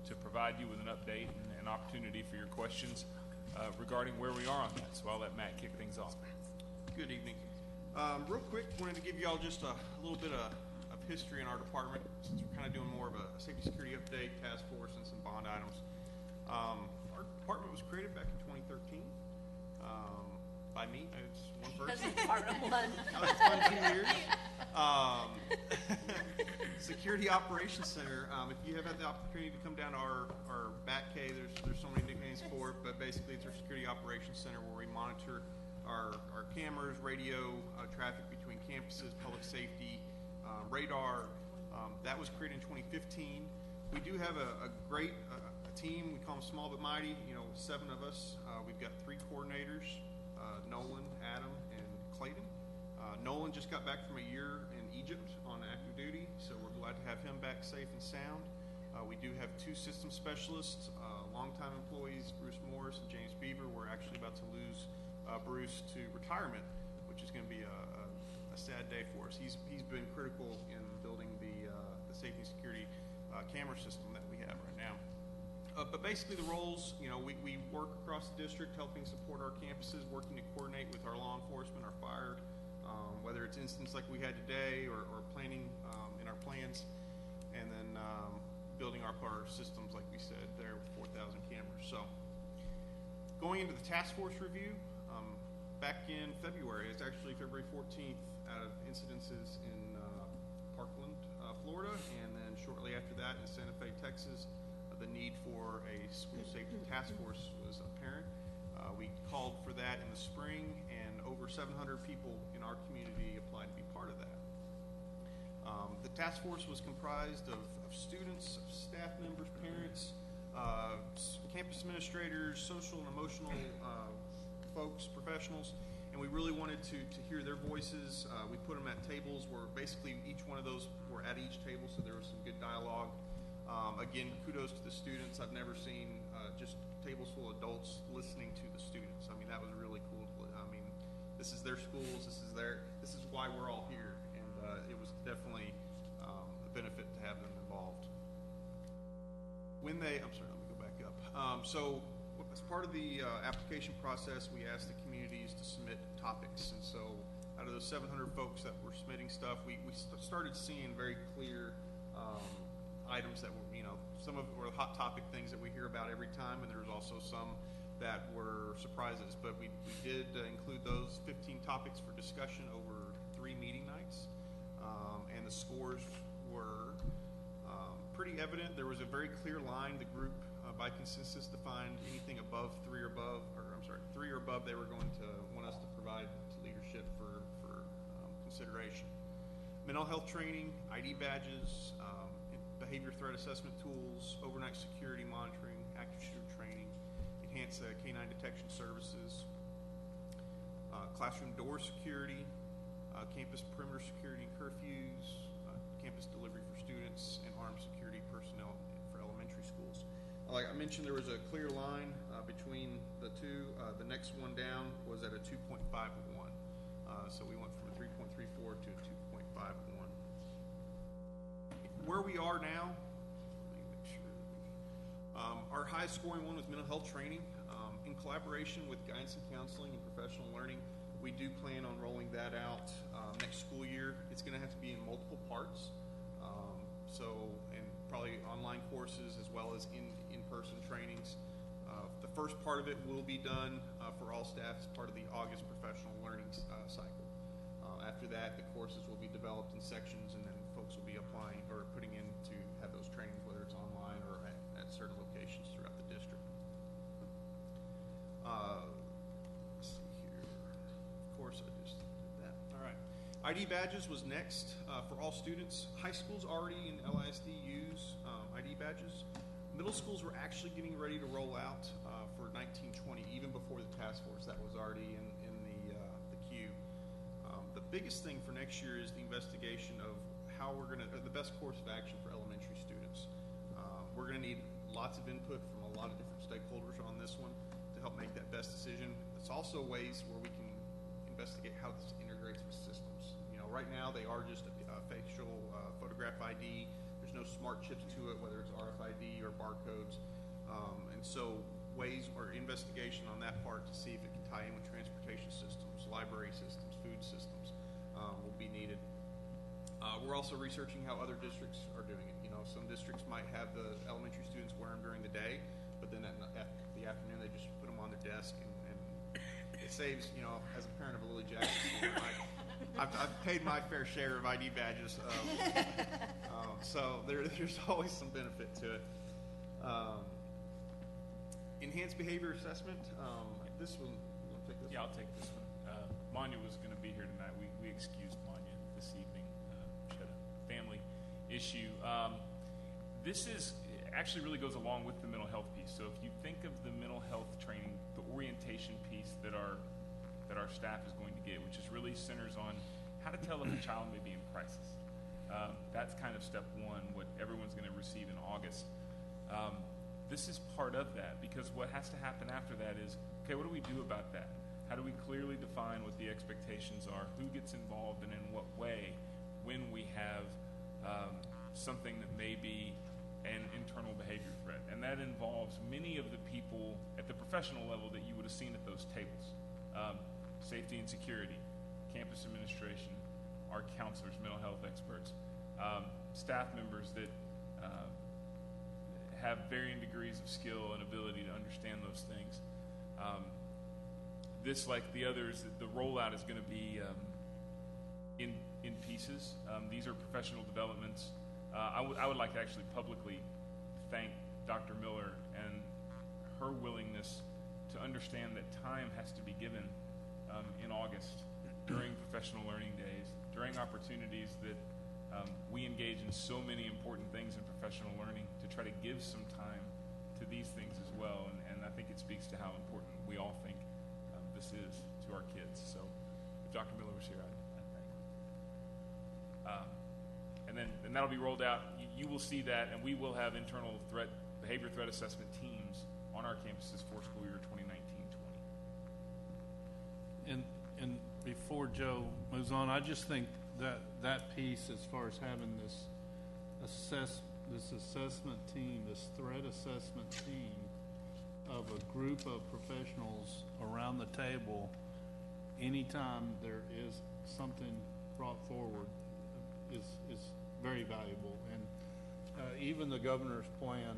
to provide you with an update and an opportunity for your questions regarding where we are on that. So I'll let Matt kick things off. Good evening. Real quick, wanted to give you all just a little bit of history in our department, since we're kind of doing more of a safety security update, task force, and some bond items. Our department was created back in 2013 by me. It's one person. Department one. It's fun 2 years. Security Operations Center. If you have had the opportunity to come down to our back K, there's so many nicknames for it, but basically it's our Security Operations Center where we monitor our cameras, radio, traffic between campuses, public safety, radar. That was created in 2015. We do have a great team. We call them small but mighty. 7 of us. We've got 3 coordinators, Nolan, Adam, and Clayton. Nolan just got back from a year in Egypt on active duty, so we're glad to have him back safe and sound. We do have 2 system specialists, longtime employees, Bruce Morris and James Beaver. We're actually about to lose Bruce to retirement, which is going to be a sad day for us. He's been critical in building the safety and security camera system that we have right now. But basically the roles, we work across the district helping support our campuses, working to coordinate with our law enforcement, our fire, whether it's incidents like we had today or planning in our plans, and then building up our systems, like we said, there with 4,000 cameras. So going into the task force review, back in February, it's actually February 14th, out of incidences in Parkland, Florida, and then shortly after that in Santa Fe, Texas, the need for a school safety task force was apparent. We called for that in the spring, and over 700 people in our community applied to be part of that. The task force was comprised of students, of staff members, parents, campus administrators, social and emotional folks, professionals, and we really wanted to hear their voices. We put them at tables where basically each one of those were at each table, so there was some good dialogue. Again, kudos to the students. I've never seen just tables full of adults listening to the students. I mean, that was really cool. I mean, this is their schools. This is why we're all here, and it was definitely a benefit to have them involved. I'm sorry, let me go back up. So as part of the application process, we asked the communities to submit topics, and so out of those 700 folks that were submitting stuff, we started seeing very clear items that were, some of it were hot topic things that we hear about every time, and there was also some that were surprises. But we did include those 15 topics for discussion over 3 meeting nights, and the scores were pretty evident. There was a very clear line. The group, by consensus, defined anything above 3 or above, they were going to want us to provide to leadership for consideration. Mental health training, ID badges, behavior threat assessment tools, overnight security monitoring, active shooter training, enhanced canine detection services, classroom door security, campus perimeter security and curfews, campus delivery for students, and armed security personnel for elementary schools. Like I mentioned, there was a clear line between the two. The next one down was at a 2.5 to 1. So we went from a 3.34 to a 2.5 to 1. Where we are now, let me make sure. Our highest scoring one was mental health training. In collaboration with guidance and counseling and professional learning, we do plan on rolling that out next school year. It's going to have to be in multiple parts. And probably online courses as well as in-person trainings. The first part of it will be done for all staff as part of the August professional learning cycle. After that, the courses will be developed in sections, and then folks will be applying or putting in to have those trainings, whether it's online or at certain locations throughout the district. Let's see here. Of course, I just did that. All right. ID badges was next for all students. High schools already in LISD use ID badges. Middle schools were actually getting ready to roll out for 1920, even before the task force. That was already in the queue. The biggest thing for next year is the investigation of how we're the best course of action for elementary students. We're going to need lots of input from a lot of different stakeholders on this one to help make that best decision. It's also ways where we can investigate how this integrates with systems. Right now they are just a facial photograph ID. There's no smart chips to it, whether it's RFID or barcodes. And so ways or investigation on that part to see if it can tie in with transportation systems, library systems, food systems will be needed. We're also researching how other districts are doing it. Some districts might have the elementary students wear them during the day, but then at the afternoon they just put them on their desk, and it saves, as a parent of a Lily Jackson student, I've paid my fair share of ID badges, so there's always some benefit to it. Enhanced behavior assessment. This one, you want to take this? Yeah, I'll take this one. Manya was going to be here tonight. We excused Manya this evening. She had a family issue. This actually really goes along with the mental health piece. So if you think of the mental health training, the orientation piece that our staff is going to get, which is really centers on how to tell if a child may be in crisis. That's kind of step one, what everyone's going to receive in August. This is part of that, because what has to happen after that is, okay, what do we do about that? How do we clearly define what the expectations are? Who gets involved and in what way when we have something that may be an internal behavior threat? And that involves many of the people at the professional level that you would have seen at those tables. Safety and security, campus administration, our counselors, mental health experts, staff members that have varying degrees of skill and ability to understand those things. This, like the others, the rollout is going to be in pieces. These are professional developments. I would like to actually publicly thank Dr. Miller and her willingness to understand that time has to be given in August during professional learning days, during opportunities that we engage in so many important things in professional learning, to try to give some time to these things as well. And I think it speaks to how important we all think this is to our kids. So if Dr. Miller was here, I'd thank him. And that'll be rolled out. You will see that, and we will have internal behavior threat assessment teams on our campuses for school year 2019-20. And before Joe moves on, I just think that piece, as far as having this assessment team, this threat assessment team of a group of professionals around the table, anytime there is something brought forward, is very valuable. And even the governor's plan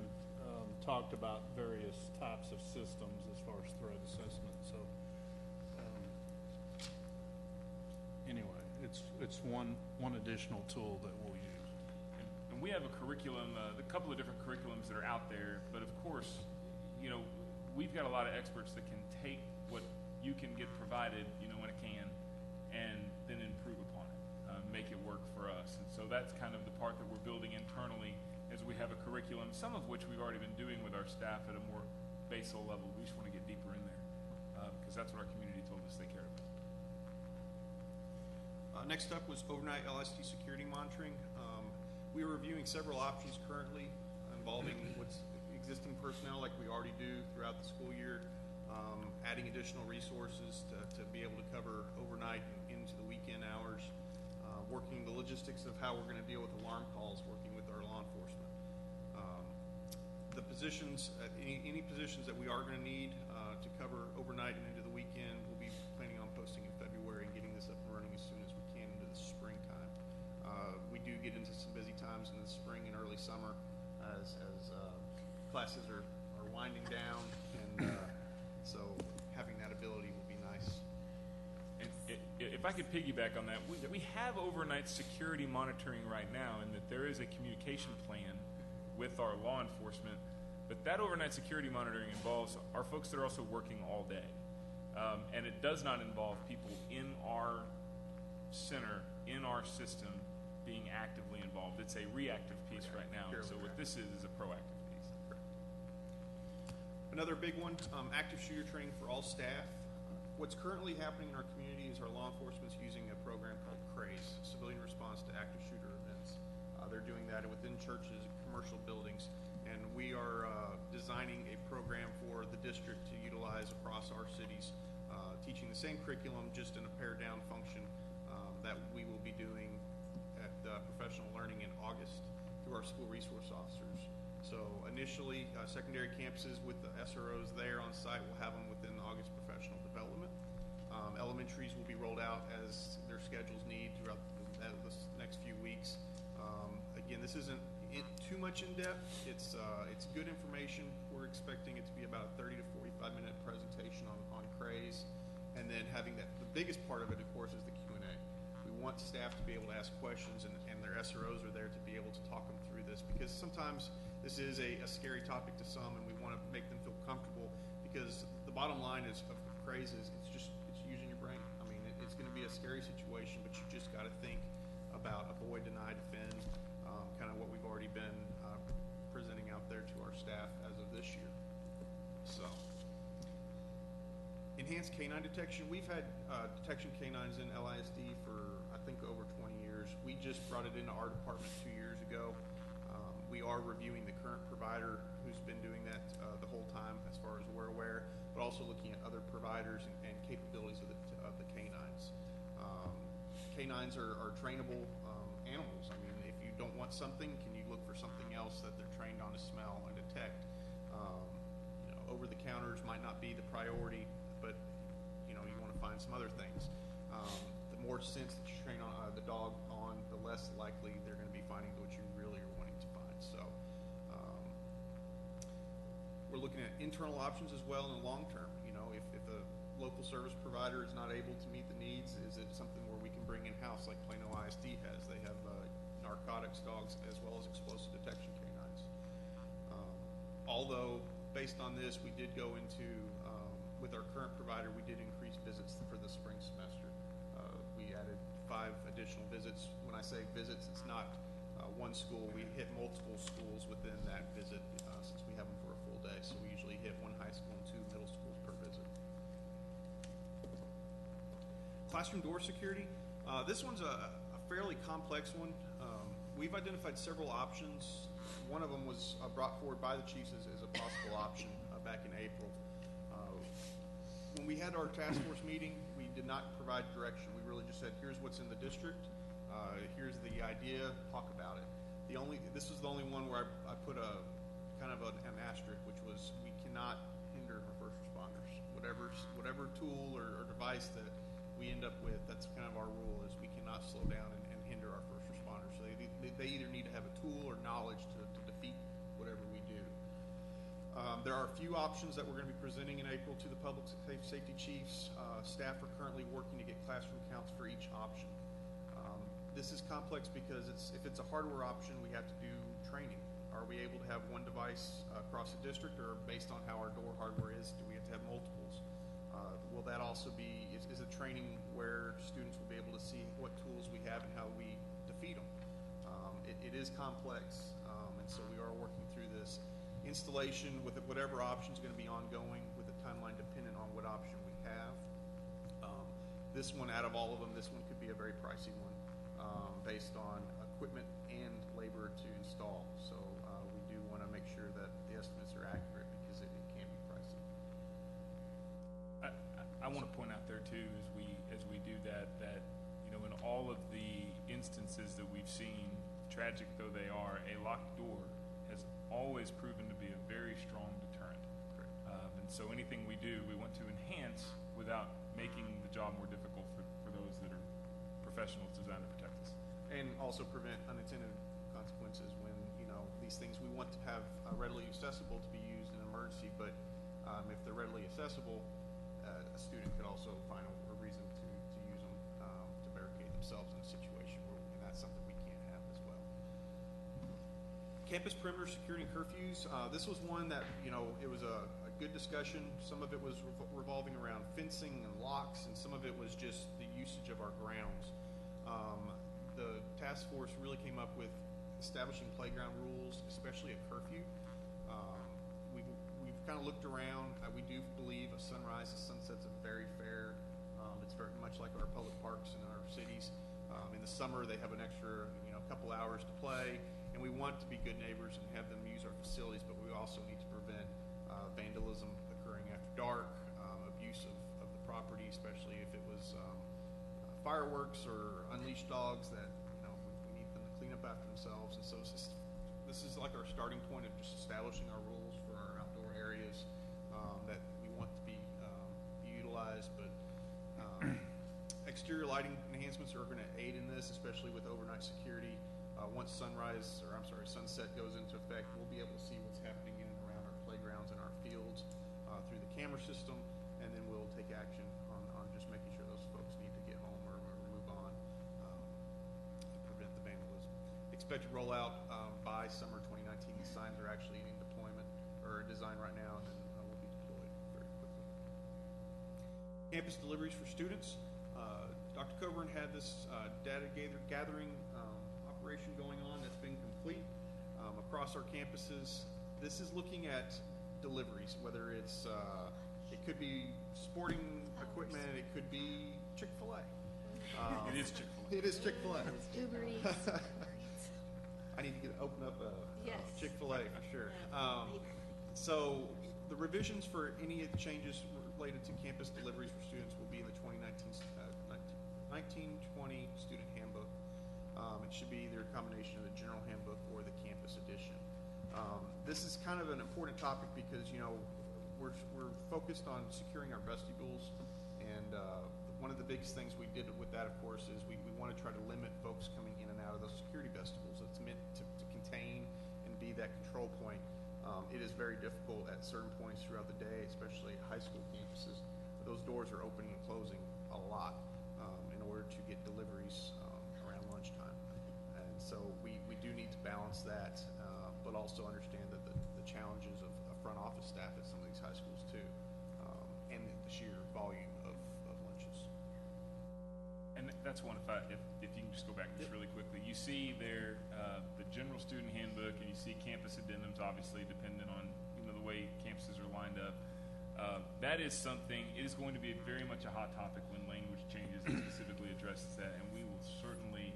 talked about various types of systems as far as threat assessment. So anyway, it's one additional tool that we'll use. And we have a curriculum, a couple of different curriculums that are out there, but of course, we've got a lot of experts that can take what you can get provided, in a can, and then improve upon it, make it work for us. And so that's kind of the part that we're building internally, as we have a curriculum, some of which we've already been doing with our staff at a more basal level. We just want to get deeper in there, because that's what our community told us they cared about. Next up was overnight LSD security monitoring. We are reviewing several options currently involving what's existing personnel, like we already do throughout the school year, adding additional resources to be able to cover overnight and into the weekend hours, working the logistics of how we're going to deal with alarm calls, working with our law enforcement. The positions, any positions that we are going to need to cover overnight and into the weekend, we'll be planning on posting in February and getting this up and running as soon as we can into the springtime. We do get into some busy times in the spring and early summer as classes are winding down, and so having that ability will be nice. And if I could piggyback on that, we have overnight security monitoring right now, and that there is a communication plan with our law enforcement. But that overnight security monitoring involves our folks that are also working all day. And it does not involve people in our center, in our system, being actively involved. It's a reactive piece right now. And so what this is a proactive piece. Another big one, active shooter training for all staff. What's currently happening in our community is our law enforcement's using a program called CRAZE, Civilian Response to Active Shooter Events. They're doing that within churches, commercial buildings, and we are designing a program for the district to utilize across our cities, teaching the same curriculum, just in a pared down function that we will be doing at professional learning in August through our school resource officers. So initially, secondary campuses with the SROs there on site will have them within August professional development. Elementaries will be rolled out as their schedules need throughout the next few weeks. Again, this isn't too much in depth. It's good information. We're expecting it to be about a 30 to 45 minute presentation on CRAZE, and then having that. The biggest part of it, of course, is the Q&A. We want staff to be able to ask questions, and their SROs are there to be able to talk them through this, because sometimes this is a scary topic to some, and we want to make them feel comfortable, because the bottom line is of CRAZE is it's using your brain. I mean, it's going to be a scary situation, but you just got to think about avoid, deny, defend, kind of what we've already been presenting out there to our staff as of this year. So, enhanced canine detection. We've had detection canines in LISD for, I think, over 20 years. We just brought it into our department 2 years ago. We are reviewing the current provider who's been doing that the whole time, as far as we're aware, but also looking at other providers and capabilities of the canines. Canines are trainable animals. I mean, if you don't want something, can you look for something else that they're trained on to smell and detect? Over the counters might not be the priority, but you want to find some other things. The more sense that you train on the dog on, the less likely they're going to be finding what you really are wanting to find. So we're looking at internal options as well in the long term. If the local service provider is not able to meet the needs, is it something where we can bring in-house like Plano ISD has? They have narcotics dogs as well as explosive detection canines. Although, based on this, we did go into, with our current provider, we did increase visits for the spring semester. We added 5 additional visits. When I say visits, it's not one school. We hit multiple schools within that visit since we have them for a full day. So we usually hit 1 high school and 2 middle schools per visit. Classroom door security. This one's a fairly complex one. We've identified several options. One of them was brought forward by the chiefs as a possible option back in April. When we had our task force meeting, we did not provide direction. We really just said, here's what's in the district. Here's the idea. Talk about it. This was the only one where I put a kind of an asterisk, which was we cannot hinder our first responders. Whatever tool or device that we end up with, that's kind of our rule, is we cannot slow down and hinder our first responders. So they either need to have a tool or knowledge to defeat whatever we do. There are a few options that we're going to be presenting in April to the public safety chiefs. Staff are currently working to get classroom counts for each option. This is complex because if it's a hardware option, we have to do training. Are we able to have one device across the district, or based on how our door hardware is, do we have to have multiples? Will that also be, is it training where students will be able to see what tools we have and how we defeat them? It is complex, and so we are working through this. Installation with whatever option is going to be ongoing with a timeline dependent on what option we have. This one, out of all of them, this one could be a very pricey one based on equipment and labor to install. So we do want to make sure that the estimates are accurate because it can be pricey. I want to point out there too, as we do that in all of the instances that we've seen, tragic though they are, a locked door has always proven to be a very strong deterrent. And so anything we do, we want to enhance without making the job more difficult for those that are professionals designed to protect us. And also prevent unintended consequences when these things we want to have readily accessible to be used in emergencies. emergency, but if they're readily accessible, a student could also find a reason to use them to barricade themselves in a situation and that's something we can't have as well. Campus perimeter security and curfews. This was one that, it was a good discussion. Some of it was revolving around fencing and locks, and some of it was just the usage of our grounds. The task force really came up with establishing playground rules, especially a curfew. We've kind of looked around. We do believe a sunrise and sunsets are very fair. It's very much like our public parks in our cities. In the summer, they have an extra, couple hours to play, and we want to be good neighbors and have them use our facilities, but we also need to prevent vandalism occurring after dark, abuse of the property, especially if it was fireworks or unleashed dogs that we need them to clean up after themselves. And so this is like our starting point of just establishing our rules for our outdoor areas that we want to be utilized. But exterior lighting enhancements are going to aid in this, especially with overnight security. Once sunset goes into effect, we'll be able to see what's happening in and around our playgrounds and our fields through the camera system, and then we'll take action on just making sure those folks need to get home or move on to prevent the vandalism. Expected rollout by summer 2019. The signs are actually in deployment or design right now, and then will be deployed very quickly. Campus deliveries for students. Dr. Coburn had this data gathering operation going on that's been complete across our campuses. This is looking at deliveries, whether it's it could be sporting equipment, it could be Chick-fil-A. It is Chick-fil-A. It is Chick-fil-A. Uber Eats. I need to open up a Yes. Chick-fil-A for sure. So the revisions for any of the changes related to campus deliveries for students will be in the 1920 student handbook. It should be either a combination of the general handbook or the campus edition. This is kind of an important topic because we're focused on securing our vestibules, and one of the biggest things we did with that, of course, is we want to try to limit folks coming in and out of those security vestibules. It's meant to contain and be that control point. It is very difficult at certain points throughout the day, especially at high school campuses. Those doors are opening and closing a lot in order to get deliveries around lunchtime. And so we do need to balance that, but also understand that the challenges of front office staff at some of these high schools too, and the sheer volume of lunches. And that's one, if you can just go back just really quickly. You see there the general student handbook, and you see campus addendums, obviously, depending on the way campuses are lined up. That is something, it is going to be very much a hot topic when language changes and specifically addresses that, and we will certainly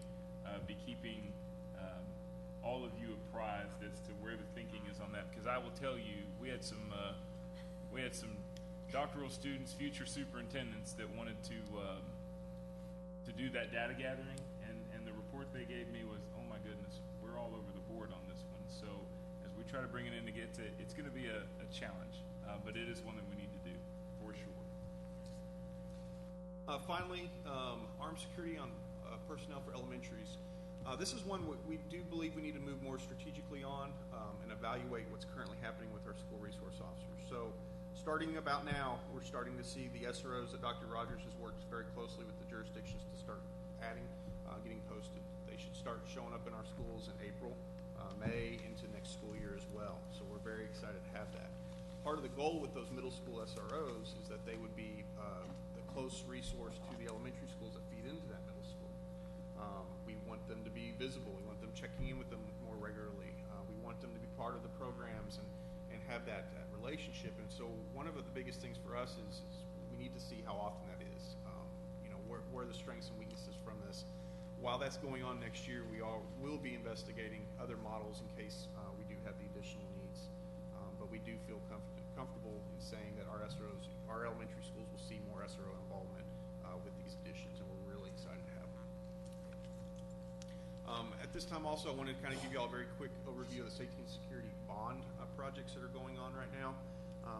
be keeping all of you apprised as to where the thinking is on that, because I will tell you, we had some doctoral students, future superintendents, that wanted to do that data gathering, and the report they gave me was, oh my goodness, we're all over the board on this one. So as we try to bring it in to get to, it's going to be a challenge, but it is one that we need to do for sure. Finally, armed security on personnel for elementaries. This is one we do believe we need to move more strategically on and evaluate what's currently happening with our school resource officers. So starting about now, we're starting to see the SROs that Dr. Rogers has worked very closely with the jurisdictions to start adding, getting posted. They should start showing up in our schools in April, May, into next school year as well. So we're very excited to have that. Part of the goal with those middle school SROs is that they would be the close resource to the elementary schools that feed into that middle school. We want them to be visible. We want them checking in with them more regularly. We want them to be part of the programs and have that relationship. And so one of the biggest things for us is we need to see how often that is. Where are the strengths and weaknesses from this? While that's going on next year, we all will be investigating other models in case we do have the additional needs. But we do feel comfortable in saying that our SROs, our elementary schools, will see more SRO involvement with these additions, and we're really excited to have them. At this time also, I wanted to kind of give you all a very quick overview of the safety and security bond projects that are going on right now.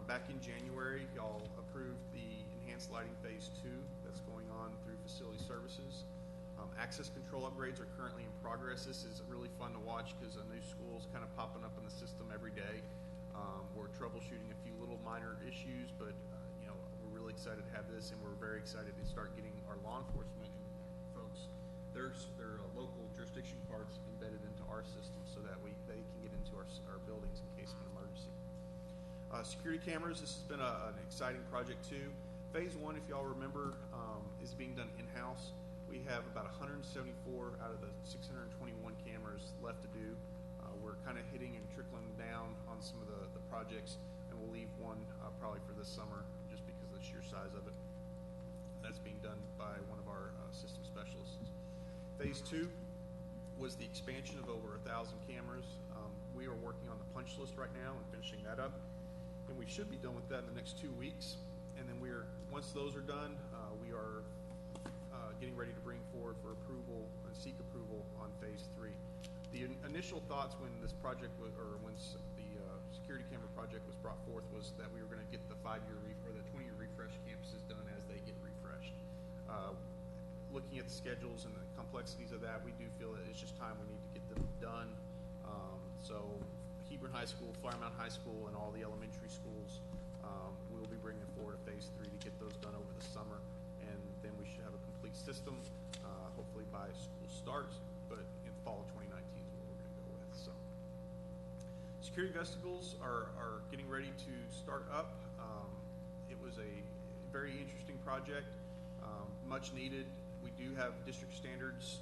Back in January, y'all approved the enhanced lighting phase 2 that's going on through facility services. Access control upgrades are currently in progress. This is really fun to watch because a new school is kind of popping up in the system every day. We're troubleshooting a few little minor issues, but we're really excited to have this, and we're very excited to start getting our law enforcement and folks their local jurisdiction cards embedded into our system so that they can get into our buildings in case of an emergency. Security cameras, this has been an exciting project too. Phase 1, if y'all remember, is being done in-house. We have about 174 out of the 621 cameras left to do. We're kind of hitting and trickling down on some of the projects, and we'll leave one probably for this summer just because of the sheer size of it. That's being done by one of our system specialists. Phase 2 was the expansion of over 1,000 cameras. We are working on the punch list right now and finishing that up, and we should be done with that in the next 2 weeks. And then once those are done, we are getting ready to bring forward for approval and seek approval on Phase 3. The initial thoughts when this project the security camera project was brought forth was that we were going to get the 5-year or the 20-year refresh campuses done as they get refreshed. Looking at the schedules and the complexities of that, we do feel that it's just time we need to get them done. So Hebron High School, Flower Mound High School, and all the elementary schools, we'll be bringing forward a Phase 3 to get those done over the summer, and then we should have a complete system, hopefully by school start, but in fall of 2019 is what we're going to go with. So security vestibules are getting ready to start up. It was a very interesting project, much needed. We do have district standards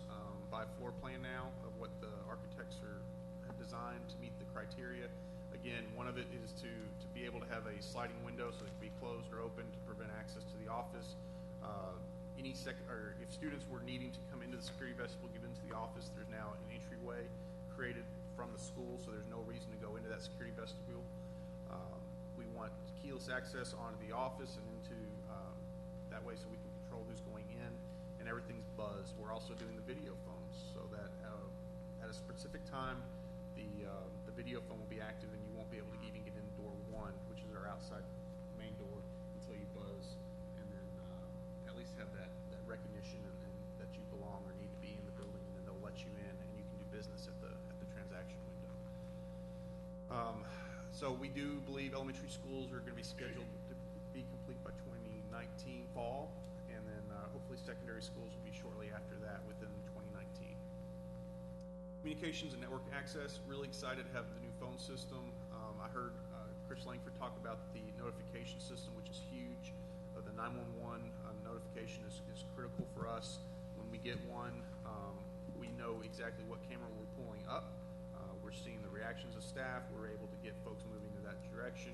by floor plan now of what the architects have designed to meet the criteria. Again, one of it is to be able to have a sliding window so it can be closed or open to prevent access to the office. If students were needing to come into the security vestibule, get into the office, there's now an entryway created from the school, so there's no reason to go into that security vestibule. We want keyless access onto the office and into that way so we can control who's going in, and everything's buzzed. We're also doing the video phones so that at a specific time, the video phone will be active and you won't be able to even get in door 1, which is our outside main door, until you buzz, and then at least have that recognition and that you belong or need to be in the building, and then they'll let you in and you can do business at the transaction window. So we do believe elementary schools are going to be scheduled to be complete by 2019 fall, and then hopefully secondary schools will be shortly after that within 2019. Communications and network access, really excited to have the new phone system. I heard Chris Langford talk about the notification system, which is huge. The 911 notification is critical for us. When we get one, we know exactly what camera we're pulling up. We're seeing the reactions of staff. We're able to get folks moving to that direction.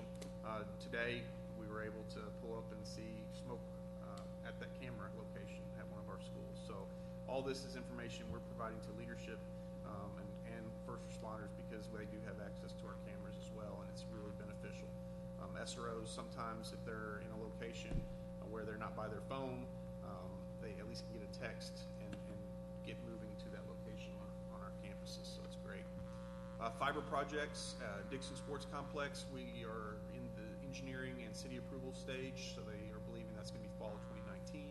Today, we were able to pull up and see smoke at that camera location at one of our schools. So all this is information we're providing to leadership and first responders, because they do have access to our cameras as well, and it's really beneficial. SROs, sometimes if they're in a location where they're not by their phone, they at least can get a text and get moving to that location on our campuses, so it's great. Fiber projects, Dixon Sports Complex, we are in the engineering and city approval stage, so they are believing that's going to be fall of 2019.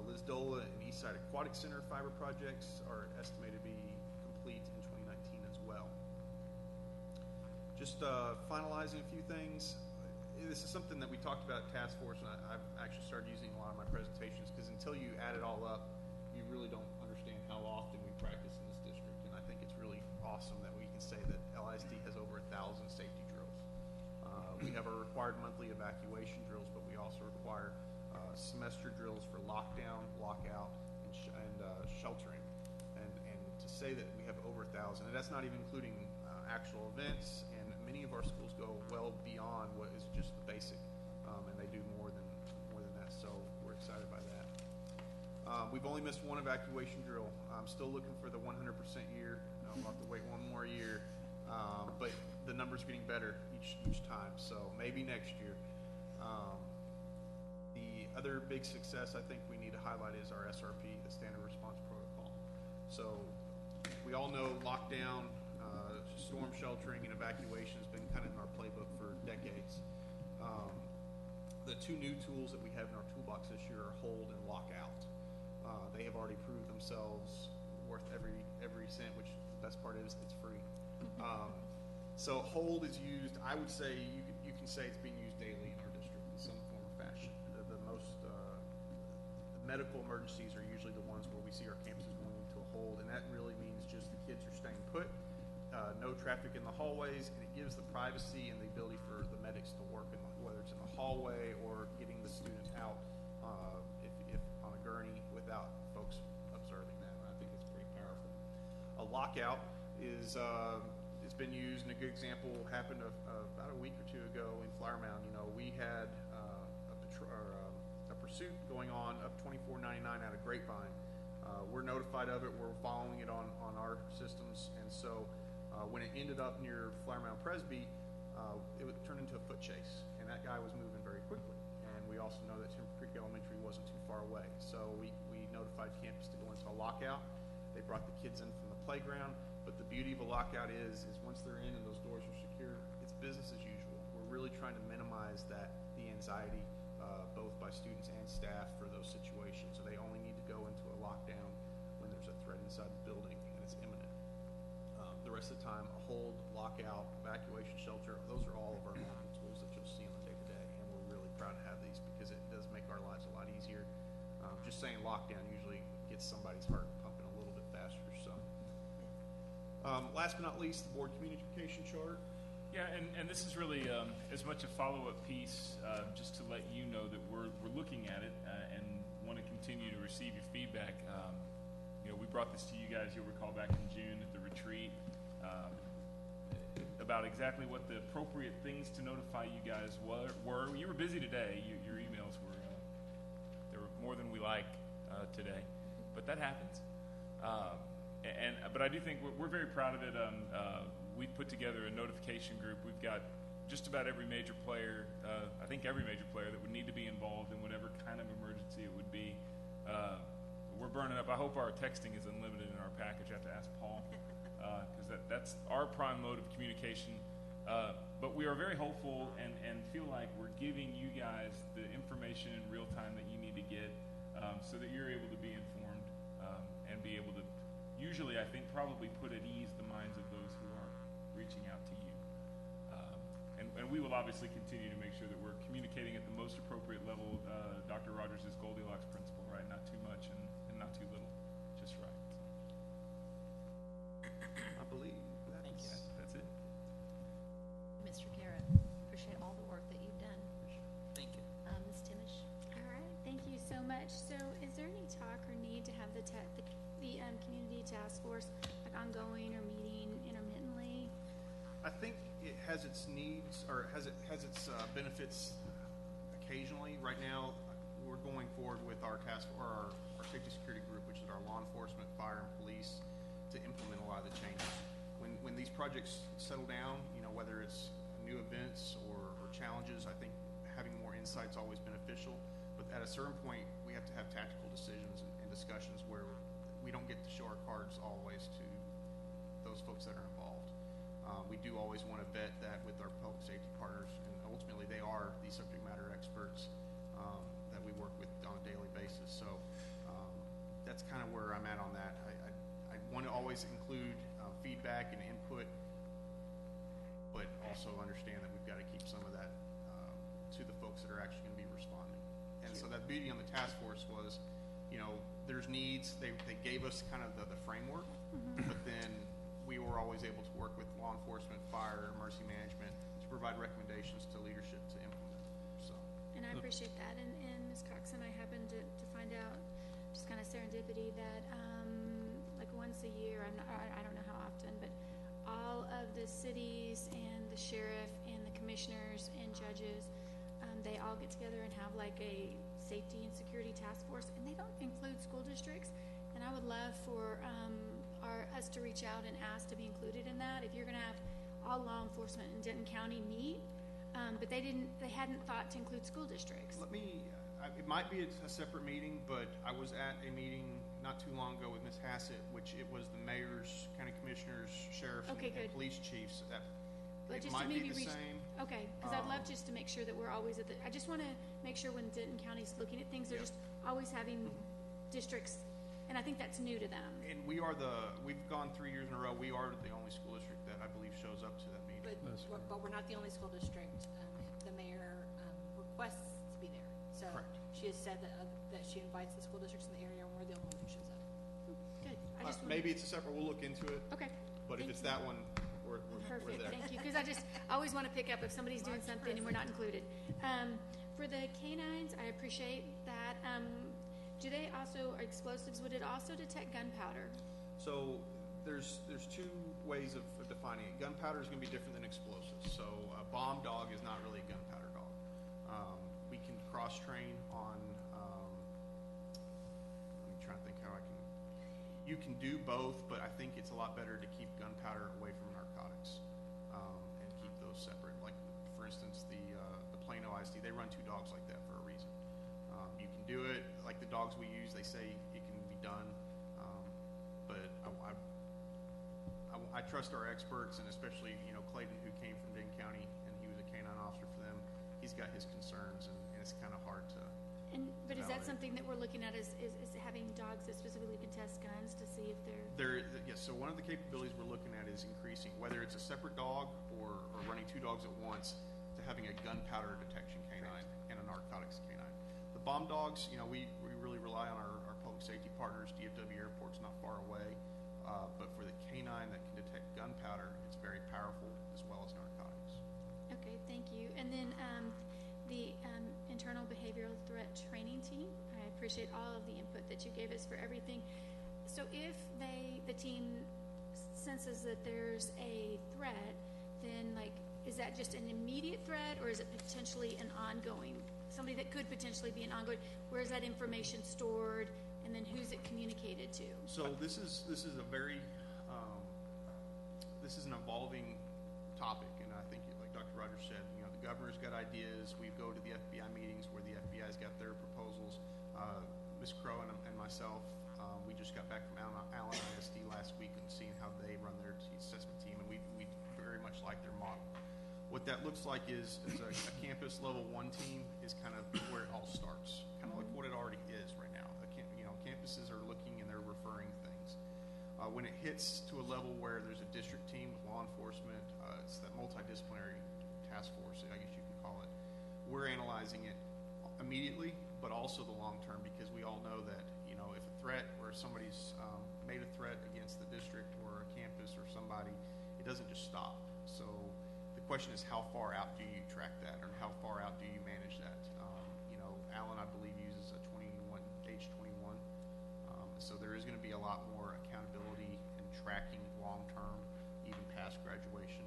Liz Dola and Eastside Aquatic Center fiber projects are estimated to be complete in 2019 as well. Just finalizing a few things. This is something that we talked about at task force, and I've actually started using a lot of my presentations, because until you add it all up, you really don't understand how often we practice in this district. And I think it's really awesome that we can say that LISD has over 1,000 safety drills. We have our required monthly evacuation drills, but we also require semester drills for lockdown, lockout, and sheltering. And to say that we have over 1,000, and that's not even including actual events, and many of our schools go well beyond what is just the basic, and they do more than that. So we're excited by that. We've only missed one evacuation drill. I'm still looking for the 100% year. We'll have to wait one more year, but the numbers are getting better each time. So maybe next year. The other big success I think we need to highlight is our SRP, the Standard Response Protocol. So we all know lockdown, storm sheltering, and evacuation has been kind of in our playbook for decades. The two new tools that we have in our toolbox this year are hold and lockout. They have already proved themselves worth every cent, which the best part is it's free. So hold is used, I would say, you can say it's being used daily in our district in some form or fashion. The most medical emergencies are usually the ones where we see our campuses going into a hold, and that really means just the kids are staying put, no traffic in the hallways, and it gives the privacy and the ability for the medics to work, whether it's in the hallway or getting the student out if on a gurney without folks observing that. I think it's pretty powerful. A lockout is it's been used, and a good example happened about a week or two ago in Flower Mound. You know, we had a pursuit going on up 2499 out of Grapevine. We're notified of it. We're following it on our systems, and so when it ended up near Flower Mound Presby, it would turn into a foot chase, and that guy was moving very quickly. And we also know that Timber Creek Elementary wasn't too far away, so we notified campus to go into a lockout. They brought the kids in from the playground, but the beauty of a lockout is once they're in and those doors are secure, it's business as usual. We're really trying to minimize the anxiety, both by students and staff for those situations. So they only need to go into a lockdown when there's a threat inside the building and it's imminent. The rest of the time, a hold, lockout, evacuation shelter, those are all of our normal tools that you'll see on the day-to-day, and we're really proud to have these because it does make our lives a lot easier. Just saying lockdown usually gets somebody's heart pumping a little bit faster. So, last but not least, the board communication chart. Yeah, and this is really as much a follow-up piece, just to let you know that we're looking at it and want to continue to receive your feedback. You know, we brought this to you guys, you'll recall, back in June at the retreat, about exactly what the appropriate things to notify you guys were. You were busy today. Your emails were they were more than we like today, but that happens. But I do think we're very proud of it. We put together a notification group. We've got just about every major player, I think every major player that would need to be involved in whatever kind of emergency it would be. We're burning up. I hope our texting is unlimited in our package. I have to ask Paul, because that's our prime mode of communication. But we are very hopeful and feel like we're giving you guys the information in real time that you need to get, so that you're able to be informed and be able to, usually I think, probably put at ease the minds of those who are reaching out to you. And we will obviously continue to make sure that we're communicating at the most appropriate level. Dr. Rogers' Goldilocks principle, right? Not too much and not too little, just right. I believe that's it. Mr. Garrett, appreciate all the work that you've done. Thank you. Ms. Timish? All right, thank you so much. So is there any talk or need to have the community task force like ongoing or meeting intermittently? I think it has its needs, or has its benefits occasionally. Right now, we're going forward with our our safety security group, which is our law enforcement, fire, and police, to implement a lot of the changes. When these projects settle down, you know, whether it's new events or challenges, I think having more insight is always beneficial. But at a certain point, we have to have tactical decisions and discussions where we don't get to show our cards always to those folks that are involved. We do always want to vet that with our public safety partners, and ultimately they are the subject matter experts that we work with on a daily basis. So that's kind of where I'm at on that. I want to always include feedback and input, but also understand that we've got to keep some of that to the folks that are actually going to be responding. And so that beauty on the task force was, you know, there's needs. They gave us kind of the framework, but then we were always able to work with law enforcement, fire, emergency management to provide recommendations to leadership to implement. So. And I appreciate that. And Ms. Cox and I happened to find out, just kind of serendipity, that like once a year, I don't know how often, but all of the cities and the sheriff and the commissioners and judges, they all get together and have like a safety and security task force, and they don't include school districts. And I would love for us to reach out and ask to be included in that. If you're going to have all law enforcement in Denton County meet, but they hadn't thought to include school districts. It might be a separate meeting, but I was at a meeting not too long ago with Ms. Hassett, which it was the mayors, county commissioners, sheriffs, and police chiefs. It might be the same. Okay, because I'd love just to make sure that we're always I just want to make sure when Denton County's looking at things, they're just always having districts, and I think that's new to them. And we've gone 3 years in a row, we are the only school district that I believe shows up to that meeting. But does. But we're not the only school district. The mayor requests to be there. So Correct. she has said that she invites the school districts in the area, and we're the only one who shows up. Good. I just Maybe it's a separate, we'll look into it. Okay. But if Thank it's you. that one, we're Perfect, there. thank you, because I always want to pick up if somebody's doing something and we're not included. For the canines, I appreciate that. Do they also, explosives, would it also detect gunpowder? So there's two ways of defining it. Gunpowder is going to be different than explosives. So a bomb dog is not really a gunpowder dog. We can cross-train on, I'm trying to think how I can, you can do both, but I think it's a lot better to keep gunpowder away from narcotics and keep those separate. Like, for instance, the Plano ISD, they run two dogs like that for a reason. You can do it, like the dogs we use, they say it can be done, but I trust our experts, and especially, Clayton, who came from Dane County, and he was a canine officer for them. He's got his concerns, and it's kind of hard to. But is that validate. something that we're looking at, is having dogs that specifically can test guns to see if they're? Yes, so one of the capabilities we're looking at is increasing, whether it's a separate dog or running two dogs at once, to having a gunpowder detection canine and a narcotics canine. The bomb dogs, we really rely on our public safety partners. DFW Airport's not far away, but for the canine that can detect gunpowder, it's very powerful as well as narcotics. Okay, thank you. And then the internal behavioral threat training team, I appreciate all of the input that you gave us for everything. So if the team senses that there's a threat, then is that just an immediate threat, or is it potentially an ongoing, somebody that could potentially be an ongoing? Where is that information stored, and then who's it communicated to? So this is a very this is an evolving topic, and I think, like Dr. Rogers said, the governor's got ideas. We go to the FBI meetings where the FBI's got their proposals. Ms. Crow and myself, we just got back from Allen ISD last week and seeing how they run their assessment team, and we very much like their model. What that looks like is a campus level 1 team is kind of where it all starts, kind of like what it already is right now. Campuses are looking and they're referring things. When it hits to a level where there's a district team with law enforcement, it's that multidisciplinary task force, I guess you can call it. We're analyzing it immediately, but also the long term, because we all know that if a threat or somebody's made a threat against the district or a campus or somebody, it doesn't just stop. So the question is, how far out do you track that, or how far out do you manage that? Allen, I believe, uses a age 21. So there is going to be a lot more accountability and tracking long term, even past graduation.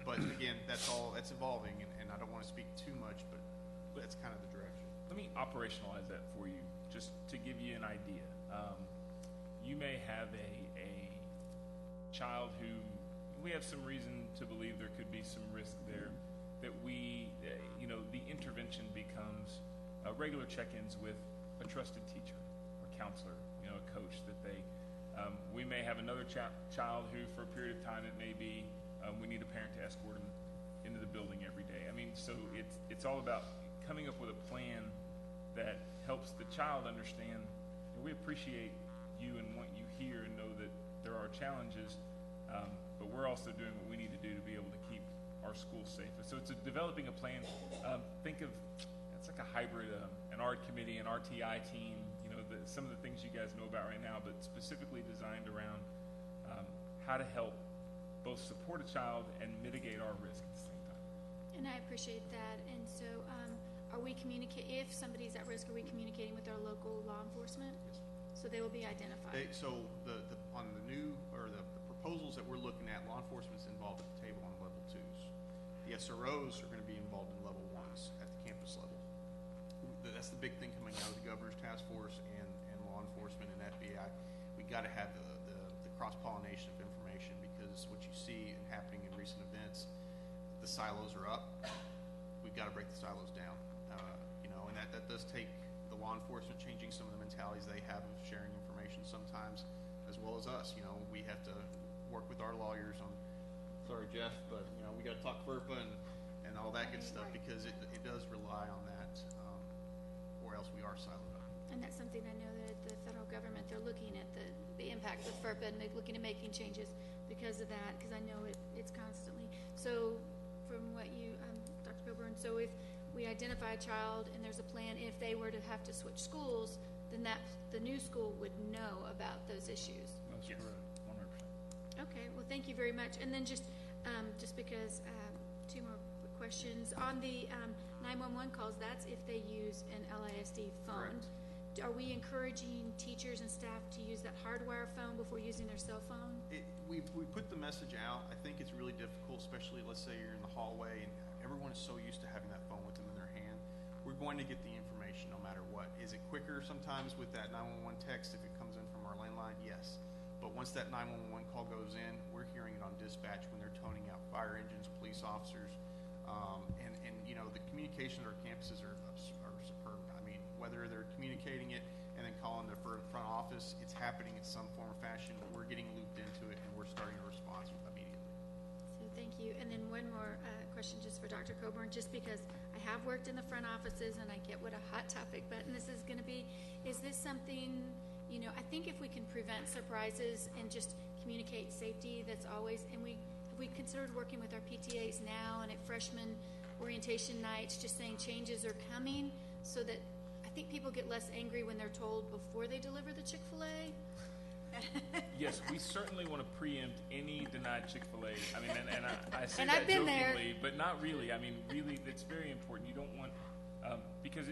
But again, that's evolving, and I don't want to speak too much, but that's kind of the direction. Let me operationalize that for you, just to give you an idea. You may have a child who we have some reason to believe there could be some risk there, that the intervention becomes regular check-ins with a trusted teacher or counselor, a coach that we may have another child who, for a period of time, it may be we need a parent to escort him into the building every day. So it's all about coming up with a plan that helps the child understand we appreciate you and want you here, and know that there are challenges, but we're also doing what we need to do to be able to keep our schools safe. So it's developing a plan. Think of it's like a hybrid, an art committee, an RTI team. Some of the things you guys know about right now, but specifically designed around how to help both support a child and mitigate our risk at the same time. And I appreciate that. And so, are we if somebody's at risk, are we communicating with our local law enforcement? Yes. So they will be identified. On the new or the proposals that we're looking at, law enforcement's involved at the table on level 2s. The SROs are going to be involved in level 1s at the campus level. That's the big thing coming out of the governor's task force and law enforcement and FBI. We got to have the cross-pollination of information, because what you see happening in recent events, the silos are up. We've got to break the silos down, and that does take the law enforcement changing some of the mentalities they have of sharing information sometimes, as well as us. We have to work with our lawyers on. Sorry, Jeff, but we got to talk FERPA and all that good stuff, because it does rely on that, or else we are siloed up. And that's something I know that the federal government, they're looking at the impact of FERPA, and they're looking at making changes because of that, because I know it's constantly. So from what you, Dr. Coburn, so if we identify a child and there's a plan, if they were to have to switch schools, then the new school would know about those issues. That's Yes. correct, 100%. Okay, well, thank you very much. And then just because, two more quick questions. On the 911 calls, that's if they use an LISD phone. Correct. Are we encouraging teachers and staff to use that hardwire phone before using their cell phone? We put the message out. I think it's really difficult, especially let's say you're in the hallway and everyone is so used to having that phone with them in their hand. We're going to get the information no matter what. Is it quicker sometimes with that 911 text if it comes in from our landline? Yes. But once that 911 call goes in, we're hearing it on dispatch when they're toning out fire engines, police officers, and you know, the communication at our campuses are superb. I mean, whether they're communicating it and then calling the front office, it's happening in some form or fashion. We're getting looped into it, and we're starting to respond immediately. So thank you. And then one more question just for Dr. Coburn, just because I have worked in the front offices and I get what a hot topic button this is going to be. Is this something, you know, I think if we can prevent surprises and just communicate safety, that's always, and we considered working with our PTAs now and at freshman orientation nights, just saying changes are coming so that I think people get less angry when they're told before they deliver the Chick-fil-A. Yes, we certainly want to preempt any denied Chick-fil-A. I mean, and I say And that I've been there. jokingly, but not really. I mean, really, it's very important. You don't want, because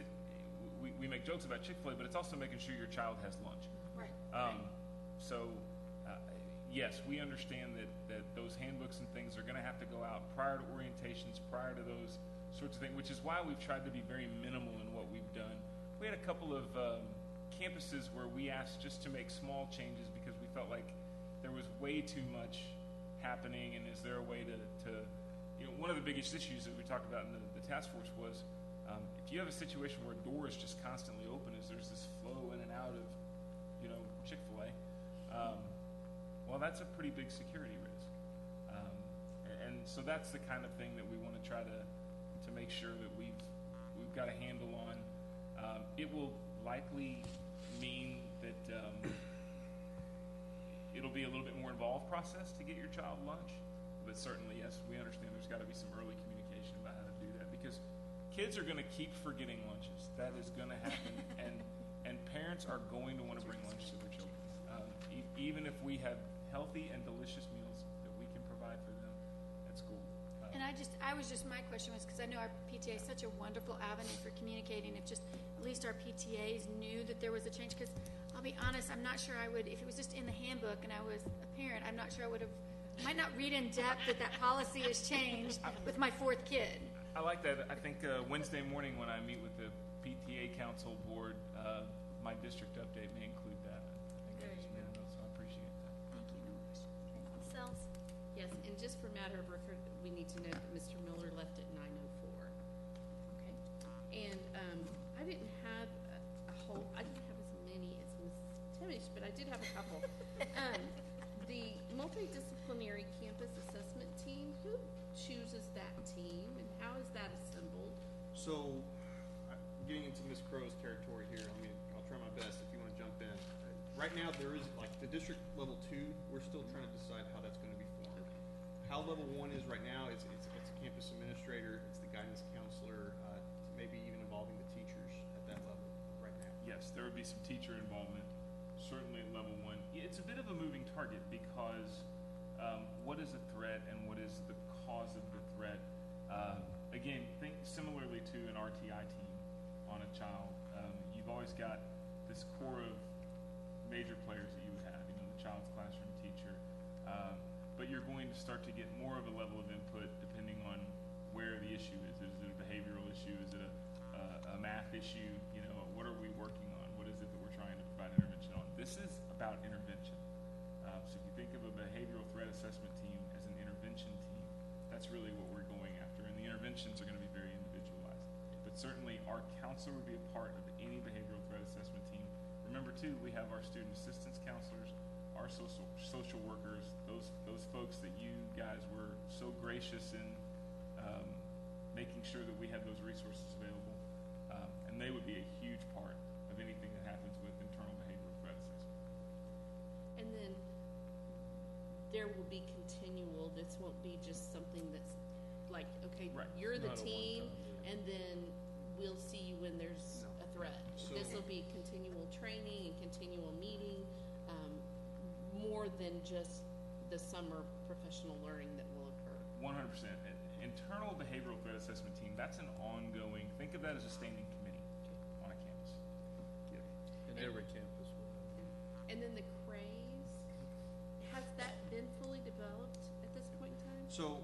we make jokes about Chick-fil-A, but it's also making sure your child has lunch. Right. So, yes, we understand that those handbooks and things are going to have to go out prior to orientations, prior to those sorts of things, which is why we've tried to be very minimal in what we've done. We had a couple of campuses where we asked just to make small changes because we felt like there was way too much happening, and is there a way to you know, one of the biggest issues that we talked about in the task force was if you have a situation where a door is just constantly open, is there's this flow in and out of, you know, Chick-fil-A, well, that's a pretty big security risk. And so that's the kind of thing that we want to try to make sure that we've got a handle on. It will likely mean that it'll be a little bit more involved process to get your child lunch, but certainly, yes, we understand there's got to be some early communication about how to do that, because kids are going to keep forgetting lunches. That is going to happen, and parents are going to want to bring lunch to their children, even if we have healthy and delicious meals that we can provide for them at school. And my question was, because I know our PTA is such a wonderful avenue for communicating, if just at least our PTAs knew that there was a change, because I'll be honest, I'm not sure I would, if it was just in the handbook and I was a parent, I'm not sure I would have, might not read in depth that policy has changed with my fourth kid. I like that. I think Wednesday morning when I meet with the PTA council board, my district update may include that. I think I just made a note, so I appreciate that. Thank you. No more questions. Cells? Yes, and just for matter of record, we need to note that Mr. Miller left at 9:04. Okay? And I didn't have I didn't have as many as Ms. Timish, but I did have a couple. The multidisciplinary campus assessment team, who chooses that team and how is that assembled? So, getting into Ms. Crow's territory here, I'll try my best if you want to jump in. Right now, there is, like, the district level 2, we're still trying to decide how that's going to be formed. How level 1 is right now, it's a campus administrator, it's the guidance counselor, maybe even involving the teachers at that level right now. Yes, there would be some teacher involvement, certainly at level 1. It's a bit of a moving target because what is a threat and what is the cause of the threat? Again, think similarly to an RTI team on a child. You've always got this core of major players that you would have, you know, the child's classroom teacher. But you're going to start to get more of a level of input depending on where the issue is. Is it a behavioral issue? Is it a math issue? You know, what are we working on? What is it that we're trying to provide intervention on? This is about intervention. So if you think of a behavioral threat assessment team as an intervention team, that's really what we're going after. And the interventions are going to be very individualized. But certainly our counselor would be a part of any behavioral threat assessment team. Remember too, we have our student assistance counselors, our social workers, those folks that you guys were so gracious in making sure that we had those resources available. And they would be a huge part of anything that happens with internal behavioral threat assessment. And then there will be continual, this won't be just something that's like, okay, Right. you're the Not a team, one-time deal. and then we'll see you when there's a threat. So- This will be continual training and continual meeting, more than just the summer professional learning that will occur. 100%. Internal behavioral threat assessment team, that's an ongoing, think of that as a standing committee on a campus. In every campus. And then the craze, has that been fully developed at this point in time? So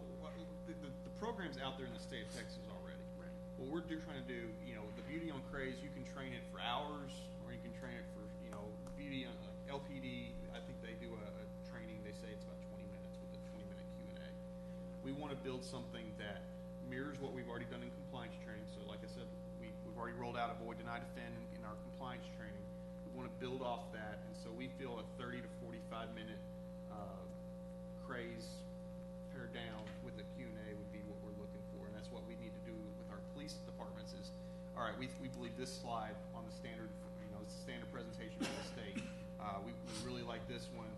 the program's out there in the state of Texas already. Right. What we're trying to do, the beauty on Craze, you can train it for hours, or you can train it for, beauty on LPD. I think they do a training. They say it's about 20 minutes with a 20-minute Q&A. We want to build something that mirrors what we've already done in compliance training. So, like I said, we've already rolled out avoid, deny, defend in our compliance training. We want to build off that, and so we feel a 30 to 45-minute Craze pared down with a Q&A would be what we're looking for, and that's what we need to do with our police departments is, all right, we believe this slide on the standard, it's a standard presentation for the state. We really like this one.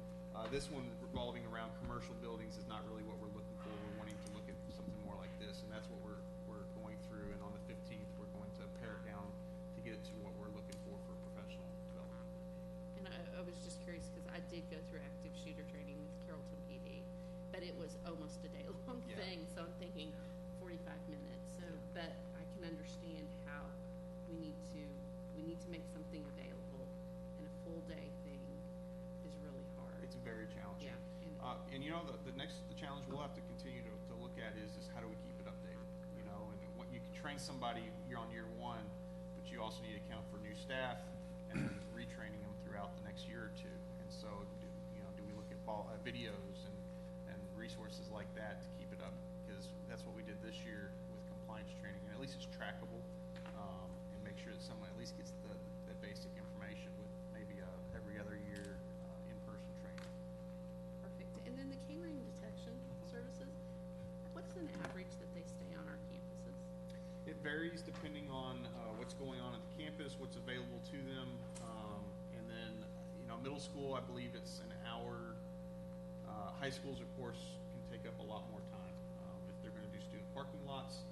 This one revolving around commercial buildings is not really what we're looking for. We're wanting to look at something more like this, and that's what we're going through, and on the 15th, we're going to pare it down to get it to what we're looking for professional development. And I was just curious, because I did go through active shooter training with Carrollton PD, but it was almost a day-long Yeah. thing, so I'm thinking 45 minutes. So, but I can understand how we need to make something available, and a full-day thing is really hard. It's very challenging. Yeah. And the challenge we'll have to continue to look at is how do we keep it updated? And what you can train somebody, you're on year one, but you also need to account for new staff and retraining them throughout the next year or two. And so, do we look at videos and resources like that to keep it up? Because that's what we did this year with compliance training, and at least it's trackable, and make sure that someone at least gets that basic information with maybe every other year in-person training. Perfect. And then the canine detection services, what's an average that they stay on our campuses? It varies depending on what's going on at the campus, what's available to them, and then middle school, I believe it's an hour. High schools, of course, can take up a lot more time if they're going to do student parking lots,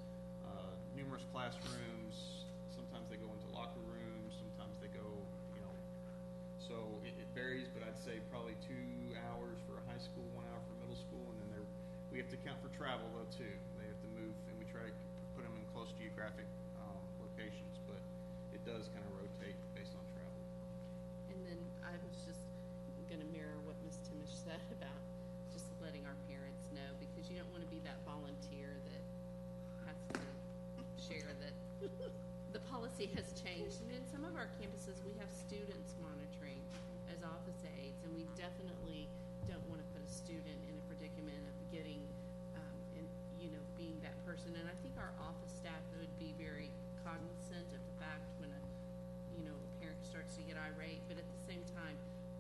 numerous classrooms. Sometimes they go into locker rooms. Sometimes they go, So it varies, but I'd say probably 2 hours for a high school, 1 hour for middle school, and then we have to account for travel though too. They have to move, and we try to put them in close geographic locations, but it does kind of rotate based on travel. And then I was just going to mirror what Ms. Timish said about just letting our parents know, because you don't want to be that volunteer that has to share that the policy has changed. And in some of our campuses, we have students monitoring as office aides, and we definitely don't want to put a student in a predicament of getting, being that person. And I think our office staff would be very cognizant of the fact when a parent starts to get irate, but at the same time,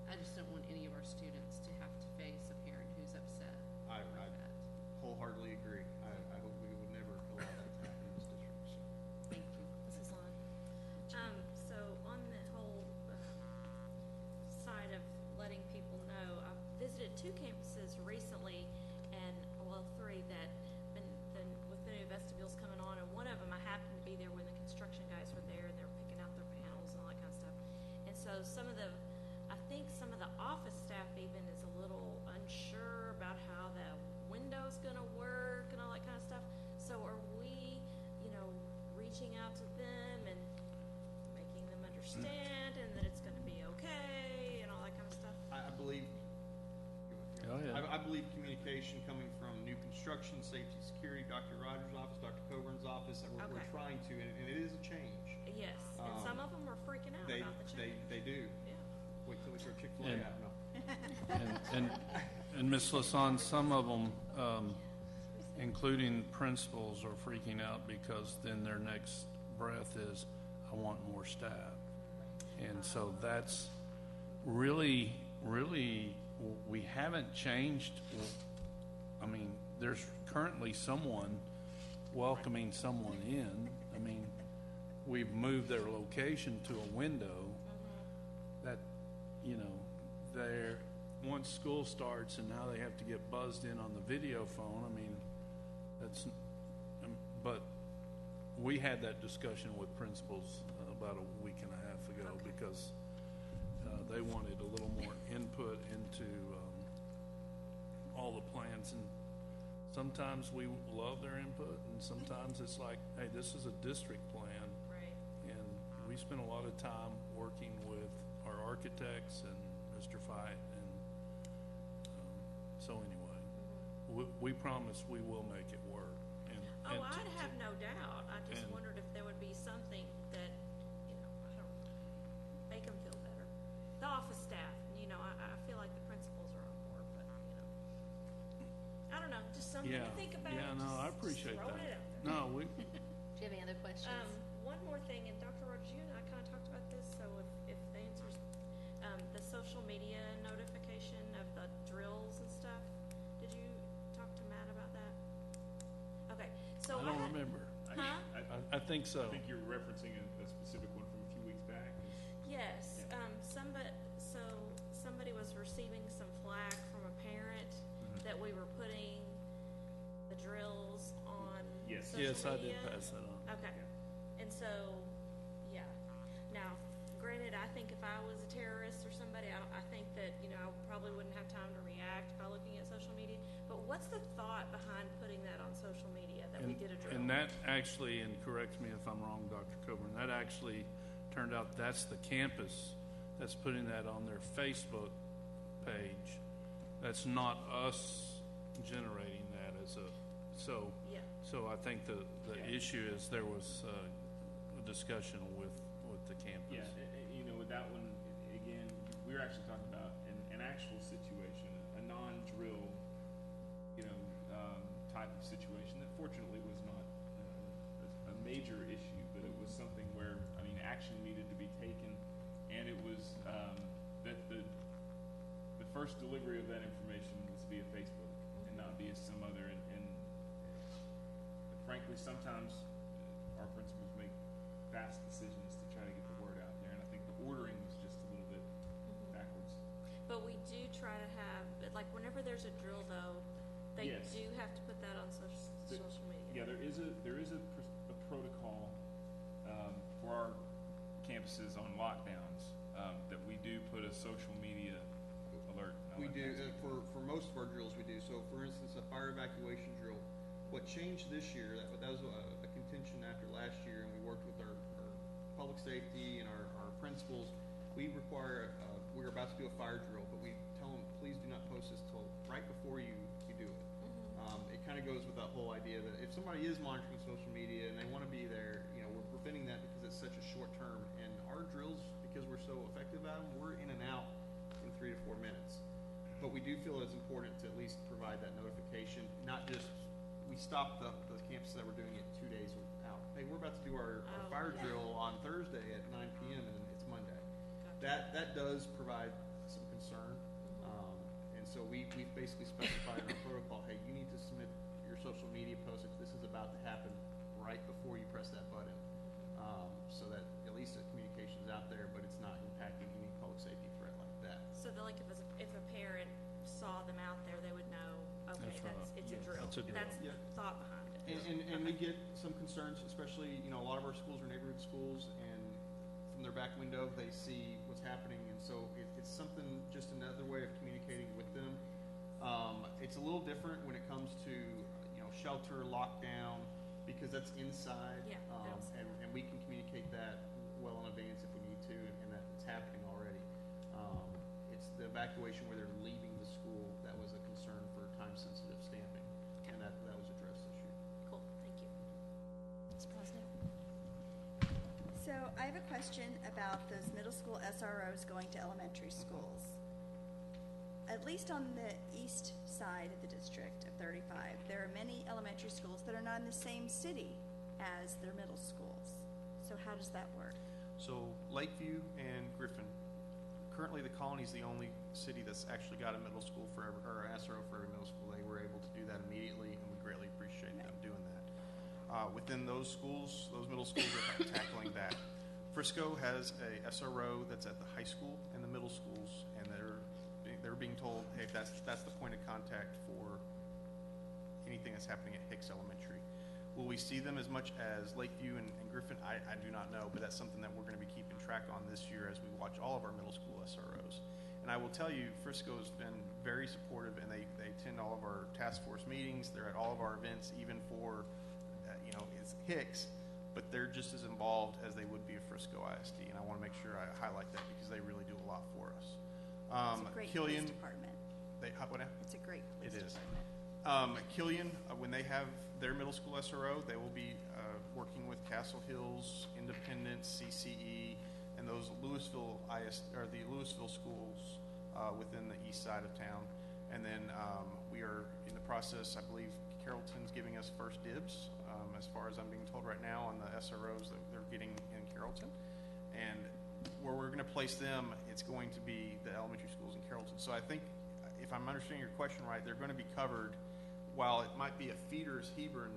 I just don't want any of our students to have to face a parent who's upset I like that. wholeheartedly agree. I hope we would never allow that to happen in this district. So. Thank you. Mrs. Lon? So on the whole side of letting people know, I've visited 2 campuses recently, and 3 that with the new vestibules coming on, and one of them I happened to be there when the construction guys were there, and they were picking out their panels and all that kind of stuff. And so I think some of the office staff even is a little unsure about how the window's gonna work and all that kind of stuff. So are we, reaching out to them and making them understand and that it's gonna be okay and all that kind of stuff? I believe. Go ahead. I believe communication coming from new construction, safety, security, Dr. Rogers' office, Dr. Coburn's office, that we're Okay. trying to, and it is a change. Yes, and some of them are freaking out about the change. They do. Yeah. Wait till we throw Chick-fil-A And- out. No. And Ms. Lasan, some of them, including principals, are freaking out because then their next breath is, I want more staff. And so that's really, we haven't changed. I mean, there's currently someone welcoming someone in. I mean, we've moved their location to a window that, they're, once school starts and now they have to get buzzed in on the video phone, I mean, but we had that discussion with principals about a week and a half ago because they wanted a little more input into all the plans, and sometimes we love their input, and sometimes it's like, hey, this is a district plan, Right. and we spent a lot of time working with our architects and Mr. Fight, and so anyway, we promise we will make it work. And I'd have no doubt. I just and- wondered if there would be something that, I don't make them feel better. The office staff, I feel like the principals are on board, but, I don't know, just something to think about. Yeah, no, I appreciate throwing that. it out there. No, we, Do you have any other questions? One more thing, and Dr. Rogers, you and I kind of talked about this, so if the answer's, the social media notification of the drills and stuff, did you talk to Matt about that? Okay, so I don't remember. Huh? I think so. I think you're referencing a specific one from a few weeks back. Yes, somebody was receiving some flack from a parent that we were putting the drills on Yes. social Yes, I did media. pass that on. Okay, and so, yeah. Now, granted, I think if I was a terrorist or somebody, I think that, I probably wouldn't have time to react by looking at social media. But what's the thought behind putting that on social media, that we did a drill? And that actually, and correct me if I'm wrong, Dr. Coburn, that actually turned out that's the campus that's putting that on their Facebook page. That's not us generating that so Yeah. So I think the issue is there was a discussion with the campus. Yeah, with that one, again, we were actually talking about an actual situation, a non-drill, type of situation that fortunately was not a major issue, but it was something where, action needed to be taken, and it was, that the first delivery of that information was via Facebook and not via some other, and frankly, sometimes our principals make fast decisions to try to get the word out there, and I think the ordering was just a little bit backwards. But we do try to have, like, whenever there's a drill, though, they Yes. do have to put that on social media. Yeah, there is a protocol for our campuses on lockdowns that we do put a social media alert. We do, for most of our drills we do. So for instance, a fire evacuation drill, what changed this year, that was a contention after last year, and we worked with our public safety and our principals. We require, we're about to do a fire drill, but we tell them, please do not post this till right before you do it. It kind of goes with that whole idea that if somebody is monitoring social media and they want to be there, we're preventing that because it's such a short term. And our drills, because we're so effective at them, we're in and out in 3 to 4 minutes. But we do feel it's important to at least provide that notification, not just, we stop the campuses that were doing it 2 days out. Hey, we're about to do our fire drill on Thursday at 9 p.m. and it's Monday. That does provide some concern. And so we've basically specified in our protocol, hey, you need to submit your social media post if this is about to happen right before you press that button. So that at least the communication's out there, but it's not impacting any public safety threat like that. So that, like, if a parent saw them out there, they would know, okay, That's right. it's a drill. That's a drill. That's the thought behind it. And we get some concerns, especially, a lot of our schools are neighborhood schools, and from their back window, they see what's happening, and so it's something, just another way of communicating with them. It's a little different when it comes to, shelter, lockdown, because that's inside. Yeah, and we can communicate that well in advance if we need to, and that it's happening already. It's the evacuation where they're leaving the school that was a concern for time-sensitive stamping, and that was addressed this year. Cool, thank you. Ms. Prosnick? So I have a question about those middle school SROs going to elementary schools. At least on the east side of the district of 35, there are many elementary schools that are not in the same city as their middle schools. So how does that work? So Lakeview and Griffin, currently the Colony is the only city that's actually got a middle school for every, or a SRO for every middle school. They were able to do that immediately, and we greatly appreciate them doing that. Within those schools, those middle schools are tackling that. Frisco has a SRO that's at the high school and the middle schools, and they're we're being told, hey, that's the point of contact for anything that's happening at Hicks Elementary. Will we see them as much as Lakeview and Griffin? I do not know, but that's something that we're going to be keeping track on this year as we watch all of our middle school SROs. And I will tell you, Frisco's been very supportive, and they attend all of our task force meetings. They're at all of our events, even for, it's Hicks, but they're just as involved as they would be at Frisco ISD. And I want to make sure I highlight that because they really do a lot for us. It's a great Killian, police department. What now? It's a great police It is. department. Killian, when they have their middle school SRO, they will be working with Castle Hills, Independence, CCE, and those Lewisville the Lewisville schools within the east side of town. And then we are in the process, I believe Carrollton's giving us first dibs, as far as I'm being told right now, on the SROs that they're getting in Carrollton. And where we're going to place them, it's going to be the elementary schools in Carrollton. So I think, if I'm understanding your question right, they're going to be covered. While it might be a feeder as Hebron,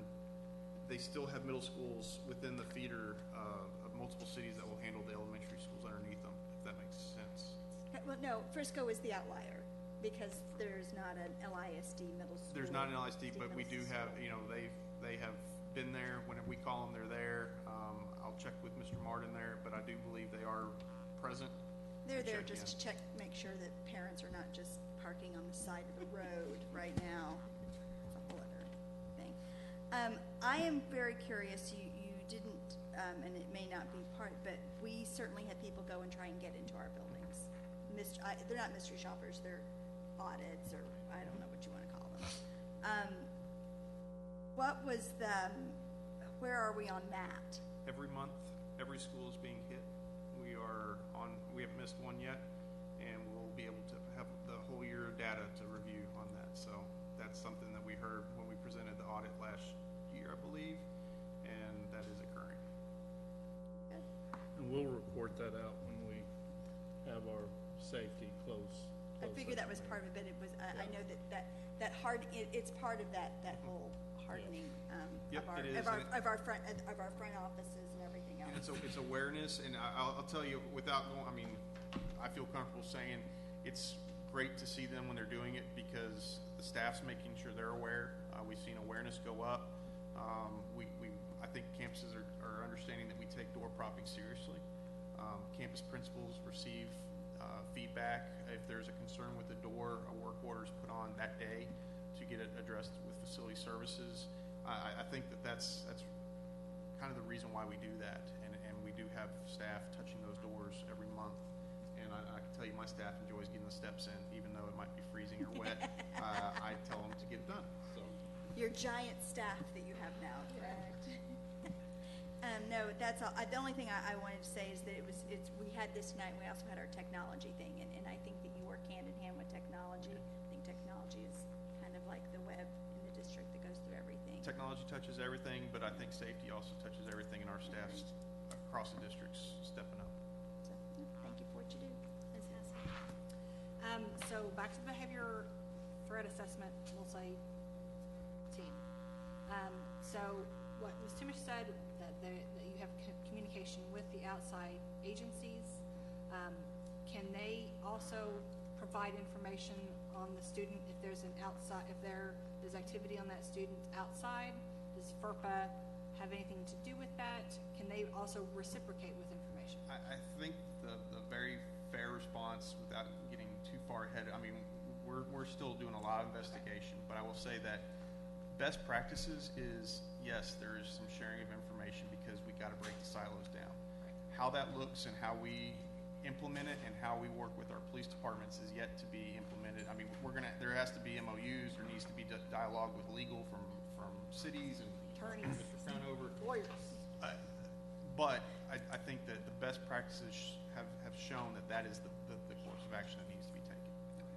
they still have middle schools within the feeder of multiple cities that will handle the elementary schools underneath them, if that makes sense. Well, no, Frisco is the outlier because there's not an LISD middle school. There's not an LISD, but we do have, they have been there. Whenever we call them, they're there. I'll check with Mr. Martin there, but I do believe they are present. They're there just to make sure that parents are not just parking on the side of the road right now. It's a whole other thing. I am very curious. You didn't, and it may not be part, but we certainly had people go and try and get into our buildings. They're not mystery shoppers. They're audits, or I don't know what you want to call them. What was where are we on that? Every month, every school is being hit. We haven't missed one yet, and we'll be able to have the whole year of data to review on that. So that's something that we heard when we presented the audit last year, I believe, and that is occurring. And we'll report that out when we have our safety close. I figured that was part of it, but it was. I know that it's part of that whole hardening Yep, of our front offices and everything else. And it's awareness, and I'll tell you, without going, I feel comfortable saying it's great to see them when they're doing it because the staff's making sure they're aware. We've seen awareness go up. I think campuses are understanding that we take door propping seriously. Campus principals receive feedback. If there's a concern with the door, a work order is put on that day to get it addressed with facility services. I think that's kind of the reason why we do that, and we do have staff touching those doors every month. And I can tell you, my staff enjoys getting the steps in, even though it might be freezing or wet. I tell them to get it done. So your giant staff that you have now, correct? No, that's all. The only thing I wanted to say is that we had this tonight. We also had our technology thing, and I think that you work hand in hand with technology. I think technology is kind of like the web in the district that goes through everything. Technology touches everything, but I think safety also touches everything, and our staffs across the district's stepping up. So, thank you for what you do. So back to the behavior threat assessment, we'll say team. So what Ms. Timish said, that you have communication with the outside agencies. Can they also provide information on the student if there's there's activity on that student outside? Does FERPA have anything to do with that? Can they also reciprocate with information? I think the very fair response, without getting too far ahead, we're still doing a lot of investigation, but I will say that best practices is, yes, there is some sharing of information because we got to break the silos down. Right. How that looks and how we implement it and how we work with our police departments is yet to be implemented. There has to be MOUs, there needs to be dialogue with legal from cities and attorneys, Mr. Crownover, lawyers. But I think that the best practices have shown that is the course of action that needs to be taken,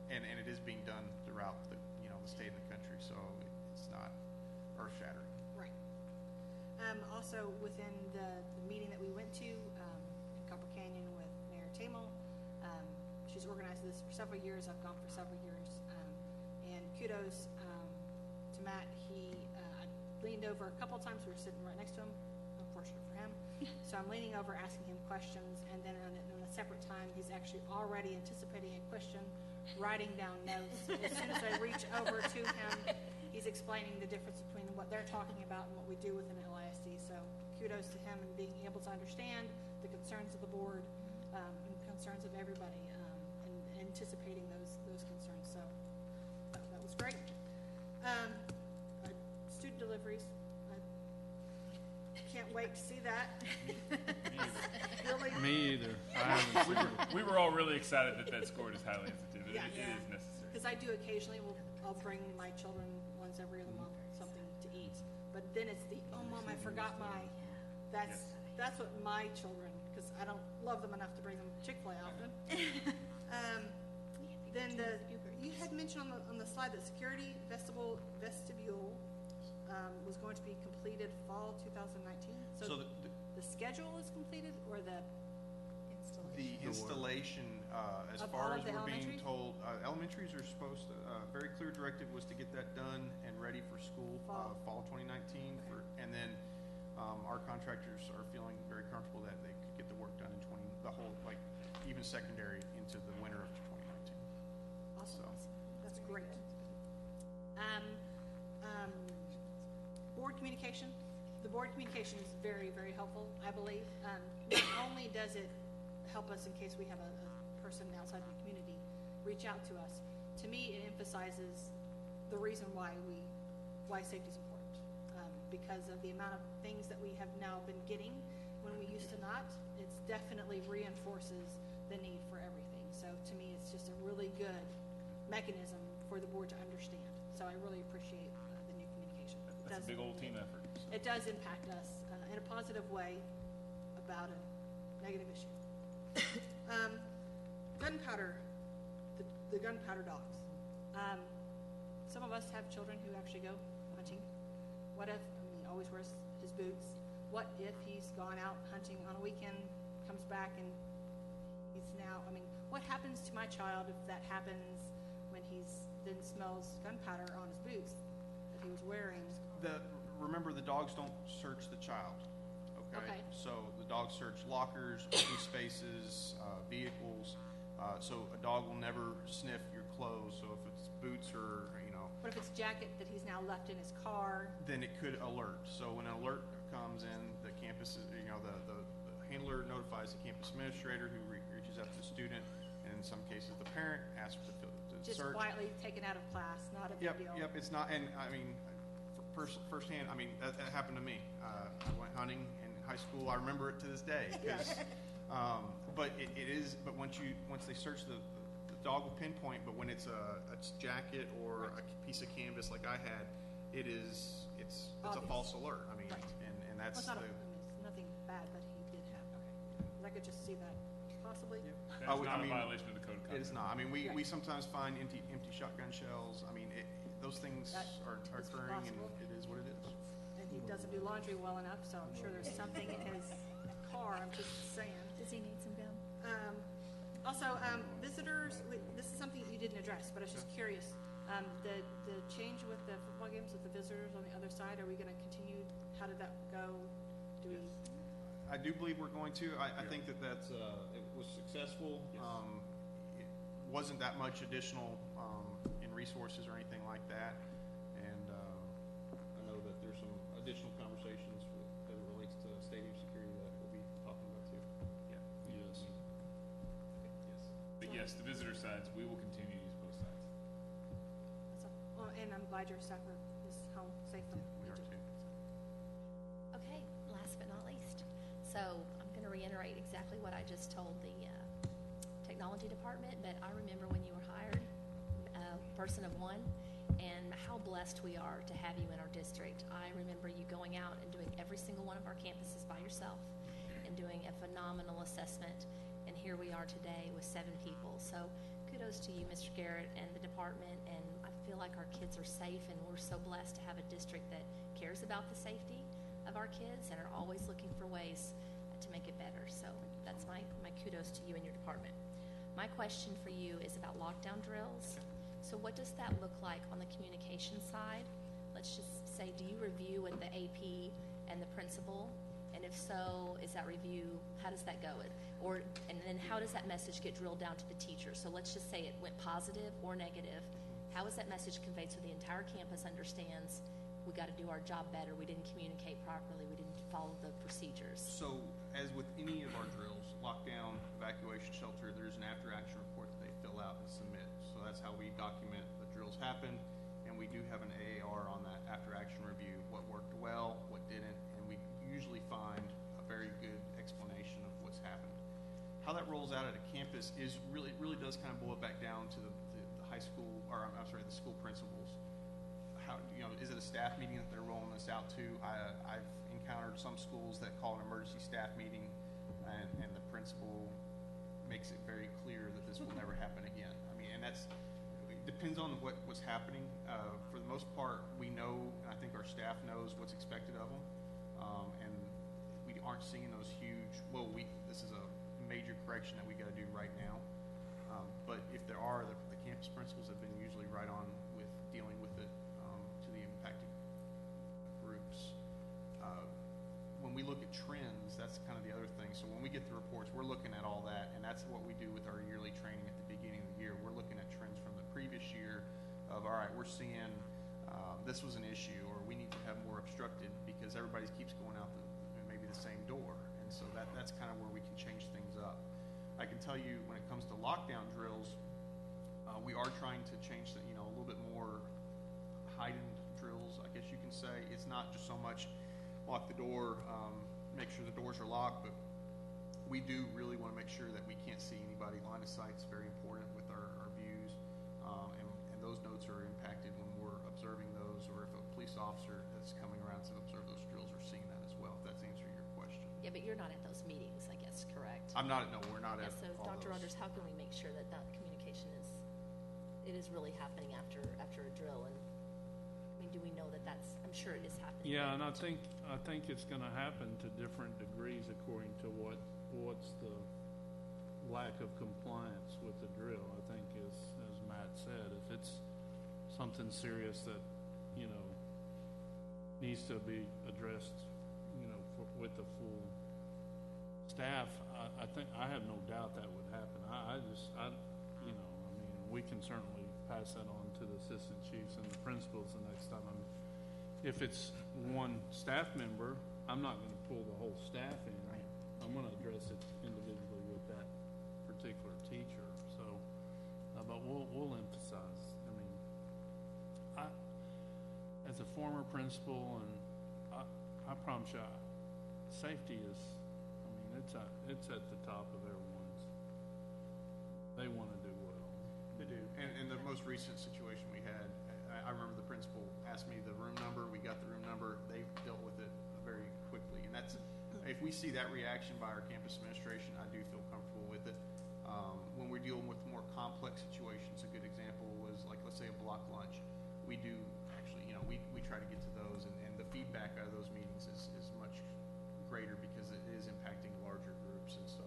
and it is being done throughout the state and the country, so it's not earth-shattering. Right. Also, within the meeting that we went to in Copper Canyon with Mayor Tamel, she's organized this for several years. I've gone for several years, and kudos to Matt. I leaned over a couple of times. We were sitting right next to him. Unfortunate for him. So I'm leaning over, asking him questions, and then on a separate time, he's actually already anticipating a question writing down notes. As soon as I reach over to him, he's explaining the difference between what they're talking about and what we do within LISD. So kudos to him and being able to understand the concerns of the board and concerns of everybody, and anticipating those concerns. So that was great. Student deliveries. Can't wait to see that. Really? Me either. I haven't seen it. We were all really excited that scored as highly sensitive. It is necessary. Because I do occasionally, I'll bring my children once every other month something to eat. But then it's the, oh mom, I forgot my, that's what my children, because I don't love them enough to bring them Chick-fil-A often. Then you had mentioned on the slide that security vestibule was going to be completed fall 2019. So the schedule is completed, or the installation, as Of far all as of the we're being elementaries? told, elementaries are supposed to, very clear directive was to get that done and ready for school, fall 2019. And then, our contractors are feeling very comfortable that they could get the work done in even secondary into the winter of 2019. Awesome. That's great. Board communication. The board communication is very, very helpful, I believe. Not only does it help us in case we have a person outside the community reach out to us, to me it emphasizes the reason why safety is important. Because of the amount of things that we have now been getting when we used to not, it definitely reinforces the need for everything. So to me, it's just a really good mechanism for the board to understand. So I really appreciate the new communication. That's a big old team effort. So. It does impact us in a positive way about a negative issue. Gunpowder, the gunpowder dogs. Some of us have children who actually go hunting. What if, he always wears his boots. What if he's gone out hunting on a weekend, comes back and he's now, what happens to my child if that happens when he's then smells gunpowder on his boots that he was wearing? Remember, the dogs don't search the child. Okay. So the dogs search lockers, open spaces, vehicles. So a dog will never sniff your clothes. So if it's boots or What if it's jacket that he's now left in his car? Then it could alert. So when an alert comes in, the campus, the handler notifies the campus administrator, who reaches out to the student, and in some cases the parent asks to Just search. quietly taken out of class, not a big deal. Yep. It's not, and firsthand, that happened to me. I went hunting in high school. I remember it to this day. But it is. But once they search, the dog will pinpoint. But when it's a jacket or a piece of canvas like I had, it's a false alert. And that's it's nothing bad, but he did have. Okay, I could just see that possibly. That's not a violation of the code of conduct. It is not. We sometimes find empty shotgun shells. Those things are occurring, and it is what it is. And he doesn't do laundry well enough, so I'm sure there's something in his car. I'm just saying. Does he need some gum? Also, visitors. This is something that you didn't address, but I was just curious. The change with the football games with the visitors on the other side. Are we going to continue? How did that go? I do believe we're going to. I think that's it was successful. Yes. It wasn't that much additional in resources or anything like that, and I know that there's some additional conversations as it relates to stadium security that we'll be talking about too. Yeah. Yes. Yes. But yes, the visitor sides, we will continue to use both sides. And I'm glad your staff is home safe from We are Egypt. too. Okay, last but not least. So I'm going to reiterate exactly what I just told the technology department, but I remember when you were hired, a person of one, and how blessed we are to have you in our district. I remember you going out and doing every single one of our campuses by yourself and doing a phenomenal assessment, and here we are today with 7 people. So kudos to you, Mr. Garrett, and the department, and I feel like our kids are safe, and we're so blessed to have a district that cares about the safety of our kids and are always looking for ways to make it better. So that's my kudos to you and your department. My question for you is about lockdown drills. So what does that look like on the communication side? Let's just say, do you review with the AP and the principal And if so, is that review, how does that go? And then how does that message get drilled down to the teacher? So let's just say it went positive or negative. How is that message conveyed so the entire campus understands we got to do our job better, we didn't communicate properly, we didn't follow the procedures? So, as with any of our drills, lockdown, evacuation, shelter, there's an after-action report that they fill out and submit. So that's how we document the drills happened, and we do have an AAR on that after-action review, what worked well, what didn't, and we usually find a very good explanation of what's happened. How that rolls out at a campus is really does kind of boil back down to the high school, or I'm sorry, the school principals. How, is it a staff meeting that they're rolling this out to? I've encountered some schools that call an emergency staff meeting, and the principal makes it very clear that this will never happen again. I mean, and it depends on what's happening. For the most part, we know, and I think our staff knows what's expected of them, and we aren't seeing those huge. This is a major correction that we got to do right now. But if there are, the campus principals have been usually right on with dealing with it to the impacted groups. When we look at trends, that's kind of the other thing. So when we get the reports, we're looking at all that, and that's what we do with our yearly training at the beginning of the year. We're looking at trends from the previous year of, all right, we're seeing this was an issue, or we need to have more obstructed because everybody keeps going out maybe the same door. And so that's kind of where we can change things up. I can tell you when it comes to lockdown drills, we are trying to change a little bit more heightened drills, I guess you can say. It's not just so much lock the door, make sure the doors are locked, but we do really want to make sure that we can't see anybody. Line of sight is very important with our views, and those notes are impacted when we're observing those, or if a police officer that's coming around to observe those drills are seeing that as well, if that's answering your question. Yeah, but you're not at those meetings, I guess, correct? We're not Yeah, at so all Dr. those. Rogers, how can we make sure that communication is really happening after a drill? And I mean, do we know that that's? I'm sure it is happening. Yeah, and I think it's going to happen to different degrees according to what's the lack of compliance with the drill. I think, as Matt said, if it's something serious that needs to be addressed, with the full staff, I think I have no doubt that would happen. We can certainly pass that on to the assistant chiefs and the principals the next time. If it's one staff member, I'm not going to pull the whole staff in. Right. I'm going to address it individually with that particular teacher. So, but we'll emphasize. As a former principal, and I promise you, safety is. It's at the top of everyone's. They want to do well. They do. And the most recent situation we had, I remember the principal asked me the room number. We got the room number. They dealt with it very quickly. And that's, if we see that reaction by our campus administration, I do feel comfortable with it. When we're dealing with more complex situations, a good example was, like, let's say a block lunch. We do actually, we try to get to those, and the feedback out of those meetings is much greater because it is impacting larger groups. And so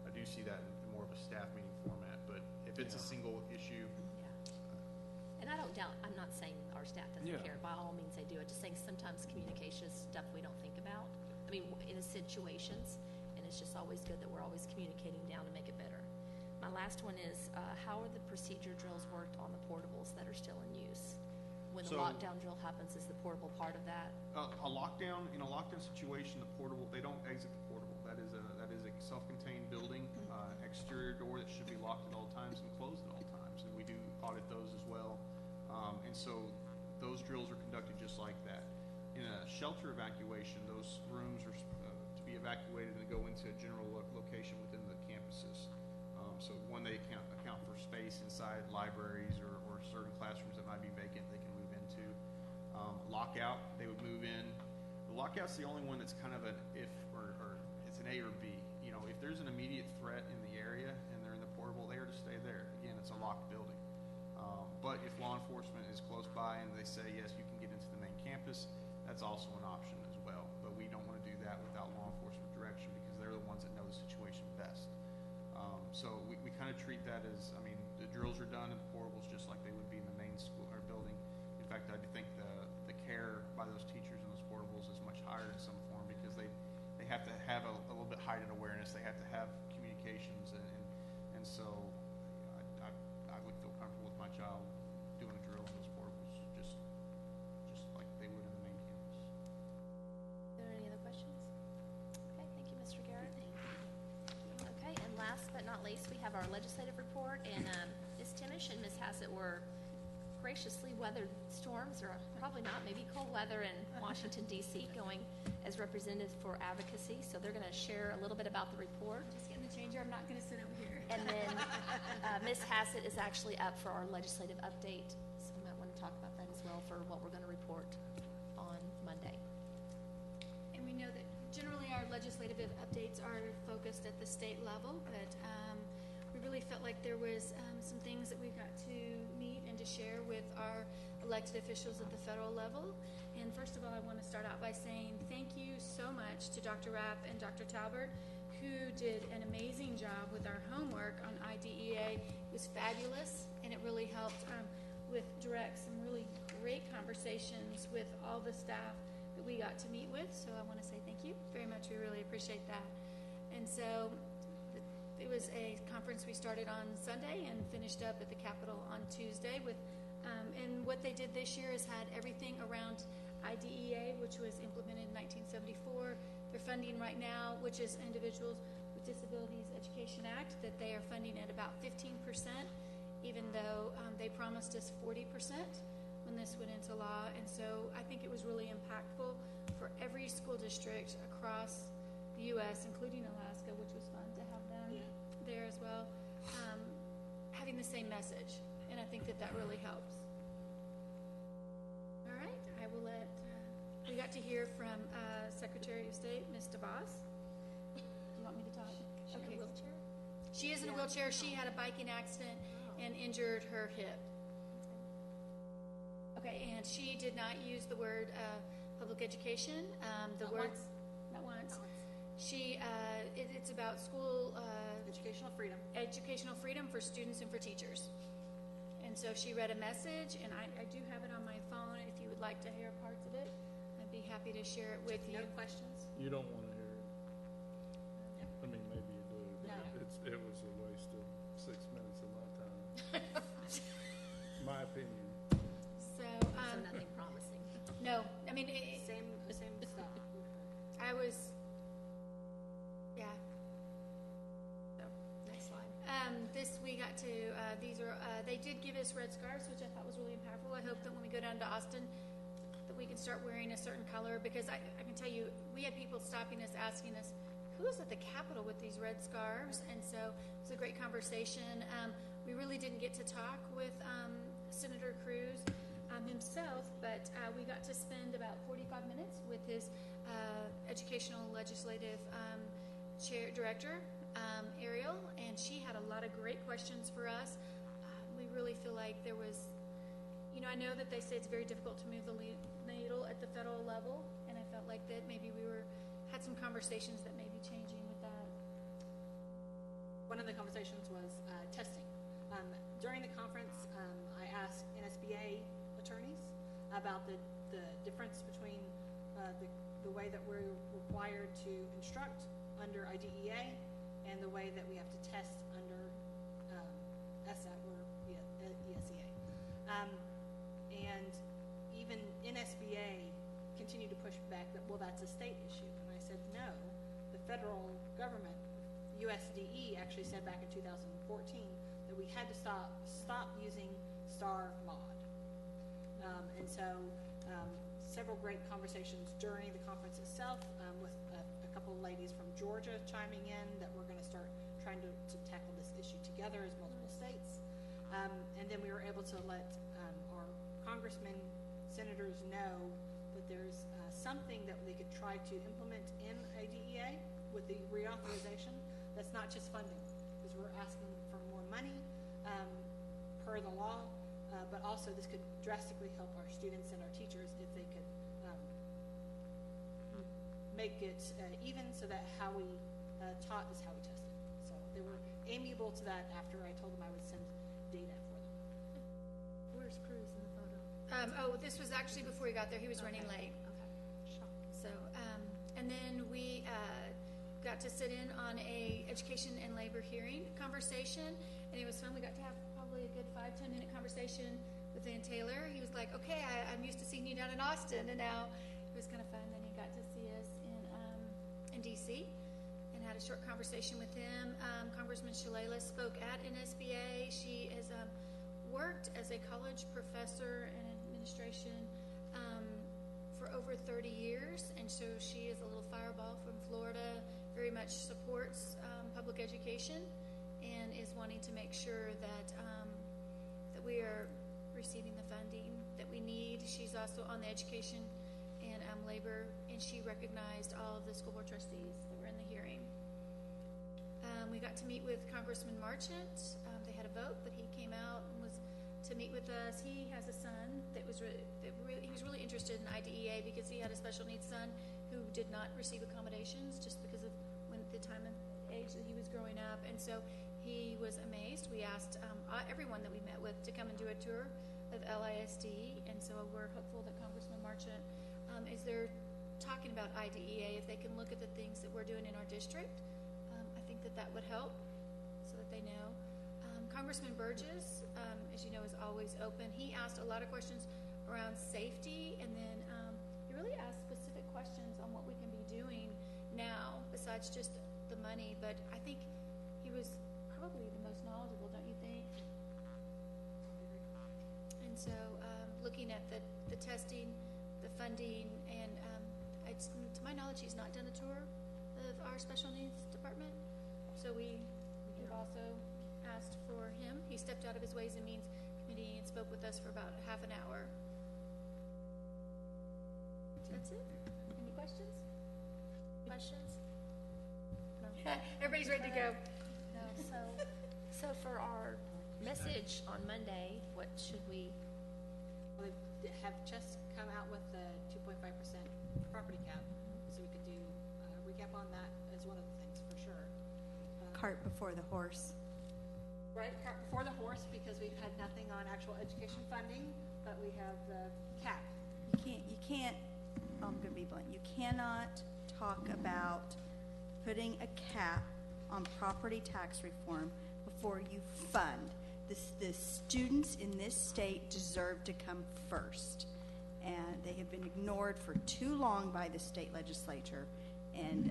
I do see that in more of a staff meeting format. But if it's a single issue, And I don't doubt, I'm not saying our staff doesn't care. By all means, they do. I'm just saying sometimes communication is stuff we don't think about. I mean, in situations, and it's just always good that we're always communicating down to make it better. My last one is, how are the procedure drills worked on the portables that are still in use? When the lockdown drill happens, is the portable part of that? in a lockdown situation, the portable, they don't exit the portable. That is a self-contained building, exterior door that should be locked at all times and closed at all times. And we do audit those as well. And so those drills are conducted just like that. In a shelter evacuation, those rooms are to be evacuated and go into a general location within the campuses. So when they account for space inside libraries or certain classrooms that might be vacant, they can move into. Lockout, they would move in. The lockout's the only one that's kind of an if or it's an A or B. If there's an immediate threat in the area and they're in the portable, they are to stay there. Again, it's a locked building. But if law enforcement is close by and they say, yes, you can get into the main campus, that's also an option as well. But we don't want to do that without law enforcement direction because they're the ones that know the situation best. So we kind of treat that as, the drills are done in the portables just like they would be in the main school or building. In fact, I think the care by those teachers in those portables is much higher in some form because they have to have a little bit heightened awareness. They have to have communications, and so I would feel comfortable with my child doing a drill on those portables, just like they would in the main campus. Are there any other questions? Okay, thank you, Mr. Garrett. Okay, and last but not least, we have our legislative report, and Ms. Timish and Ms. Hassett were graciously weathered storms, or probably not, maybe cold weather in Washington, D.C., going as representative for advocacy. So they're going to share a little bit about the report. Just getting the changer. I'm not going to sit over here. And then Ms. Hassett is actually up for our legislative update. So we might want to talk about that as well for what we're going to report on Monday. And we know that generally our legislative updates are focused at the state level, but we really felt like there was some things that we got to meet and to share with our elected officials at the federal level. And first of all, I want to start out by saying thank you so much to Dr. Rapp and Dr. Talbert, who did an amazing job with our homework on IDEA. It was fabulous, and it really helped with direct some really great conversations with all the staff that we got to meet with. So I want to say thank you very much. We really appreciate that. And so it was a conference we started on Sunday and finished up at the Capitol on Tuesday with, and what they did this year is had everything around IDEA, which was implemented in 1974. They're funding right now, which is Individuals with Disabilities Education Act, that they are funding at about 15%, even though they promised us 40% when this went into law. And so I think it was really impactful for every school district across the U.S., including Alaska, which was fun to have them there as well, having the same message. And I think that that really helps. All right, I will let, we got to hear from Secretary of State, Ms. DeVos. Do you want me to talk? Is she in a wheelchair? She is in a wheelchair. She had a biking accident and injured her hip. Okay, and she did not use the word public education. The Not words, once. not once. Not once. She, it's about school Educational freedom. educational freedom for students and for teachers. And so she read a message, and I do have it on my phone. If you would like to hear parts of it, I'd be happy to share it with you. No questions? You don't want to hear it. I mean, maybe you do. No. It was a waste of 6 minutes of my time. My opinion. So, So nothing promising. no, I mean, Same stuff. I was, yeah. So, Next slide. this we got to, these are, they did give us red scarves, which I thought was really impactful. I hope that when we go down to Austin, that we can start wearing a certain color, because I can tell you, we had people stopping us, asking us, who's at the Capitol with these red scarves? And so it was a great conversation. We really didn't get to talk with Senator Cruz himself, but we got to spend about 45 minutes with his educational legislative director, Ariel, and she had a lot of great questions for us. We really feel like there was, I know that they say it's very difficult to move the needle at the federal level, and I felt like that maybe we had some conversations that may be changing with that. One of the conversations was testing. During the conference, I asked NSBA attorneys about the difference between the way that we're required to instruct under IDEA and the way that we have to test under ESSA or ESEA. And even NSBA continued to push back that, well, that's a state issue. And I said, no, the federal government, USDE, actually said back in 2014 that we had to stop using STAR mod. And so several great conversations during the conference itself with a couple of ladies from Georgia chiming in that we're going to start trying to tackle this issue together as multiple states. And then we were able to let our congressmen, senators know that there's something that they could try to implement in IDEA with the reauthorization that's not just funding, because we're asking for more money per the law, but also this could drastically help our students and our teachers if they could make it even so that how we taught is how we tested. So they were amiable to that after I told them I would send data for them. Where's Cruz in the photo? This was actually before he got there. He was running late. Okay. So, and then we got to sit in on a education and labor hearing conversation, and it was fun. We got to have probably a good 5-10 minute conversation with Van Taylor. He was like, okay, I'm used to seeing you down in Austin, and now it was kind of fun. Then he got to see us in DC and had a short conversation with him. Congressman Shalala spoke at NSBA. She has worked as a college professor in administration for over 30 years, and so she is a little fireball from Florida, very much supports public education, and is wanting to make sure that that we are receiving the funding that we need. She's also on the education and labor, and she recognized all of the school board trustees that were in the hearing. We got to meet with Congressman Marchant. They had a vote, but he came out and was to meet with us. He has a son that was he was really interested in IDEA because he had a special needs son who did not receive accommodations just because of the time and age that he was growing up, and so he was amazed. We asked everyone that we met with to come and do a tour of LISD, and so we're hopeful that Congressman Marchant, as they're talking about IDEA, if they can look at the things that we're doing in our district, I think that would help so that they know. Congressman Burgess, as you know, is always open. He asked a lot of questions around safety, and then he really asked specific questions on what we can be doing now besides just the money, but I think he was probably the most knowledgeable, don't you think? And so looking at the testing, the funding, and to my knowledge, he's not done a tour of our special needs department, so we've also asked for him. He stepped out of his Ways and Means Committee and spoke with us for about half an hour. That's it. Any questions? Questions? No. Everybody's ready to go. No. So for our message on Monday, what should we? Well, they have just come out with the 2.5% property cap, so we could do a recap on that as one of the things for sure. Cart before the horse. Right, cart before the horse, because we've had nothing on actual education funding, but we have the cap. You can't, I'm gonna be blunt, you cannot talk about putting a cap on property tax reform before you fund. The students in this state deserve to come first, and they have been ignored for too long by the state legislature, and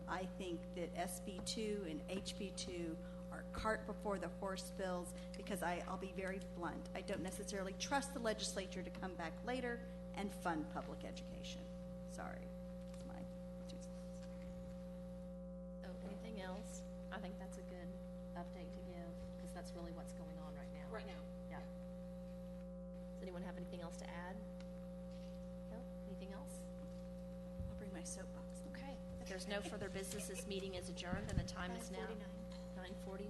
I think that SB2 and HB2 are cart before the horse bills, because I'll be very blunt. I don't necessarily trust the legislature to come back later and fund public education. Sorry. That's my 2 cents. So anything else? I think that's a good update to give, because that's really what's going on right now. Right now. Yeah. Does anyone have anything else to add? No? Anything else? I'll bring my soapbox. Okay. If there's no further business, this meeting is adjourned, and the time is now 9:49.